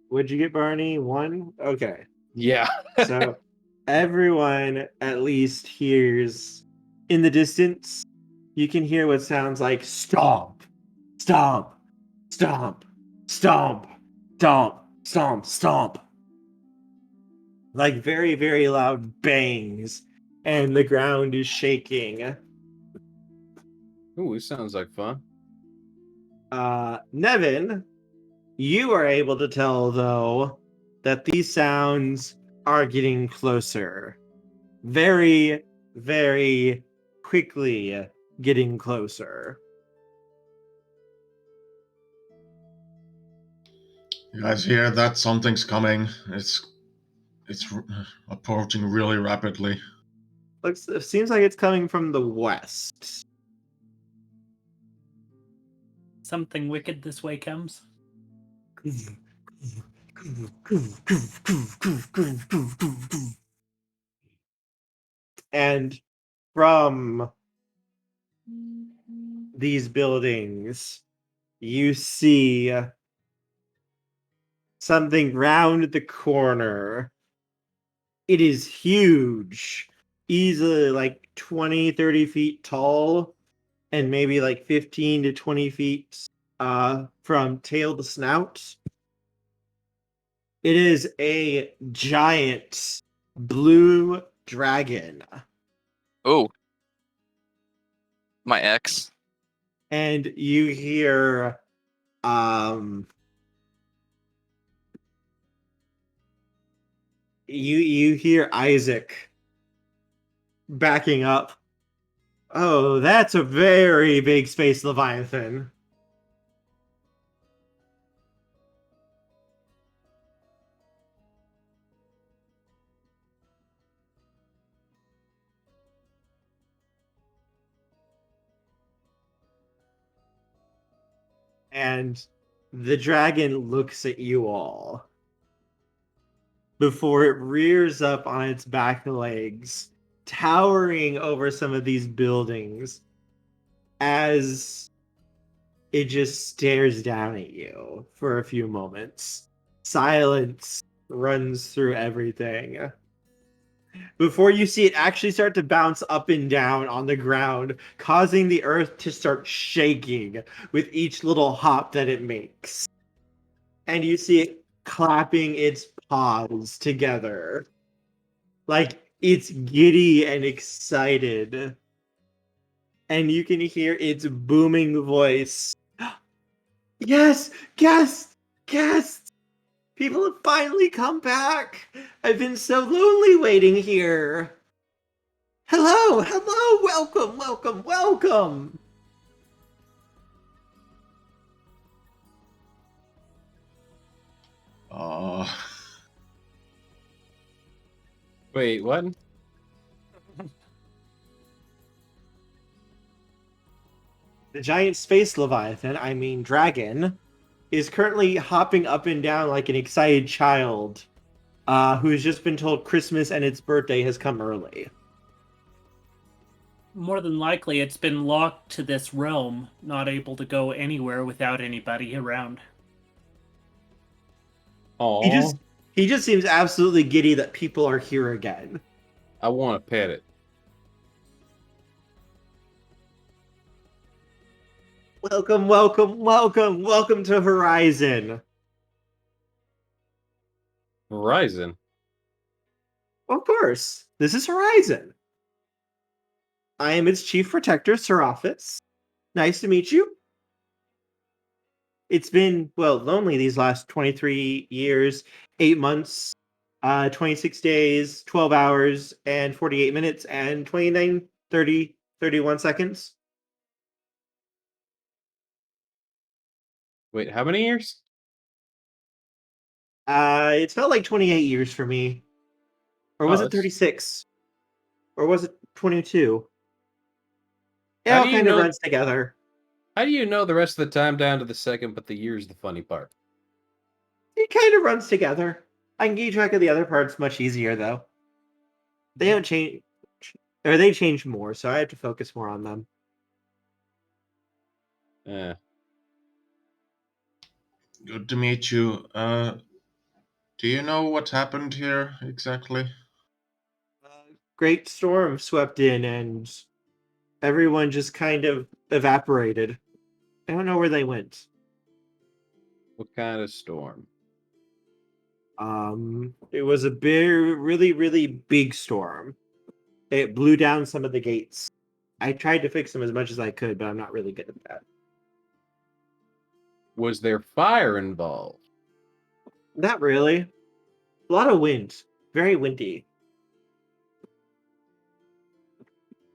What'd you get, Barney? 1? Okay. Yeah. So everyone at least hears in the distance, you can hear what sounds like stomp, stomp, stomp, stomp, stomp, stomp, stomp. Like very, very loud bangs, and the ground is shaking. Ooh, it sounds like fun. Nevin, you are able to tell, though, that these sounds are getting closer. Very, very quickly getting closer. You guys hear that? Something's coming. It's approaching really rapidly. It seems like it's coming from the west. Something wicked this way comes. And from these buildings, you see something round the corner. It is huge, easily like 20, 30 feet tall, and maybe like 15 to 20 feet from tail to snout. It is a giant blue dragon. Oh, my ex. And you hear you hear Isaac backing up. Oh, that's a very big space leviathan. And the dragon looks at you all before it rears up on its back legs, towering over some of these buildings as it just stares down at you for a few moments. Silence runs through everything before you see it actually start to bounce up and down on the ground, causing the earth to start shaking with each little hop that it makes. And you see it clapping its paws together, like it's giddy and excited. And you can hear its booming voice. Yes, guests, guests! People have finally come back. I've been so lonely waiting here. Hello, hello, welcome, welcome, welcome. Wait, what? The giant space leviathan, I mean dragon, is currently hopping up and down like an excited child who has just been told Christmas and its birthday has come early. More than likely, it's been locked to this realm, not able to go anywhere without anybody around. Aww. He just seems absolutely giddy that people are here again. I want to pet it. Welcome, welcome, welcome, welcome to Horizon. Horizon? Of course. This is Horizon. I am its chief protector, Seraphis. Nice to meet you. It's been, well, lonely these last 23 years, 8 months, 26 days, 12 hours, and 48 minutes, and 29, 30, 31 seconds. Wait, how many years? It felt like 28 years for me. Or was Oh, it that's- 36? Or was it 22? It How all do you kind of know- runs together. How do you know the rest of the time down to the second, but the year's the funny part? It kind of runs together. I can keep track of the other parts much easier, though. They don't change, or they change more, so I have to focus more on them. Eh. Good to meet you. Do you know what happened here exactly? Great storm swept in, and everyone just kind of evaporated. I don't know where they went. What kind of storm? It was a really, really big storm. It blew down some of the gates. I tried to fix them as much as I could, but I'm not really good at that. Was there fire involved? Not really. A lot of wind. Very windy.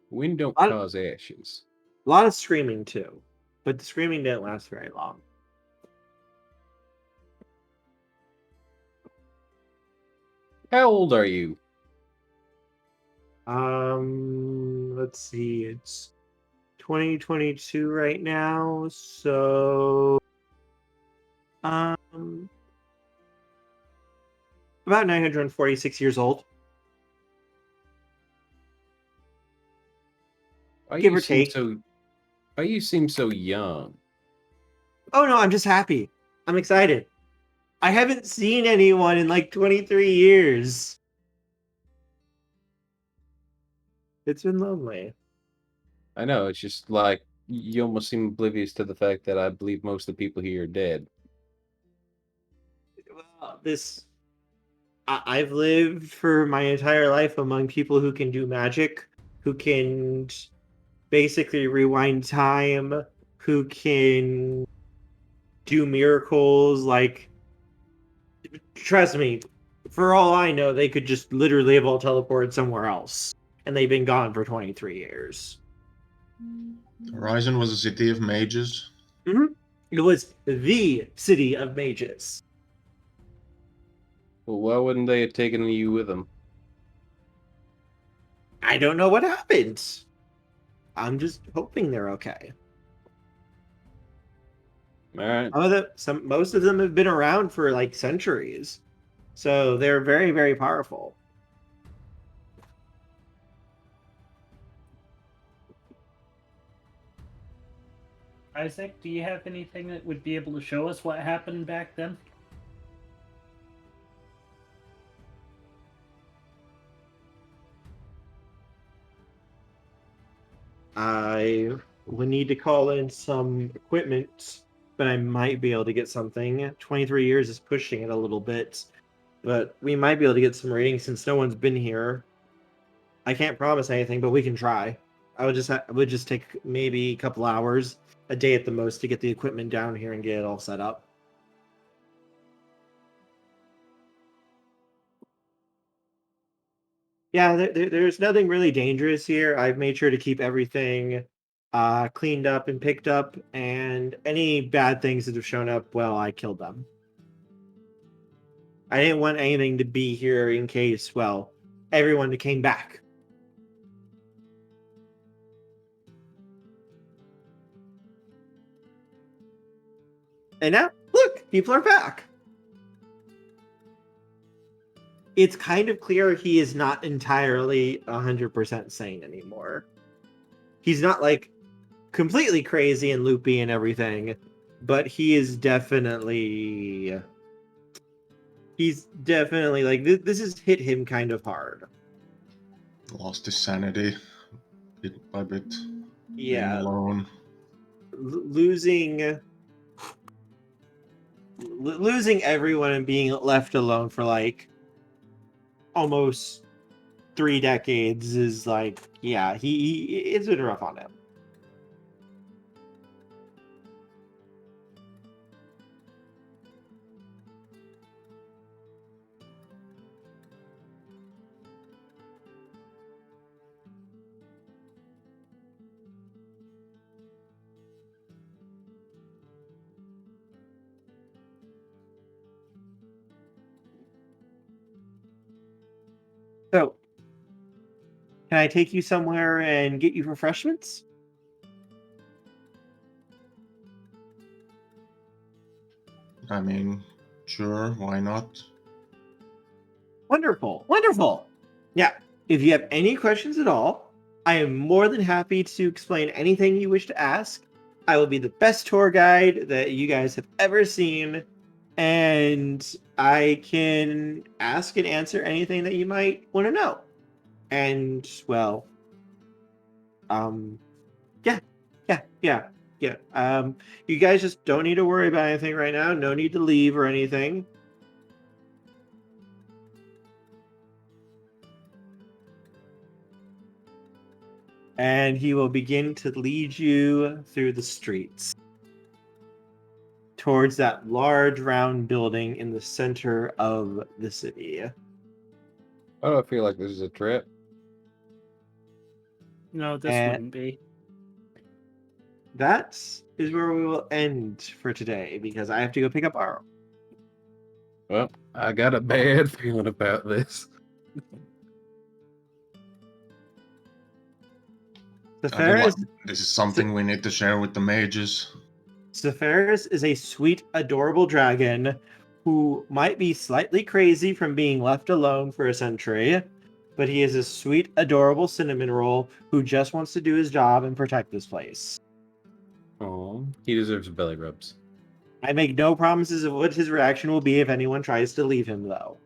Wind don't I- cause ashes. A lot of screaming, too. But the screaming didn't last very long. How old are you? Let's see. It's 2022 right now, so about 946 years old. Why Give you or seem take. Why you seem so young? Oh no, I'm just happy. I'm excited. I haven't seen anyone in like 23 years. It's been lonely. I know, it's just like you almost seem oblivious to the fact that I believe most of the people here are dead. Well, I've lived for my entire life among people who can do magic, who can basically rewind time, who can do miracles. Like, trust me, for all I know, they could just literally have all teleported somewhere else, and they've been gone for 23 years. Horizon was a city of mages. It was the city of mages. Well, why wouldn't they have taken you with them? I don't know what happened. I'm just hoping they're okay. All right. Most of them have been around for like centuries, so they're very, very powerful. Isaac, do you have anything that would be able to show us what happened back then? I will need to call in some equipment, but I might be able to get something. 23 years is pushing it a little bit, but we might be able to get some ratings since no one's been here. I can't promise anything, but we can try. I would just take maybe a couple hours, a day at the most, to get the equipment down here and get it all set up. Yeah, there's nothing really dangerous here. I've made sure to keep everything cleaned up and picked up, and any bad things that have shown up, well, I killed them. I didn't want anything to be here in case, well, everyone came back. And now, look, people are back. It's kind of clear he is not entirely 100% sane anymore. He's not like completely crazy and loopy and everything, but he's definitely like this has hit him kind of hard. Lost his sanity bit by bit. Yeah, Being alone. losing everyone and being left alone for like almost 3 decades is like, yeah, it's been rough on him. So, can I take you somewhere and get you refreshments? I mean, sure, why not? Wonderful, wonderful. Yeah, if you have any questions at all, I am more than happy to explain anything you wish to ask. I will be the best tour guide that you guys have ever seen, and I can ask and answer anything that you might want to know. And, well, yeah. You guys just don't need to worry about anything right now. No need to leave or anything. And he will begin to lead you through the streets towards that large round building in the center of the city. I don't feel like this is a trip. No, this And- wouldn't be. That is where we will end for today because I have to go pick up Aro. Well, I got a bad feeling about this. Sepharis This is something we need to share with the mages. Sepharis is a sweet, adorable dragon who might be slightly crazy from being left alone for a century, but he is a sweet, adorable cinnamon roll who just wants to do his job and protect this place. Oh, he deserves belly rubs. I make no promises of what his reaction will be if anyone tries to leave him, though.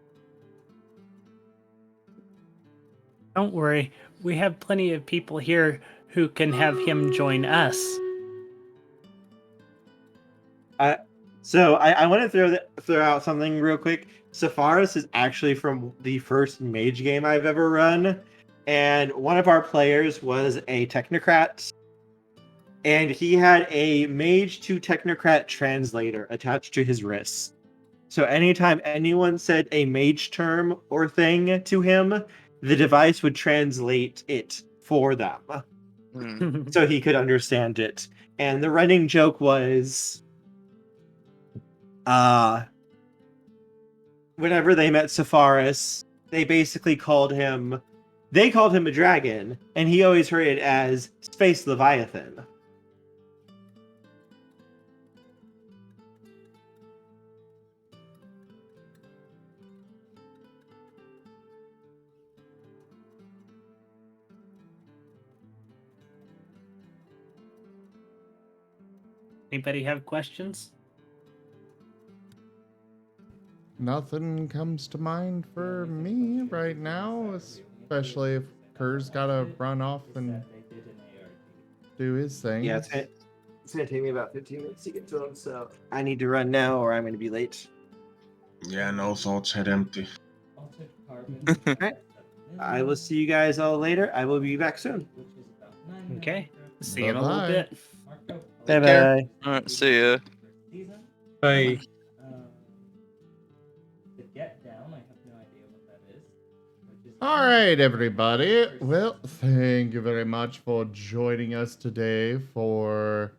Don't worry, we have plenty of people here who can have him join us. So I want to throw out something real quick. Sepharis is actually from the first mage game I've ever run, and one of our players was a technocrat, and he had a mage to technocrat translator attached to his wrist. So anytime anyone said a mage term or thing to him, the device would translate it for them. So he could understand it. And the running joke was whenever they met Sepharis, they basically called him a dragon, and he always heard it as Space Leviathan. Anybody have questions? Nothing comes to mind for me right now, especially if Kerr's gotta run off and do his thing. Yeah, it's gonna take me about 15 minutes to get to him, so I need to run now or I'm gonna be late. Yeah, no thoughts, head empty. Alright. I will see you guys all later. I will be back soon. Okay. See you in a little Bye-bye. bit. Bye bye. All right, see ya. Bye. The Get Down, I have no idea what that is. All right, everybody. Well, thank you very much for joining us today for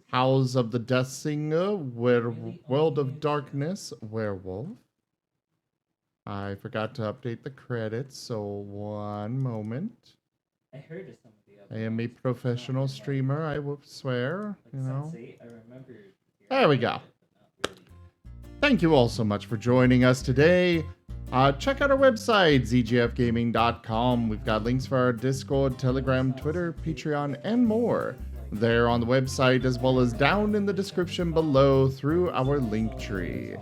House of the Deathsinger, World of Darkness, Werewolf. I forgot to update the credits, so one moment. I heard of some of the other I am a professional streamer, I will swear, you know. Sense8, I remember. There we go. Thank you all so much for joining us today. Check out our website, zgfgaming.com. We've got links for our Discord, Telegram, Twitter, Patreon, and more. There on the website, as well as down in the description below through our link tree.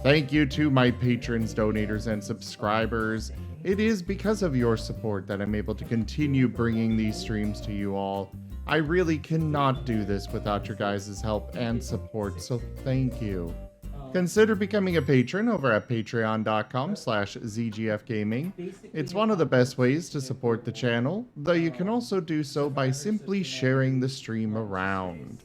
Thank you to my patrons, donators, and subscribers. It is because of your support that I'm able to continue bringing these streams to you all. I really cannot do this without your guys' help and support, so thank you. Consider becoming a patron over at patreon.com/zgfgaming. It's one of the best ways to support the channel, though you can also do so by simply sharing the stream around.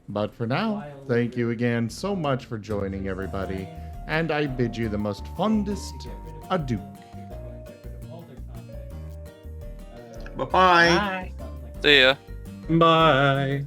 But for now, thank you again so much for joining, everybody, and I bid you the most fondest adieu. Bye-bye. See ya. Bye.